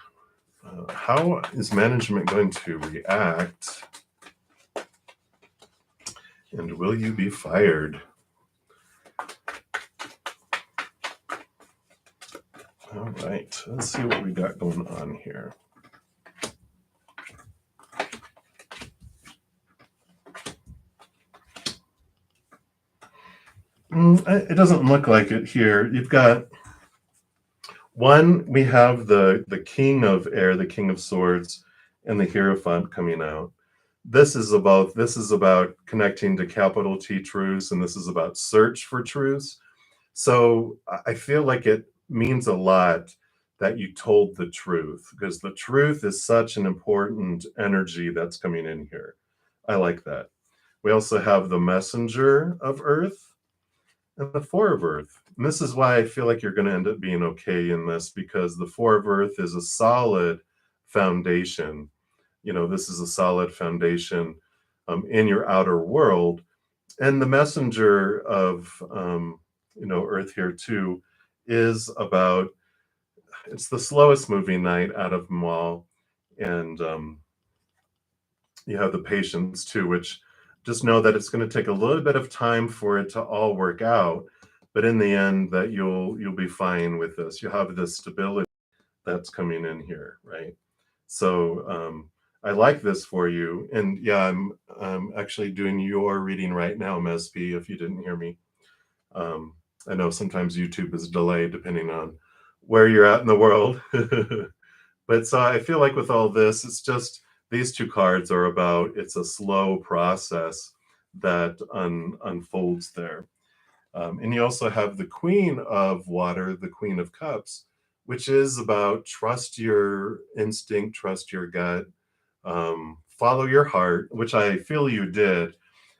how is management going to react? And will you be fired? All right, let's see what we got going on here. It doesn't look like it here. You've got one, we have the King of Air, the King of Swords, and the Hierophant coming out. This is about connecting to capital T truths, and this is about search for truths. So I feel like it means a lot that you told the truth, because the truth is such an important energy that's coming in here. I like that. We also have the Messenger of Earth and the Four of Earth. And this is why I feel like you're going to end up being okay in this, because the Four of Earth is a solid foundation. This is a solid foundation in your outer world. And the Messenger of, Earth here too is about, it's the slowest moving night out of them all. And you have the Patience too, which just know that it's going to take a little bit of time for it to all work out, but in the end that you'll be fine with this. You have this stability that's coming in here, right? So I like this for you. And yeah, I'm actually doing your reading right now, Mespi, if you didn't hear me. I know sometimes YouTube is delayed depending on where you're at in the world. But so I feel like with all this, it's just these two cards are about, it's a slow process that unfolds there. And you also have the Queen of Water, the Queen of Cups, which is about trust your instinct, trust your gut, follow your heart, which I feel you did.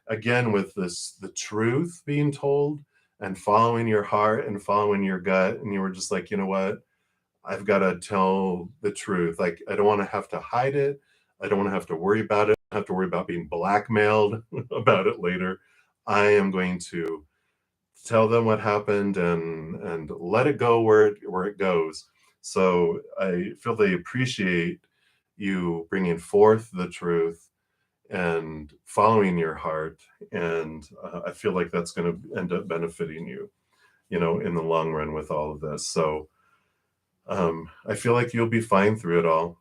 Again, with the truth being told and following your heart and following your gut. And you were just like, you know what? I've got to tell the truth. Like, I don't want to have to hide it. I don't want to have to worry about it. I don't have to worry about being blackmailed about it later. I am going to tell them what happened and let it go where it goes. So I feel they appreciate you bringing forth the truth and following your heart, and I feel like that's going to end up benefiting you, in the long run with all of this. So I feel like you'll be fine through it all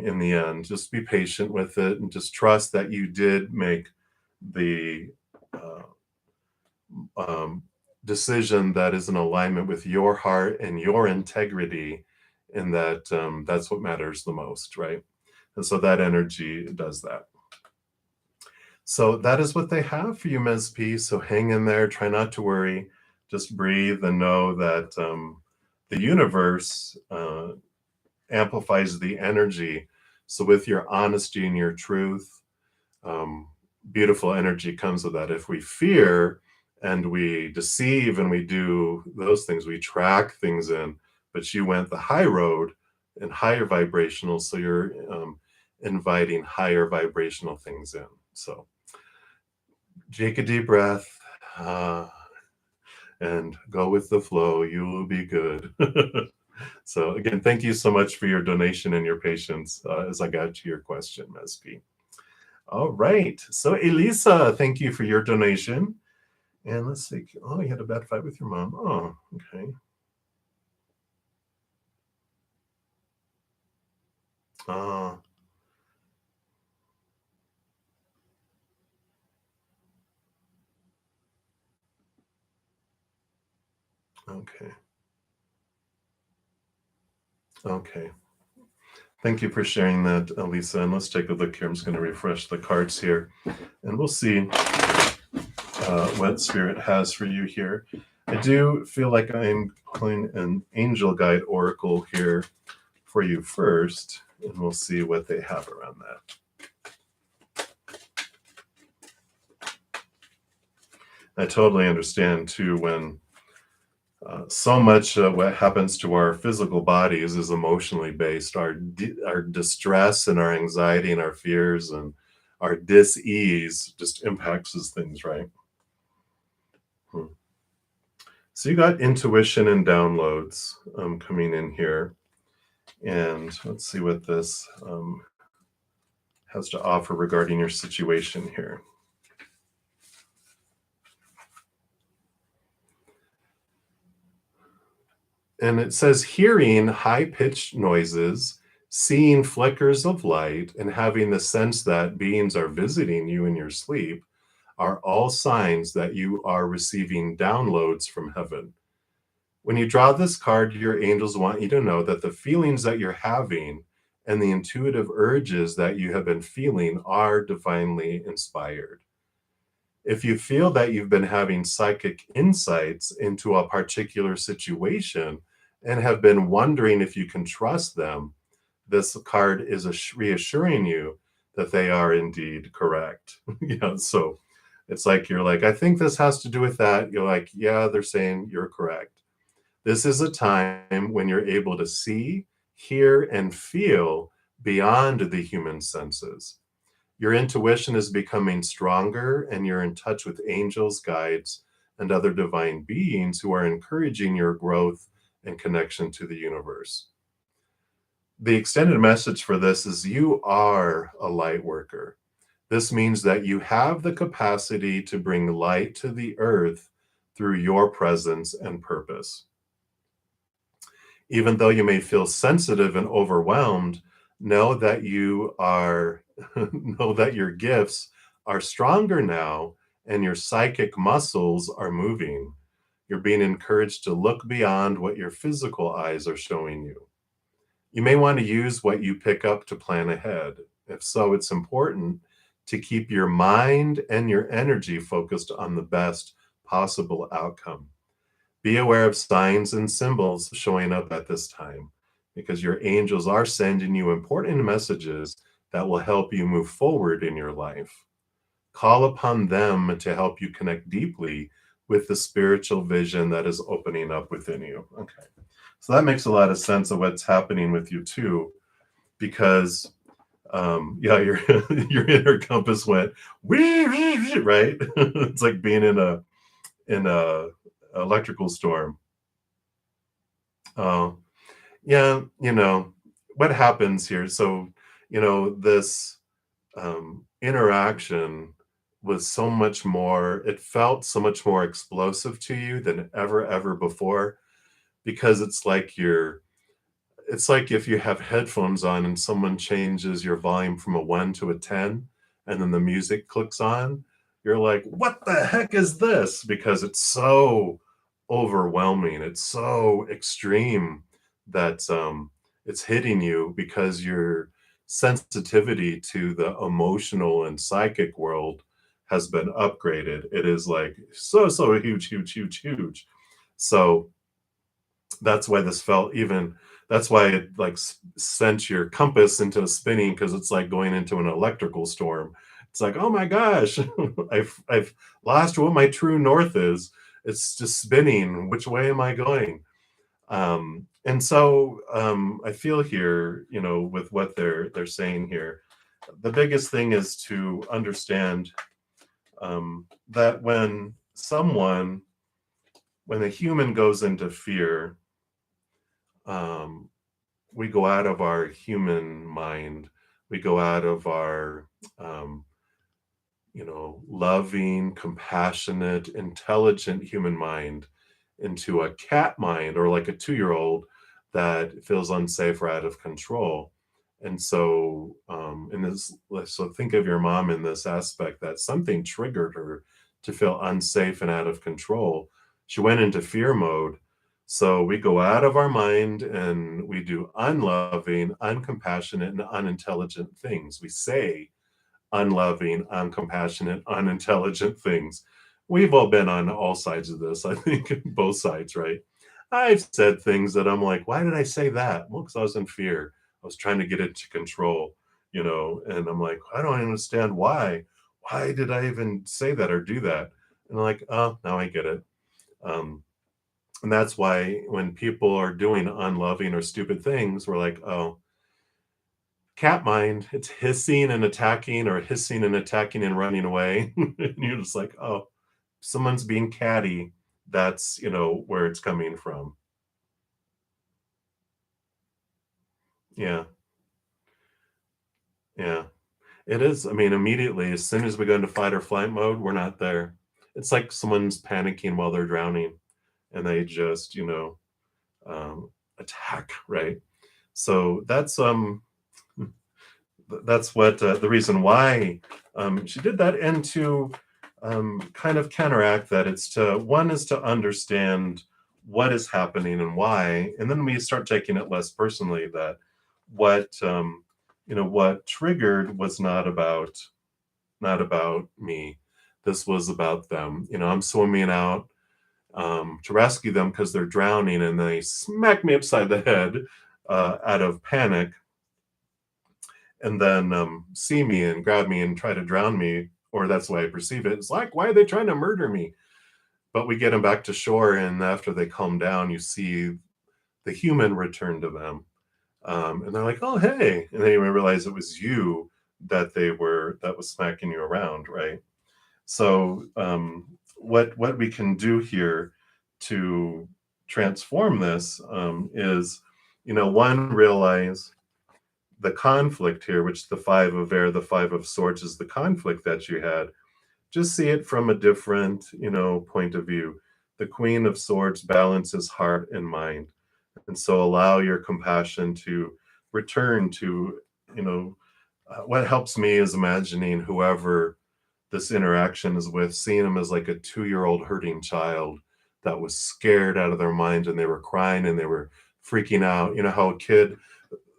in the end. Just be patient with it and just trust that you did make the uh, um, decision that is in alignment with your heart and your integrity, and that that's what matters the most, right? And so that energy does that. So that is what they have for you, Ms. P. So hang in there, try not to worry, just breathe and know that the universe amplifies the energy. So with your honesty and your truth, um, beautiful energy comes with that. If we fear and we deceive and we do those things, we track things in, but you went the high road and higher vibrational, so you're inviting higher vibrational things in. So take a deep breath and go with the flow. You will be good. So again, thank you so much for your donation and your patience as I got to your question, SP. All right. So Elisa, thank you for your donation. And let's see. Oh, you had a bad fight with your mom. Oh, okay. Oh, okay. Okay. Thank you for sharing that, Elisa. And let's take a look here. I'm just going to refresh the cards here and we'll see what Spirit has for you here. I do feel like I'm pulling an angel guide oracle here for you first, and we'll see what they have around that. I totally understand too when so much what happens to our physical bodies is emotionally based. Our distress and our anxiety and our fears and our dis-ease just impacts these things, right? Hmm. So you got intuition and downloads coming in here. And let's see what this has to offer regarding your situation here. And it says hearing high pitched noises, seeing flickers of light, and having the sense that beings are visiting you in your sleep are all signs that you are receiving downloads from heaven. When you draw this card, your angels want you to know that the feelings that you're having and the intuitive urges that you have been feeling are divinely inspired. If you feel that you've been having psychic insights into a particular situation and have been wondering if you can trust them, this card is reassuring you that they are indeed correct. So it's like you're like, I think this has to do with that. You're like, yeah, they're saying you're correct. This is a time when you're able to see, hear, and feel beyond the human senses. Your intuition is becoming stronger, and you're in touch with angels, guides, and other divine beings who are encouraging your growth and connection to the universe. The extended message for this is you are a light worker. This means that you have the capacity to bring light to the earth through your presence and purpose. Even though you may feel sensitive and overwhelmed, know that you are know that your gifts are stronger now and your psychic muscles are moving. You're being encouraged to look beyond what your physical eyes are showing you. You may want to use what you pick up to plan ahead. If so, it's important to keep your mind and your energy focused on the best possible outcome. Be aware of signs and symbols showing up at this time because your angels are sending you important messages that will help you move forward in your life. Call upon them to help you connect deeply with the spiritual vision that is opening up within you. Okay. So that makes a lot of sense of what's happening with you too, because yeah, your your inner compass went right. It's like being in a electrical storm. Oh, yeah, what happens here? So, this interaction was so much more, it felt so much more explosive to you than ever before because it's like you're it's like if you have headphones on and someone changes your volume from a 1 to a 10, and then the music clicks on, you're like, "What the heck is this?" Because it's so overwhelming, it's so extreme that, it's hitting you because your sensitivity to the emotional and psychic world has been upgraded. It is, like, so huge, huge, huge, huge. So that's why this felt even that's why it like sent your compass into spinning because it's like going into an electrical storm. It's like, oh my gosh, I've lost what my true north is. It's just spinning. Which way am I going? And so I feel here, with what they're saying here, the biggest thing is to understand that when a human goes into fear, um, we go out of our human mind. We go out of our, um, loving, compassionate, intelligent human mind into a cat mind or like a 2-year-old that feels unsafe or out of control. And so, so think of your mom in this aspect that something triggered her to feel unsafe and out of control. She went into fear mode. So we go out of our mind and we do unloving, uncompassionate, and unintelligent things. We say unloving, uncompassionate, unintelligent things. We've all been on all sides of this, I think, both sides, right? I've said things that I'm like, why did I say that? Well, because I was in fear. I was trying to get it to control, and I'm like, I don't understand why. Why did I even say that or do that? And I'm like, oh, now I get it. Um, and that's why when people are doing unloving or stupid things, we're like, oh, cat mind, it's hissing and attacking or hissing and attacking and running away. And you're just like, oh, someone's being catty. That's, where it's coming from. Yeah. Yeah. It is. I mean, immediately, as soon as we go into fight or flight mode, we're not there. It's like someone's panicking while they're drowning and they just, attack, right? So that's what the reason why she did that, and to kind of counteract that, it's to one is to understand what is happening and why, and then we start taking it less personally. That what what triggered was not about me. This was about them. I'm swimming out to rescue them because they're drowning, and they smack me upside the head out of panic, and then see me and grab me and try to drown me, or that's the way I perceive it. It's like, why are they trying to murder me? But we get them back to shore, and after they calm down, you see the human return to them, and they're like, "Oh, hey!" And then you realize it was you that was smacking you around, right? So, what we can do here to transform this is, one, realize the conflict here, which the five of air, the five of swords is the conflict that you had. Just see it from a different, point of view. The queen of swords balances heart and mind. And so allow your compassion to return to, what helps me is imagining whoever this interaction is with, seeing them as like a 2-year-old hurting child that was scared out of their mind and they were crying and they were freaking out. You know how a kid,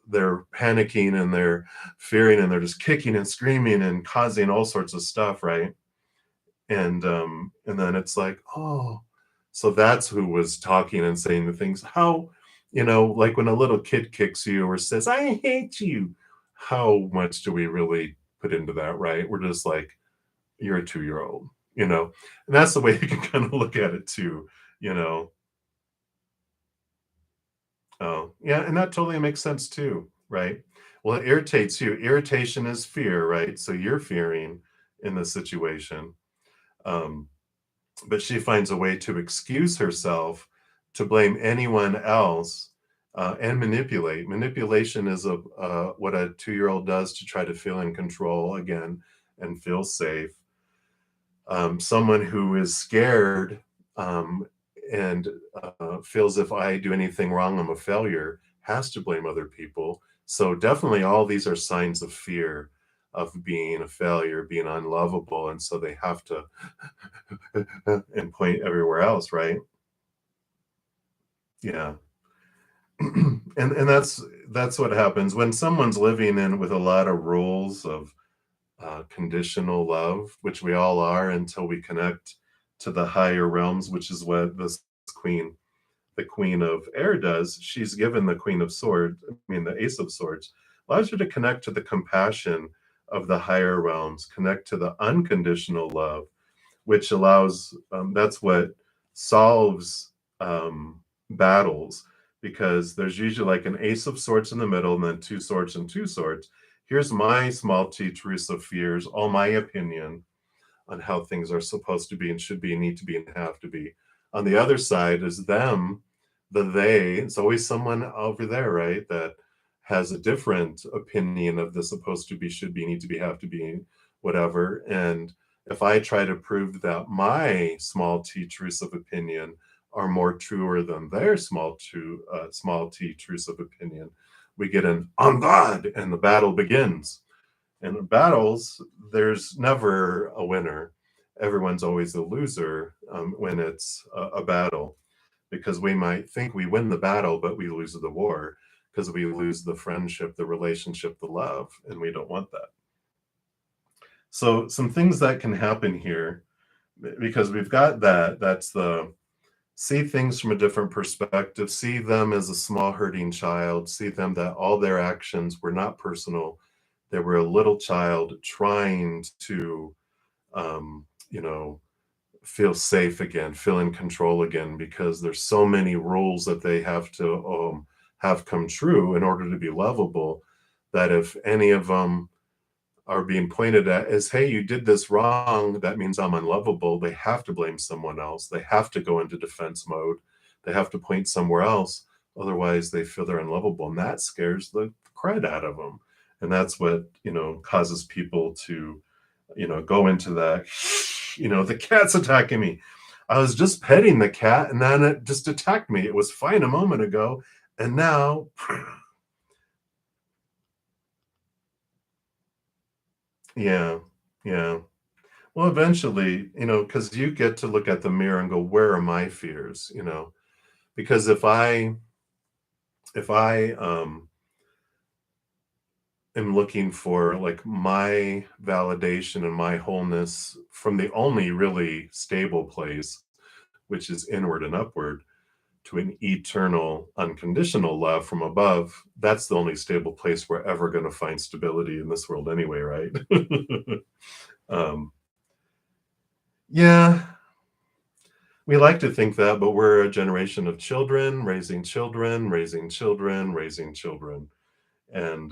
they're panicking and they're fearing and they're just kicking and screaming and causing all sorts of stuff, right? And then it's like, oh, so that's who was talking and saying the things. How, like when a little kid kicks you or says, I hate you, how much do we really put into that, right? We're just like, you're a 2-year-old, and that's the way you can kind of look at it too, you know. Oh, yeah, and that totally makes sense too, right? Well, it irritates you. Irritation is fear, right? So you're fearing in the situation. Um, but she finds a way to excuse herself, to blame anyone else, and manipulate. Manipulation is what a 2-year-old does to try to feel in control again and feel safe. Someone who is scared, and feels if I do anything wrong, I'm a failure, has to blame other people. So definitely all these are signs of fear, of being a failure, being unlovable, and so they have to and point everywhere else, right? Yeah. And that's what happens when someone's living in with a lot of rules of conditional love, which we all are until we connect to the higher realms, which is what this queen, the Queen of Air, does. She's given the Queen of Swords, I mean, the Ace of Swords, allows you to connect to the compassion of the higher realms, connect to the unconditional love, which allows, that's what solves battles, because there's usually like an Ace of Swords in the middle and then two swords and two swords. Here's my small t Teresa fears, all my opinion on how things are supposed to be and should be and need to be and have to be. On the other side is them, the they. It's always someone over there, right, that has a different opinion of the supposed to be, should be, need to be, have to be, whatever. And if I try to prove that my small t truths of opinion are more truer than their small t truths of opinion, we get an on God, and the battle begins. And in battles, there's never a winner. Everyone's always a loser when it's a battle, because we might think we win the battle, but we lose the war because we lose the friendship, the relationship, the love, and we don't want that. So, some things that can happen here, because we've got that, that's the see things from a different perspective, see them as a small hurting child, see them that all their actions were not personal. They were a little child trying to, you know, feel safe again, feel in control again, because there's so many rules that they have to have come true in order to be lovable, that if any of them are being pointed at as, hey, you did this wrong, that means I'm unlovable, they have to blame someone else. They have to go into defense mode. They have to point somewhere else. Otherwise, they feel they're unlovable. And that scares the crud out of them. And that's what, causes people to, go into that, the cat's attacking me. I was just petting the cat and then it just attacked me. It was fine a moment ago. And now, yeah, yeah. Well, eventually, because you get to look at the mirror and go, where are my fears? Because if I am looking for like my validation and my wholeness from the only really stable place, which is inward and upward to an eternal, unconditional love from above, that's the only stable place we're ever going to find stability in this world anyway, right? um, yeah, we like to think that, but we're a generation of children, raising children, raising children, raising children. And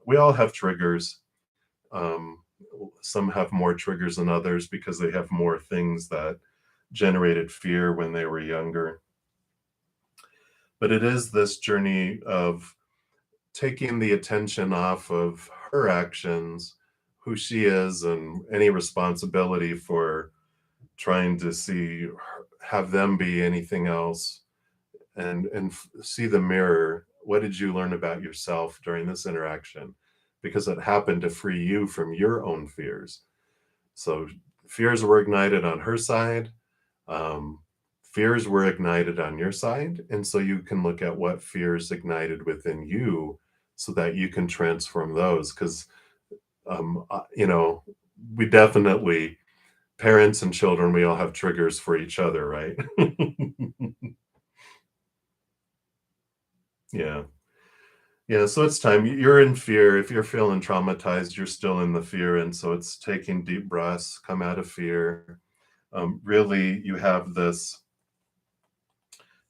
we all have triggers. Um, some have more triggers than others because they have more things that generated fear when they were younger. But it is this journey of taking the attention off of her actions, who she is, and any responsibility for trying to have them be anything else, and see the mirror. What did you learn about yourself during this interaction? Because it happened to free you from your own fears. So fears were ignited on her side. Um, Fears were ignited on your side. And so you can look at what fears ignited within you so that you can transform those. Because, we definitely, parents and children, we all have triggers for each other, right? Yeah. Yeah, so it's time. You're in fear. If you're feeling traumatized, you're still in the fear. And so it's taking deep breaths, come out of fear. Really, you have this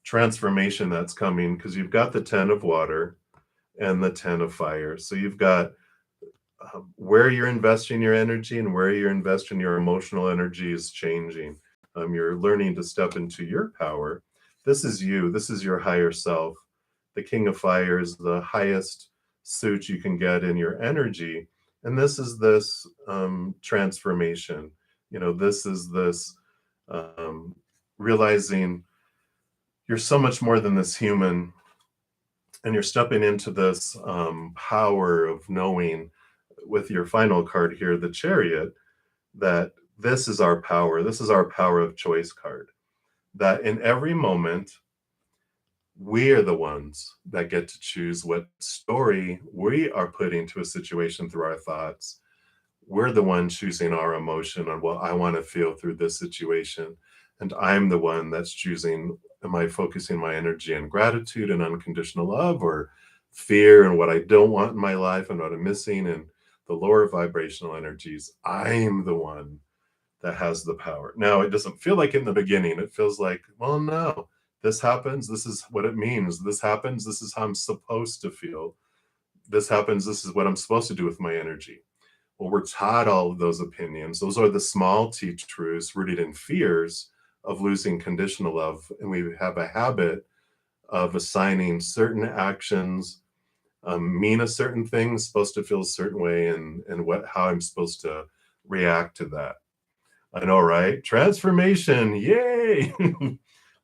transformation that's coming because you've got the 10 of water and the 10 of fire. So you've got where you're investing your energy and where you're investing your emotional energy is changing. You're learning to step into your power. This is you. This is your higher self. The King of Fire is the highest suit you can get in your energy. And this is this transformation. This is this realizing you're so much more than this human And you're stepping into this power of knowing with your final card here, the Chariot, that this is our power. This is our power of choice card. That in every moment, we are the ones that get to choose what story we are putting to a situation through our thoughts. We're the one choosing our emotion on what I want to feel through this situation. And I'm the one that's choosing, am I focusing my energy in gratitude and unconditional love, or fear and what I don't want in my life and what I'm missing, and the lower vibrational energies? I'm the one that has the power. Now, it doesn't feel like in the beginning. It feels like, well, no, this happens. This is what it means. This happens. This is how I'm supposed to feel. This happens. This is what I'm supposed to do with my energy. Well, we're taught all of those opinions. Those are the small T truths rooted in fears of losing conditional love. And we have a habit of assigning certain actions mean a certain thing, supposed to feel a certain way, and how I'm supposed to react to that. I know, right? Transformation, yay!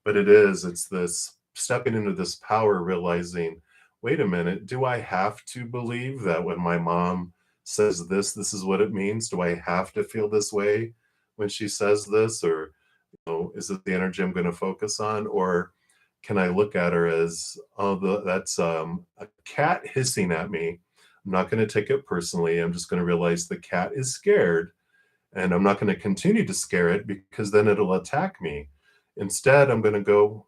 But it's this stepping into this power, realizing, wait a minute, do I have to believe that when my mom says this is what it means? Do I have to feel this way when she says this? Or, is it the energy I'm going to focus on? Or can I look at her as, oh, that's a cat hissing at me? I'm not going to take it personally. I'm just going to realize the cat is scared, and I'm not going to continue to scare it because then it'll attack me. Instead, I'm going to go,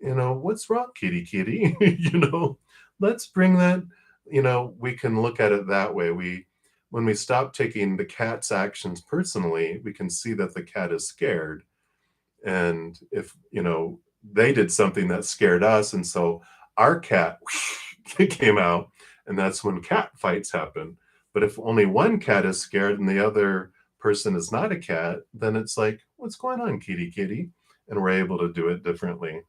what's wrong, kitty, kitty? Let's bring that, we can look at it that way. When we stop taking the cat's actions personally, we can see that the cat is scared. And if, they did something that scared us, and so our cat came out, and that's when cat fights happen. But if only one cat is scared and the other person is not a cat, then it's like, what's going on, kitty, kitty? And we're able to do it differently.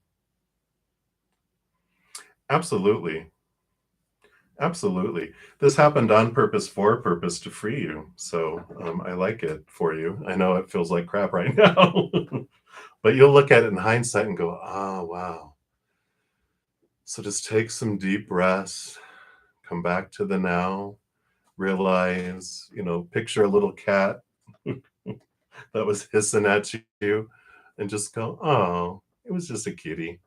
Absolutely. Absolutely. This happened on purpose, for a purpose, to free you. So I like it for you. I know it feels like crap right now, but you'll look at it in hindsight and go, oh, wow. So just take some deep breaths, come back to the now, realize, picture a little cat that was hissing at you, and just go, oh, it was just a kitty.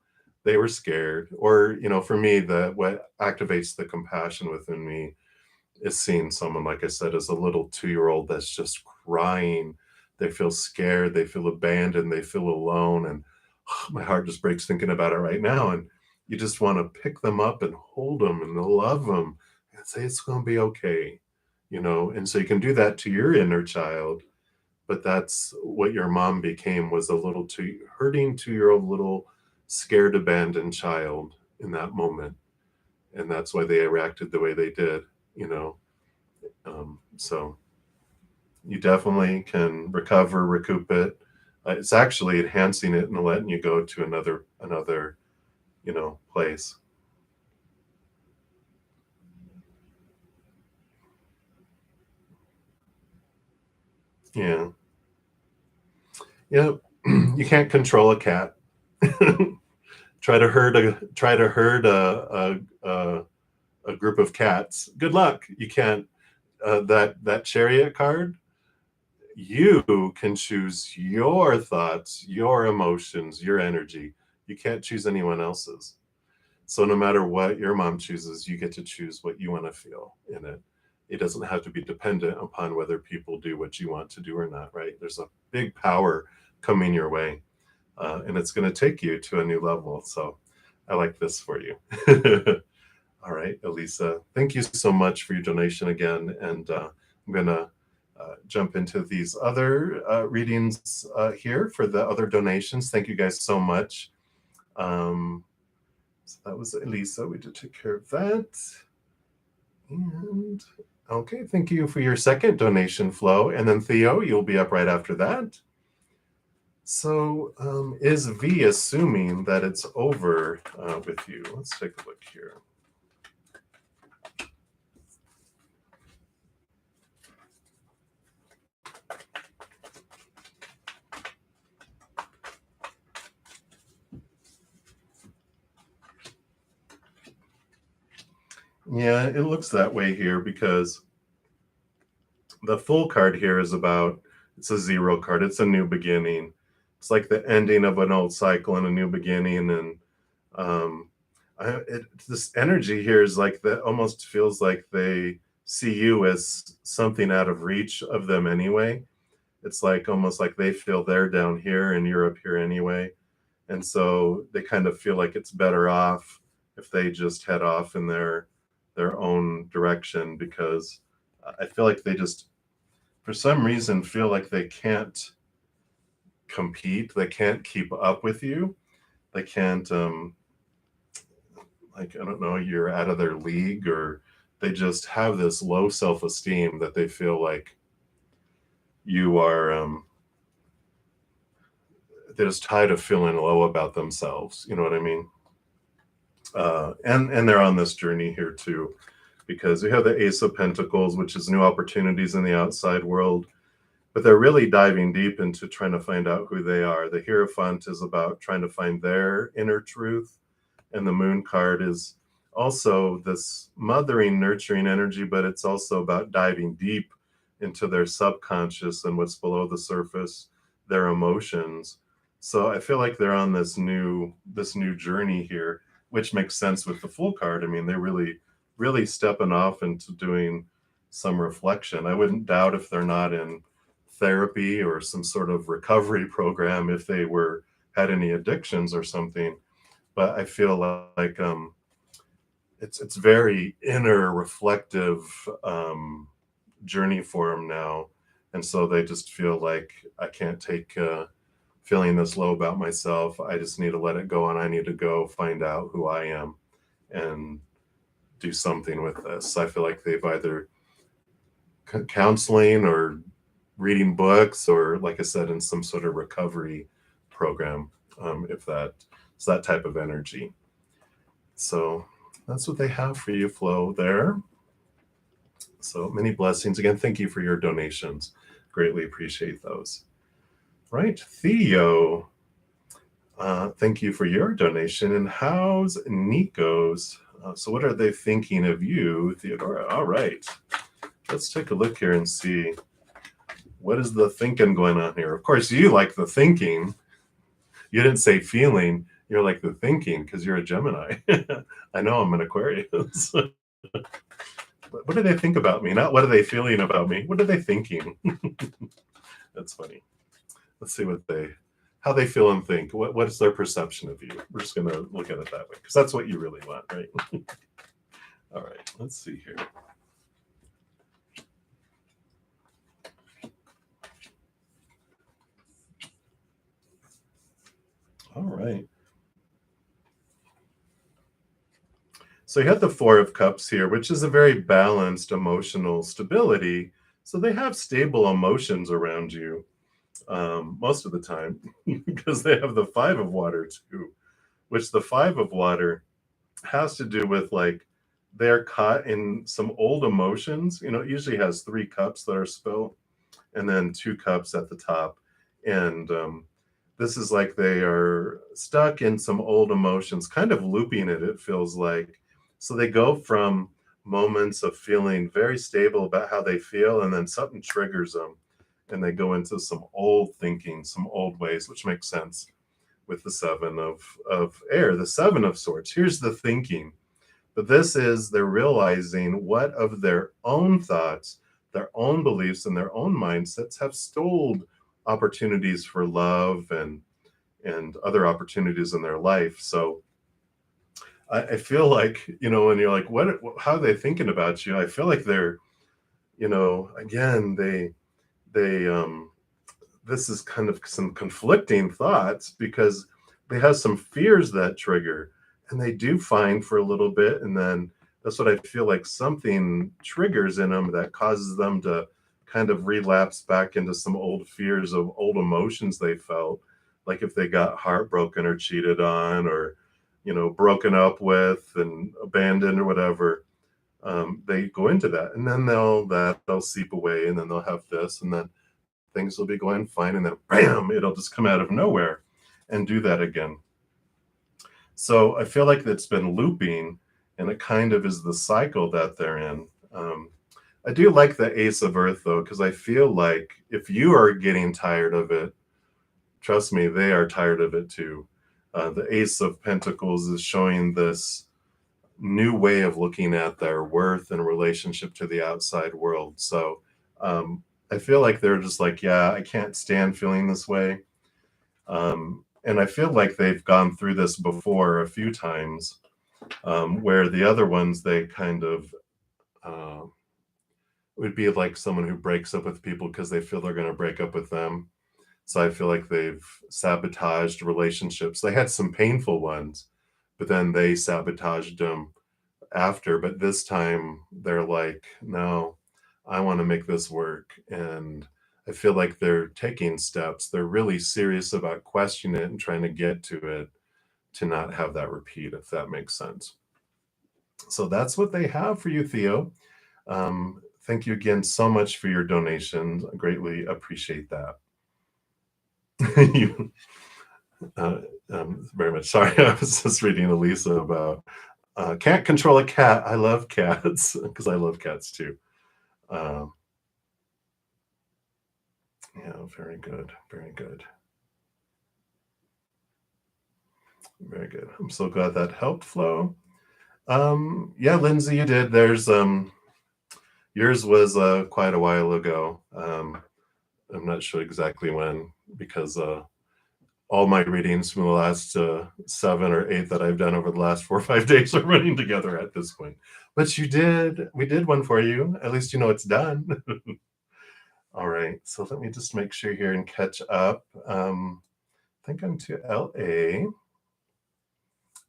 They were scared. Or, for me, what activates the compassion within me is seeing someone, like I said, as a little 2-year-old that's just crying. They feel scared, they feel abandoned, they feel alone. And my heart just breaks thinking about it right now. And you just want to pick them up and hold them and love them and say, it's going to be okay. And so you can do that to your inner child. But that's what your mom became, was a little hurting 2-year-old, little scared, abandoned child in that moment. And that's why they reacted the way they did, you know. So you definitely can recover, recoup it. It's actually enhancing it and letting you go to another place. Yeah. Yeah. You can't control a cat. Try to herd a group of cats. Good luck. You can't. That chariot card, you can choose your thoughts, your emotions, your energy. You can't choose anyone else's. So no matter what your mom chooses, you get to choose what you want to feel in it. It doesn't have to be dependent upon whether people do what you want to do or not, right? There's a big power coming your way, and it's going to take you to a new level. So I like this for you. All right, Elisa, thank you so much for your donation again. And I'm going to jump into these other readings here for the other donations. Thank you guys so much. So that was Elisa. We did take care of that. And okay, thank you for your second donation, Flo. And then Theo, you'll be up right after that. So is V assuming that it's over with you? Let's take a look here. Yeah, it looks that way here because the full card here is about, it's a zero card. It's a new beginning. It's like the ending of an old cycle and a new beginning. And um, this energy here is like that, almost feels like they see you as something out of reach of them anyway. It's like almost like they feel they're down here and you're up here anyway. And so they kind of feel like it's better off if they just head off in their own direction, because I feel like they just for some reason feel like they can't compete, they can't keep up with you, they can't like, I don't know, you're out of their league, or they just have this low self-esteem that they feel like you are they're just tired of feeling low about themselves, you know what I mean? And they're on this journey here too, because we have the Ace of Pentacles, which is new opportunities in the outside world, but they're really diving deep into trying to find out who they are. The Hierophant is about trying to find their inner truth, and the Moon card is also this mothering, nurturing energy, but it's also about diving deep into their subconscious and what's below the surface, their emotions. So I feel like they're on this new journey here, which makes sense with the Full card. I mean, they're really stepping off into doing some reflection. I wouldn't doubt if they're not in therapy or some sort of recovery program, if they had any addictions or something. But I feel like it's very inner reflective journey for them now, and so they just feel like, I can't take feeling this low about myself. I just need to let it go, and I need to go find out who I am and do something with this. I feel like they've either counseling or reading books, or like I said, in some sort of recovery program, if it's that type of energy. So that's what they have for you, Flo, there. So many blessings. Again, thank you for your donations. Greatly appreciate those. Right, Theo, thank you for your donation. And how's Nico's? So what are they thinking of you, Theodora? All right, let's take a look here and see what is the thinking going on here. Of course, you like the thinking. You didn't say feeling. You're like the thinking because you're a Gemini. I know I'm an Aquarius. What do they think about me? Not what are they feeling about me? What are they thinking? That's funny. Let's see how they feel and think. What's their perception of you? We're just going to look at it that way, because that's what you really want, right? All right, let's see here. All right. So you have the Four of Cups here, which is a very balanced emotional stability. So they have stable emotions around you most of the time, because they have the Five of Water too, which the Five of Water has to do with, like, they're caught in some old emotions. It usually has three cups that are spilled and then two cups at the top. And this is like they are stuck in some old emotions, kind of looping it feels like. So they go from moments of feeling very stable about how they feel, and then something triggers them, and they go into some old thinking, some old ways, which makes sense with the Seven of Air, the Seven of Swords. Here's the thinking. But this is, they're realizing what of their own thoughts, their own beliefs, and their own mindsets have stalled opportunities for love and other opportunities in their life. So I feel like, when you're like, how are they thinking about you? I feel like they're, again, they this is kind of some conflicting thoughts, because they have some fears that trigger, and they do fine for a little bit, and then that's what I feel like, something triggers in them that causes them to kind of relapse back into some old fears of old emotions they felt, like if they got heartbroken or cheated on, or broken up with and abandoned or whatever. They go into that, and then they'll seep away, and then they'll have this, and then things will be going fine, and then bam, it'll just come out of nowhere and do that again. So I feel like it's been looping, and it kind of is the cycle that they're in. I do like the Ace of Earth though, because I feel like if you are getting tired of it, trust me, they are tired of it too. The Ace of Pentacles is showing this new way of looking at their worth in relationship to the outside world. So I feel like they're just like, yeah, I can't stand feeling this way. And I feel like they've gone through this before a few times, where the other ones, they kind of would be like someone who breaks up with people because they feel they're going to break up with them. So I feel like they've sabotaged relationships. They had some painful ones, but then they sabotaged them after. But this time they're like, no, I want to make this work. And I feel like they're taking steps. They're really serious about questioning it and trying to get to it to not have that repeat, if that makes sense. So that's what they have for you, Theo. Thank you again so much for your donations. I greatly appreciate that. you, very much. Sorry, I was just reading Elisa about can't control a cat. I love cats because I love cats too. Um, yeah, very good. Very good. Very good. I'm so glad that helped, Flo. Yeah, Lindsay, you did. There's yours was quite a while ago. I'm not sure exactly when because all my readings from the last 7 or 8 that I've done over the last 4 or 5 days are running together at this point. But you did. We did one for you. At least you know it's done. All right. So let me just make sure here and catch up. I think I'm to LA.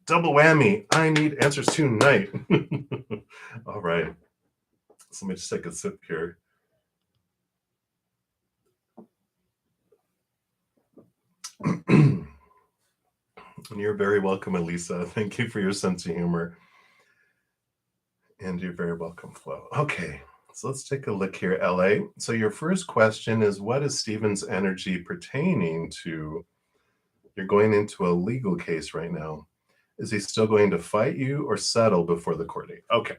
Double whammy. I need answers tonight. All right. So let me just take a sip here. And you're very welcome, Elisa. Thank you for your sense of humor. And you're very welcome, Flo. Okay, so let's take a look here, LA. So your first question is, what is Stephen's energy pertaining to? You're going into a legal case right now. Is he still going to fight you or settle before the court date? Okay,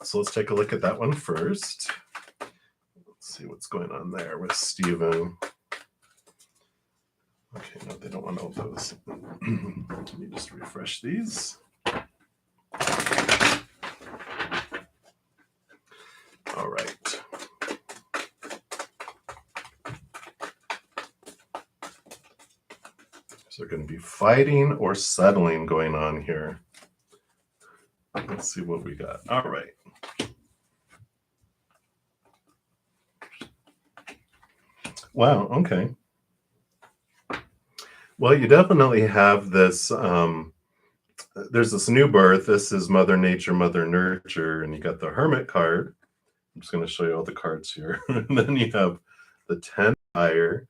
so let's take a look at that one first. Let's see what's going on there with Stephen. Okay, no, they don't want all those. Let me just refresh these. All right. So they're going to be fighting or settling going on here. Let's see what we got. All right. Wow, okay. Well, you definitely have this, there's this new birth. This is Mother Nature, Mother Nurture, and you got the Hermit card. I'm just going to show you all the cards here. And then you have the 10 of fire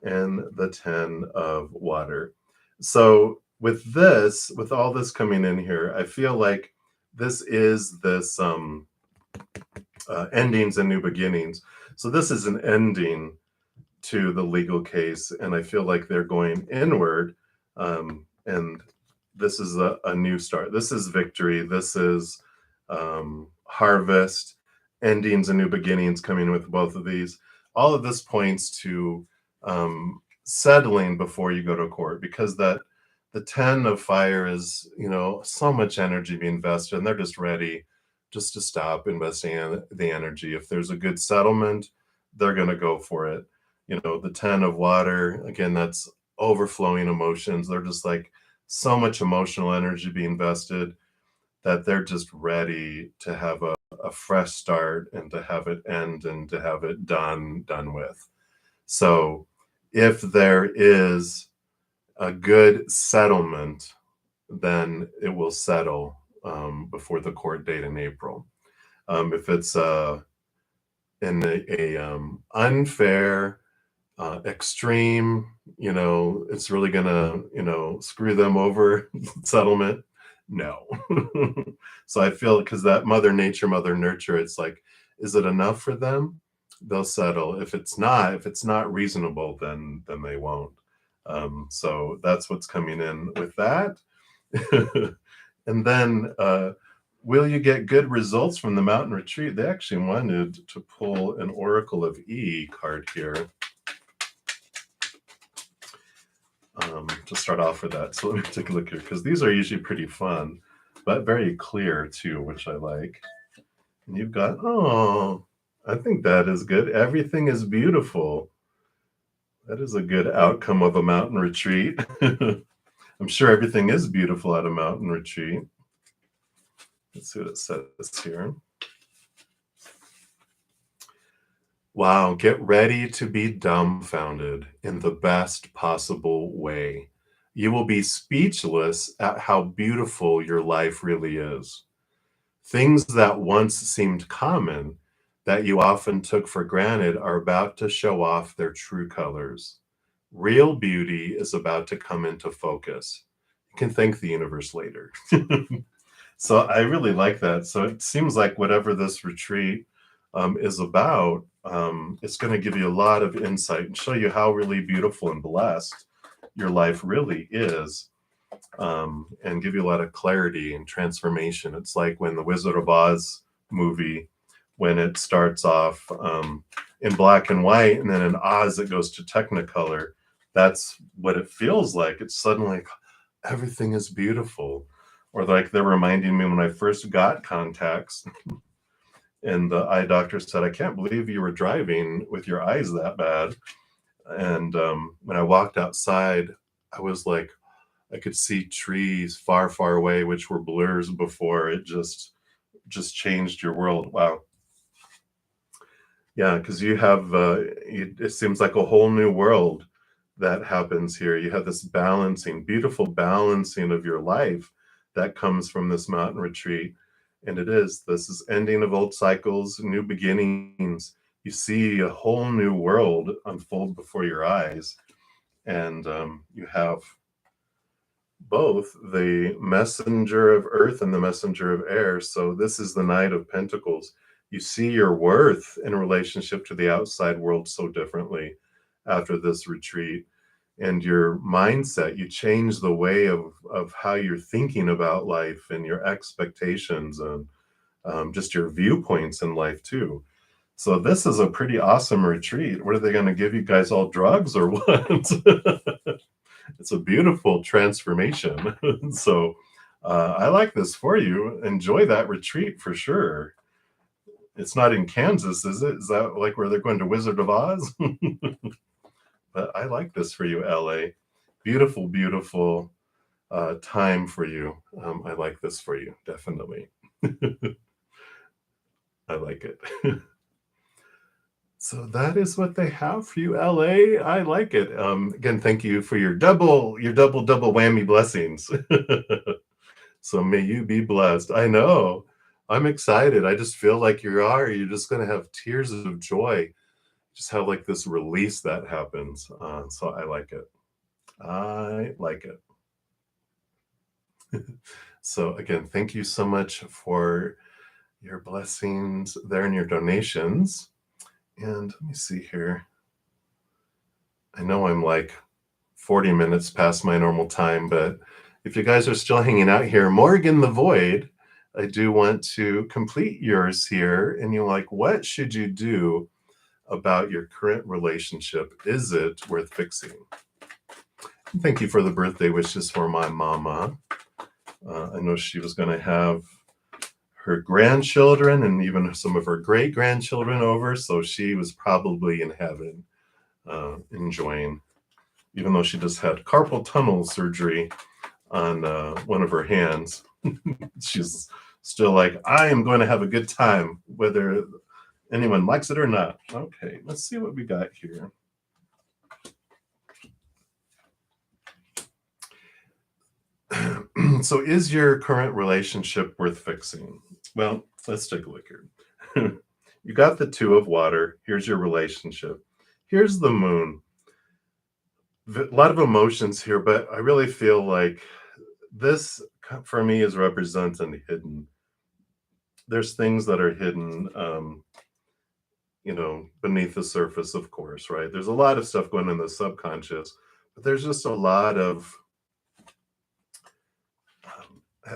and the 10 of water. So with this, with all this coming in here, I feel like this is this endings and new beginnings. So this is an ending to the legal case, and I feel like they're going inward, and this is a new start. This is victory. This is harvest, endings and new beginnings coming with both of these. All of this points to settling before you go to court, because that the 10 of fire is, you know, so much energy being invested, and they're just ready just to stop investing in the energy. If there's a good settlement, they're going to go for it. You know, the 10 of water, again, that's overflowing emotions. They're just like so much emotional energy being invested that they're just ready to have a fresh start and to have it end and to have it done with. So if there is a good settlement, then it will settle before the court date in April. If it's in a unfair, extreme, you know, it's really gonna, you know, screw them over settlement, no. So I feel, because that Mother Nature, Mother Nurture, it's like, is it enough for them? They'll settle. If it's not reasonable, then they won't. So that's what's coming in with that. And then, will you get good results from the mountain retreat? They actually wanted to pull an Oracle of E card here to start off with that. So let me take a look here, because these are usually pretty fun, but very clear too, which I like. And you've got, oh, I think that is good. Everything is beautiful. That is a good outcome of a mountain retreat. I'm sure everything is beautiful at a mountain retreat. Let's see what it says here. Wow, get ready to be dumbfounded in the best possible way. You will be speechless at how beautiful your life really is. Things that once seemed common, that you often took for granted, are about to show off their true colors. Real beauty is about to come into focus. You can thank the universe later. So I really like that. So it seems like whatever this retreat is about, it's going to give you a lot of insight and show you how really beautiful and blessed your life really is, and give you a lot of clarity and transformation. It's like when the Wizard of Oz movie, when it starts off in black and white, and then in Oz it goes to Technicolor. That's what it feels like. It's suddenly everything is beautiful. Or like they're reminding me when I first got contacts and the eye doctor said, I can't believe you were driving with your eyes that bad. And when I walked outside, I was like, I could see trees far, far away, which were blurs before. It just changed your world. Wow. Yeah, because you have, it seems like a whole new world that happens here. You have this balancing, beautiful balancing of your life that comes from this mountain retreat. And this is ending of old cycles, new beginnings. You see a whole new world unfold before your eyes. And you have both the messenger of earth and the messenger of air. So this is the Knight of Pentacles. You see your worth in relationship to the outside world so differently after this retreat. And your mindset, you change the way of how you're thinking about life and your expectations and just your viewpoints in life too. So this is a pretty awesome retreat. What are they going to give you guys, all drugs or what? It's a beautiful transformation. So I like this for you. Enjoy that retreat for sure. It's not in Kansas, is it? Is that like where they're going to Wizard of Oz? But I like this for you, LA. Beautiful, beautiful time for you. I like this for you, definitely. I like it. So that is what they have for you, LA. I like it. Again, thank you for your double whammy blessings. So may you be blessed. I know. I'm excited. I just feel like you're just going to have tears of joy. Just have like this release that happens. So I like it. I like it. So again, thank you so much for your blessings there and your donations. And let me see here. I know I'm like 40 minutes past my normal time, but if you guys are still hanging out here, Morgan the Void, I do want to complete yours here. And you're like, what should you do about your current relationship? Is it worth fixing? Thank you for the birthday wishes for my mama. I know she was going to have her grandchildren and even some of her great grandchildren over, so she was probably in heaven enjoying, even though she just had carpal tunnel surgery on one of her hands. She's still like, I am going to have a good time whether anyone likes it or not. Okay, let's see what we got here. So is your current relationship worth fixing? Well, let's take a look here. You got the Two of Water. Here's your relationship. Here's the Moon. A lot of emotions here, but I really feel like this for me is representing hidden. There's things that are hidden, beneath the surface, of course, right? There's a lot of stuff going on in the subconscious, but there's just a lot of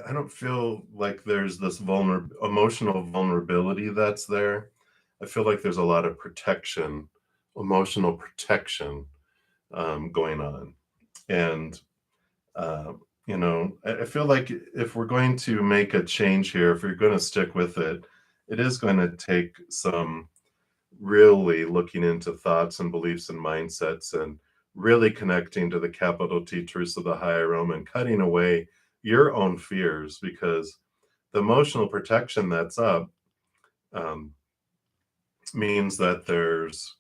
I don't feel like there's this emotional vulnerability that's there. I feel like there's a lot of protection, emotional protection, going on. And, I feel like if we're going to make a change here, if you're going to stick with it, it is going to take some really looking into thoughts and beliefs and mindsets and really connecting to the capital T truths of the higher realm and cutting away your own fears, because the emotional protection that's up, um, means that there's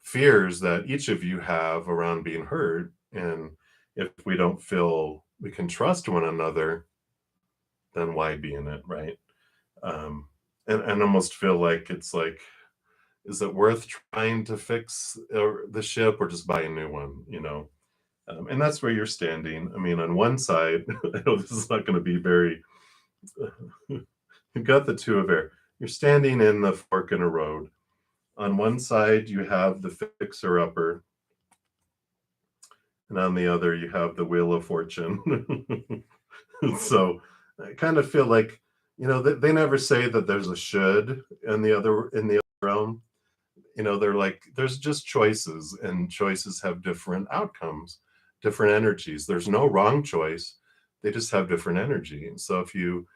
fears that each of you have around being hurt. And if we don't feel we can trust one another, then why be in it, right? Um, and almost feel like it's like, is it worth trying to fix the ship or just buy a new one, and that's where you're standing. I mean, on one side, I know this is not going to be very, you've got the two of there. You're standing in the fork in a road. On one side, you have the fixer upper, and on the other, you have the wheel of fortune. So I kind of feel like, they never say that there's a should in the other realm. They're like, there's just choices, and choices have different outcomes, different energies. There's no wrong choice. They just have different energy. And so if you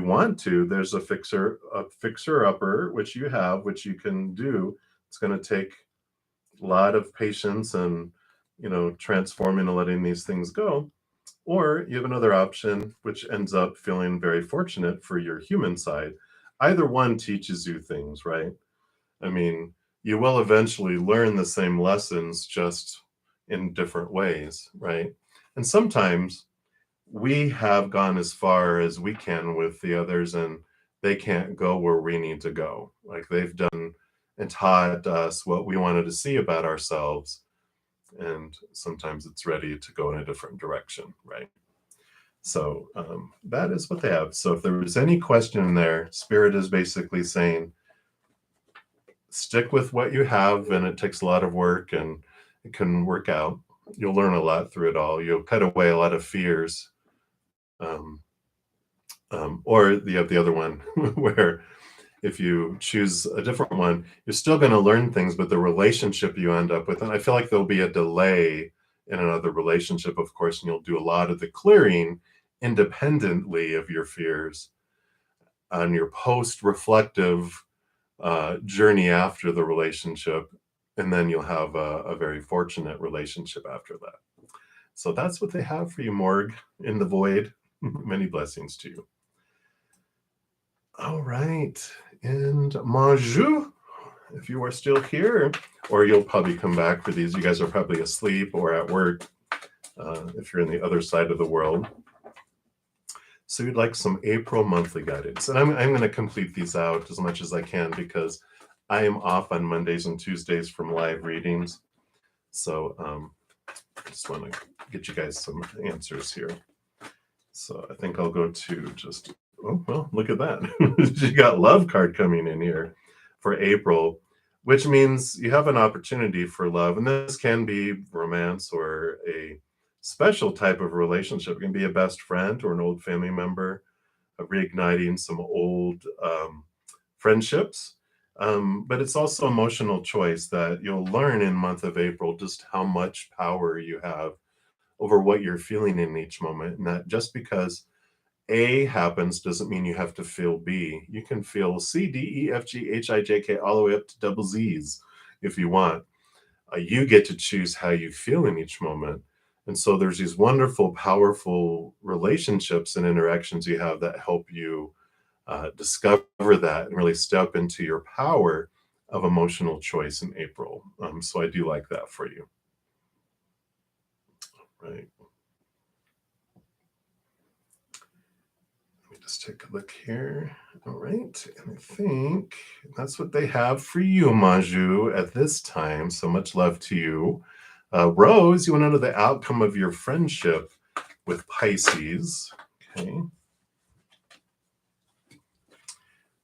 want to, there's a fixer upper, which you have, which you can do. It's going to take a lot of patience and, transforming and letting these things go. Or you have another option, which ends up feeling very fortunate for your human side. Either one teaches you things, right? I mean, you will eventually learn the same lessons, just in different ways, right? And sometimes we have gone as far as we can with the others, and they can't go where we need to go. Like, they've done and taught us what we wanted to see about ourselves. And sometimes it's ready to go in a different direction, right? So that is what they have. So if there was any question in there, Spirit is basically saying, stick with what you have, and it takes a lot of work, and it can work out. You'll learn a lot through it all. You'll cut away a lot of fears. Um, or you have the other one where if you choose a different one, you're still going to learn things, but the relationship you end up with, and I feel like there'll be a delay in another relationship, of course, and you'll do a lot of the clearing independently of your fears on your post-reflective journey after the relationship, and then you'll have a very fortunate relationship after that. So that's what they have for you, Morg, in the void. Many blessings to you. All right. And Maju, if you are still here, or you'll probably come back for these. You guys are probably asleep or at work, if you're in the other side of the world. So you'd like some April monthly guidance. And I'm going to complete these out as much as I can, because I am off on Mondays and Tuesdays from live readings. So I just want to get you guys some answers here. So I think I'll go to just, oh, well, look at that. You got love card coming in here for April, which means you have an opportunity for love. And this can be romance or a special type of relationship. It can be a best friend or an old family member, reigniting some old friendships. But it's also emotional choice that you'll learn in month of April, just how much power you have over what you're feeling in each moment. And that just because A happens doesn't mean you have to feel B. You can feel C, D, E, F, G, H, I, J, K, all the way up to double Z's if you want. You get to choose how you feel in each moment. And so there's these wonderful, powerful relationships and interactions you have that help you discover that and really step into your power of emotional choice in April. So I do like that for you. Right. Let me just take a look here. All right. And I think that's what they have for you, Maju, at this time. So much love to you. Rose, you want to know the outcome of your friendship with Pisces. Okay.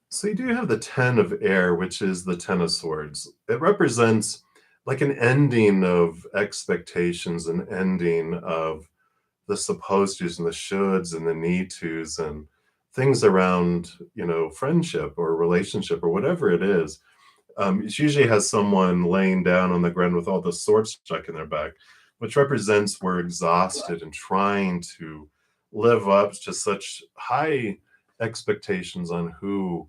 So you do have the 10 of air, which is the 10 of swords. It represents like an ending of expectations, an ending of the supposed tos and the shoulds and the need tos and things around, friendship or relationship or whatever it is. It usually has someone laying down on the ground with all the swords stuck in their back, which represents we're exhausted and trying to live up to such high expectations on who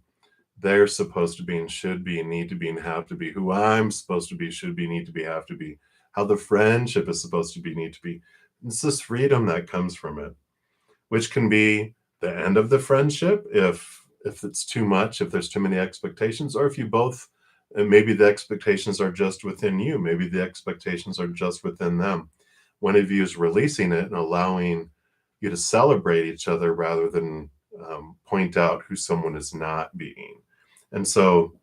they're supposed to be and should be and need to be and have to be, who I'm supposed to be, should be, need to be, have to be, how the friendship is supposed to be, need to be. It's this freedom that comes from it, which can be the end of the friendship if it's too much, if there's too many expectations, or if you both, and maybe the expectations are just within you, maybe the expectations are just within them. One of you is releasing it and allowing you to celebrate each other rather than point out who someone is not being. And so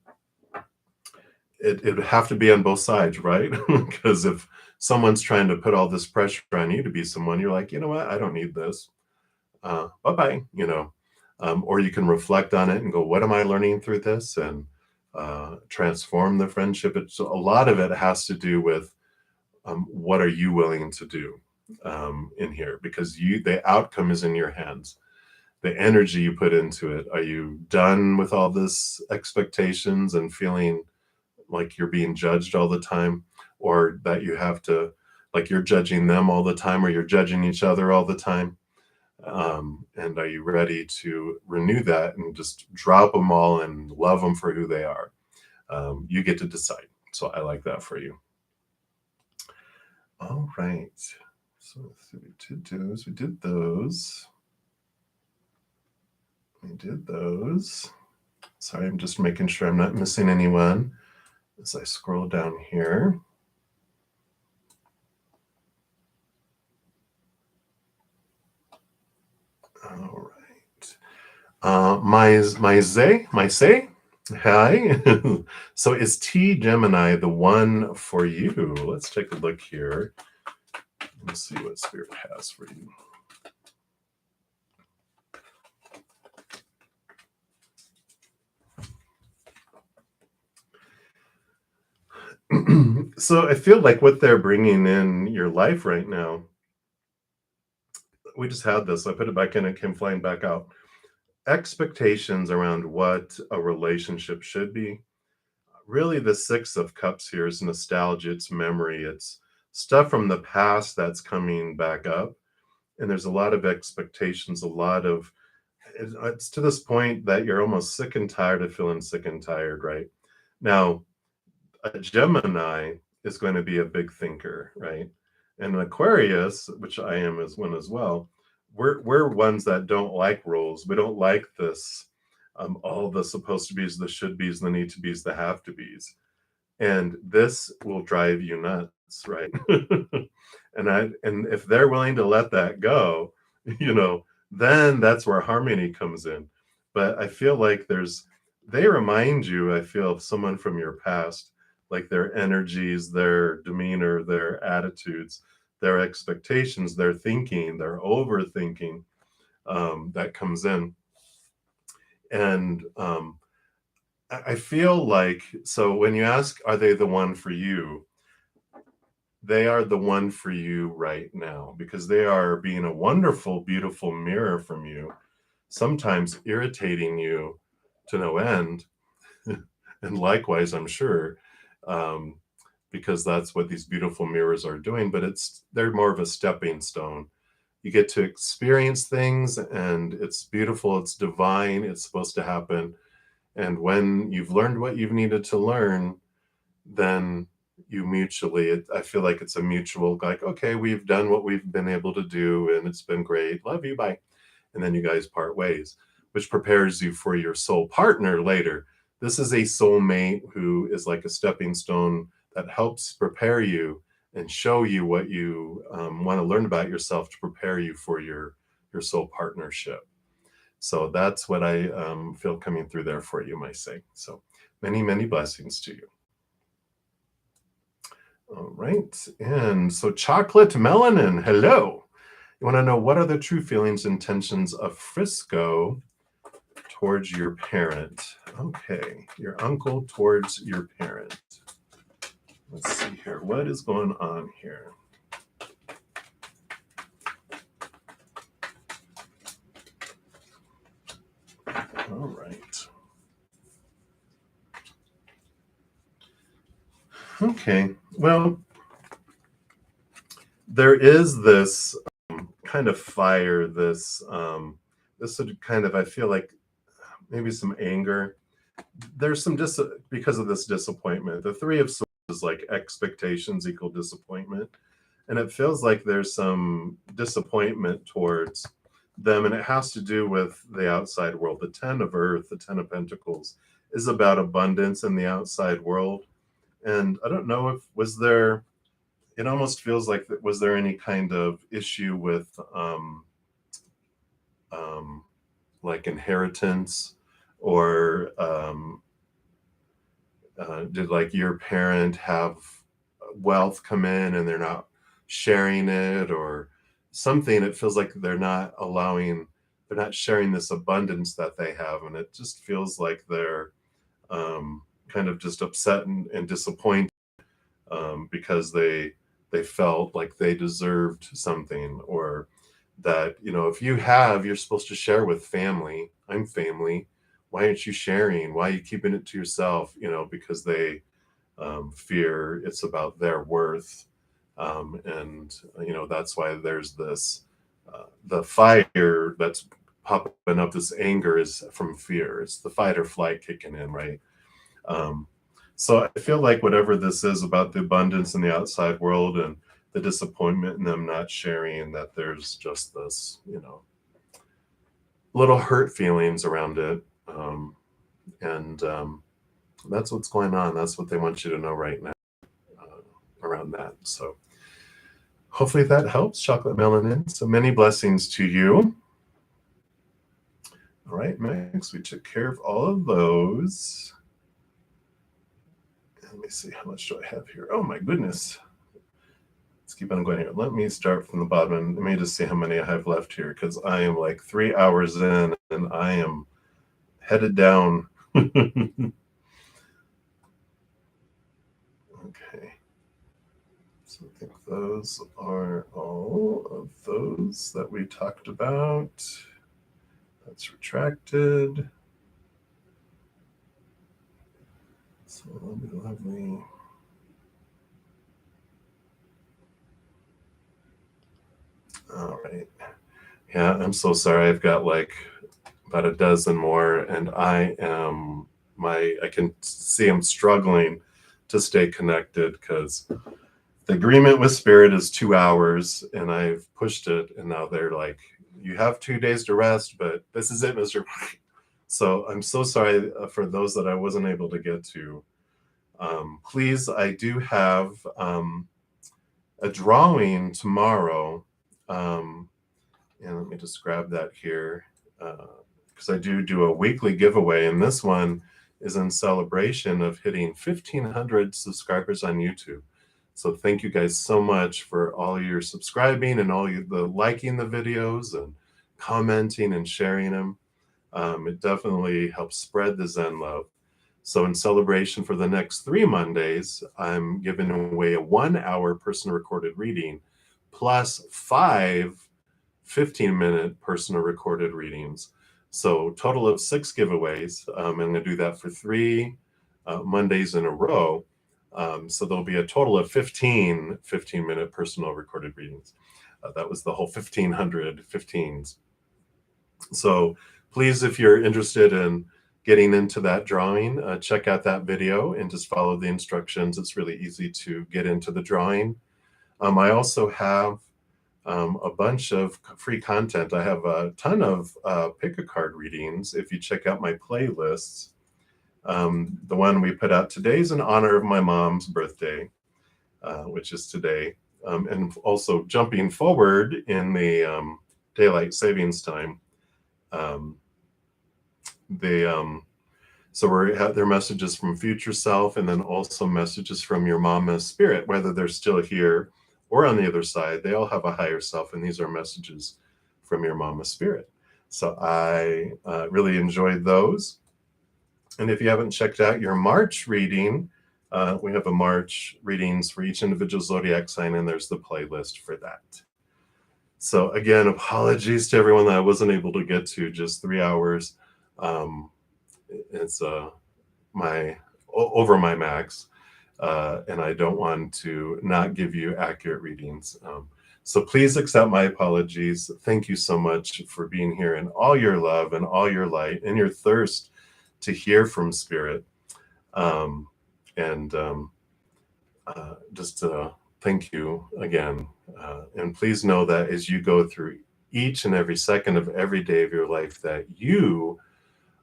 it would have to be on both sides, right? Because if someone's trying to put all this pressure on you to be someone, you're like, you know what, I don't need this. Bye-bye, or you can reflect on it and go, what am I learning through this? And transform the friendship. It's a lot of it has to do with what are you willing to do in here, because the outcome is in your hands. The energy you put into it. Are you done with all this expectations and feeling like you're being judged all the time, or that you have to, like you're judging them all the time, or you're judging each other all the time? And are you ready to renew that and just drop them all and love them for who they are? You get to decide. So I like that for you. All right. So we did those. We did those. We did those. Sorry, I'm just making sure I'm not missing anyone as I scroll down here. All right. My say, hi. So is T Gemini the one for you? Let's take a look here. Let's see what Spirit has for you. So I feel like what they're bringing in your life right now, we just had this. I put it back in, it came flying back out. Expectations around what a relationship should be. Really, the Six of Cups here is nostalgia, it's memory, it's stuff from the past that's coming back up. And there's a lot of expectations, it's to this point that you're almost sick and tired of feeling sick and tired, right? Now, a Gemini is going to be a big thinker, right? And an Aquarius, which I am as one as well, we're ones that don't like rules. We don't like this, all the supposed to be's, the should be's, the need to be's, the have to be's. And this will drive you nuts, right? and if they're willing to let that go, then that's where harmony comes in. But I feel like they remind you, I feel, of someone from your past, like their energies, their demeanor, their attitudes, their expectations, their thinking, their overthinking, that comes in. And I feel like, so when you ask, are they the one for you? They are the one for you right now, because they are being a wonderful, beautiful mirror from you, sometimes irritating you to no end. And likewise, I'm sure, because that's what these beautiful mirrors are doing, but they're more of a stepping stone. You get to experience things, and it's beautiful, it's divine, it's supposed to happen. And when you've learned what you've needed to learn, then you mutually, I feel like it's a mutual, like, okay, we've done what we've been able to do, and it's been great. Love you, bye. And then you guys part ways, which prepares you for your soul partner later. This is a soulmate who is like a stepping stone that helps prepare you and show you what you want to learn about yourself to prepare you for your soul partnership. So that's what I feel coming through there for you, my say. So many, many blessings to you. All right. And so chocolate melanin, hello. You want to know, what are the true feelings, intentions of Frisco towards your parent? Okay, your uncle towards your parent. Let's see here. What is going on here? All right. Okay. Well, there is this kind of fire, this would kind of, I feel like maybe some anger. There's some because of this disappointment. The Three of Swords is like expectations equal disappointment. And it feels like there's some disappointment towards them. And it has to do with the outside world. The Ten of Earth, the Ten of Pentacles is about abundance in the outside world. And I don't know if it almost feels like, was there any kind of issue with like inheritance, or did like your parent have wealth come in and they're not sharing it, or something? It feels like they're not sharing this abundance that they have, and it just feels like they're kind of just upset and disappointed because they felt like they deserved something, or that, if you're supposed to share with family. I'm family. Why aren't you sharing? Why are you keeping it to yourself? Because they fear it's about their worth. And that's why there's this the fire that's popping up. This anger is from fear. It's the fight or flight kicking in, right? So I feel like whatever this is about the abundance in the outside world and the disappointment in them not sharing, that there's just this, little hurt feelings around it. And that's what's going on. That's what they want you to know right now around that. So hopefully that helps, Chocolate Melanin. So many blessings to you. All right, Max, we took care of all of those. Let me see, how much do I have here? Oh my goodness. Let's keep on going here. Let me start from the bottom and let me just see how many I have left here, because I am like 3 hours in and I am headed down. Okay. So I think those are all of those that we talked about. That's retracted. So lovely. All right. Yeah, I'm so sorry. I've got like about a dozen more, and I can see I'm struggling to stay connected, because the agreement with Spirit is 2 hours and I've pushed it, and now they're like, you have 2 days to rest, but this is it, Mr. So I'm so sorry for those that I wasn't able to get to. Please, I do have a drawing tomorrow. And let me just grab that here, because I do a weekly giveaway, and this one is in celebration of hitting 1,500 subscribers on YouTube. So thank you guys so much for all your subscribing and the liking the videos and commenting and sharing them. It definitely helps spread the Zen love. So in celebration for the next 3 Mondays, I'm giving away a 1-hour personal recorded reading plus 5 15-minute personal recorded readings. So total of 6 giveaways. I'm going to do that for 3 Mondays in a row. So there'll be a total of 15-minute personal recorded readings. That was the whole 1,500 15s. So please, if you're interested in getting into that drawing, check out that video and just follow the instructions. It's really easy to get into the drawing. I also have a bunch of free content. I have a ton of pick a card readings. If you check out my playlists, the one we put out today is in honor of my mom's birthday, which is today. And also jumping forward in the daylight savings time, so we have their messages from future self, and then also messages from your mama's spirit, whether they're still here or on the other side. They all have a higher self, and these are messages from your mama's spirit. So I really enjoyed those. And if you haven't checked out your March reading, we have a March readings for each individual zodiac sign, and there's the playlist for that. So again, apologies to everyone that I wasn't able to get to, just 3 hours. It's over my max, and I don't want to not give you accurate readings. So please accept my apologies. Thank you so much for being here, and all your love and all your light and your thirst to hear from Spirit. And just thank you again. And please know that as you go through each and every second of every day of your life, that you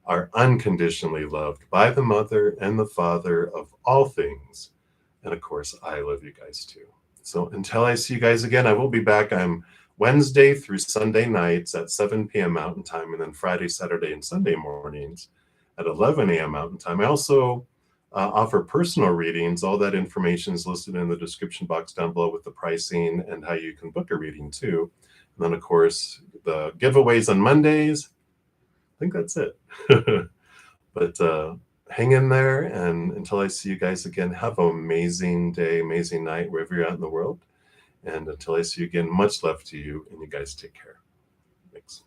are unconditionally loved by the Mother and the Father of all things. And of course, I love you guys too. So until I see you guys again, I will be back. I'm Wednesday through Sunday nights at 7 p.m. Mountain Time, and then Friday, Saturday, and Sunday mornings at 11 a.m. Mountain Time. I also offer personal readings. All that information is listed in the description box down below with the pricing and how you can book a reading too. And then, of course, the giveaways on Mondays. I think that's it. But hang in there, and until I see you guys again, have an amazing day, amazing night, wherever you're at in the world. And until I see you again, much love to you, and you guys take care. Thanks.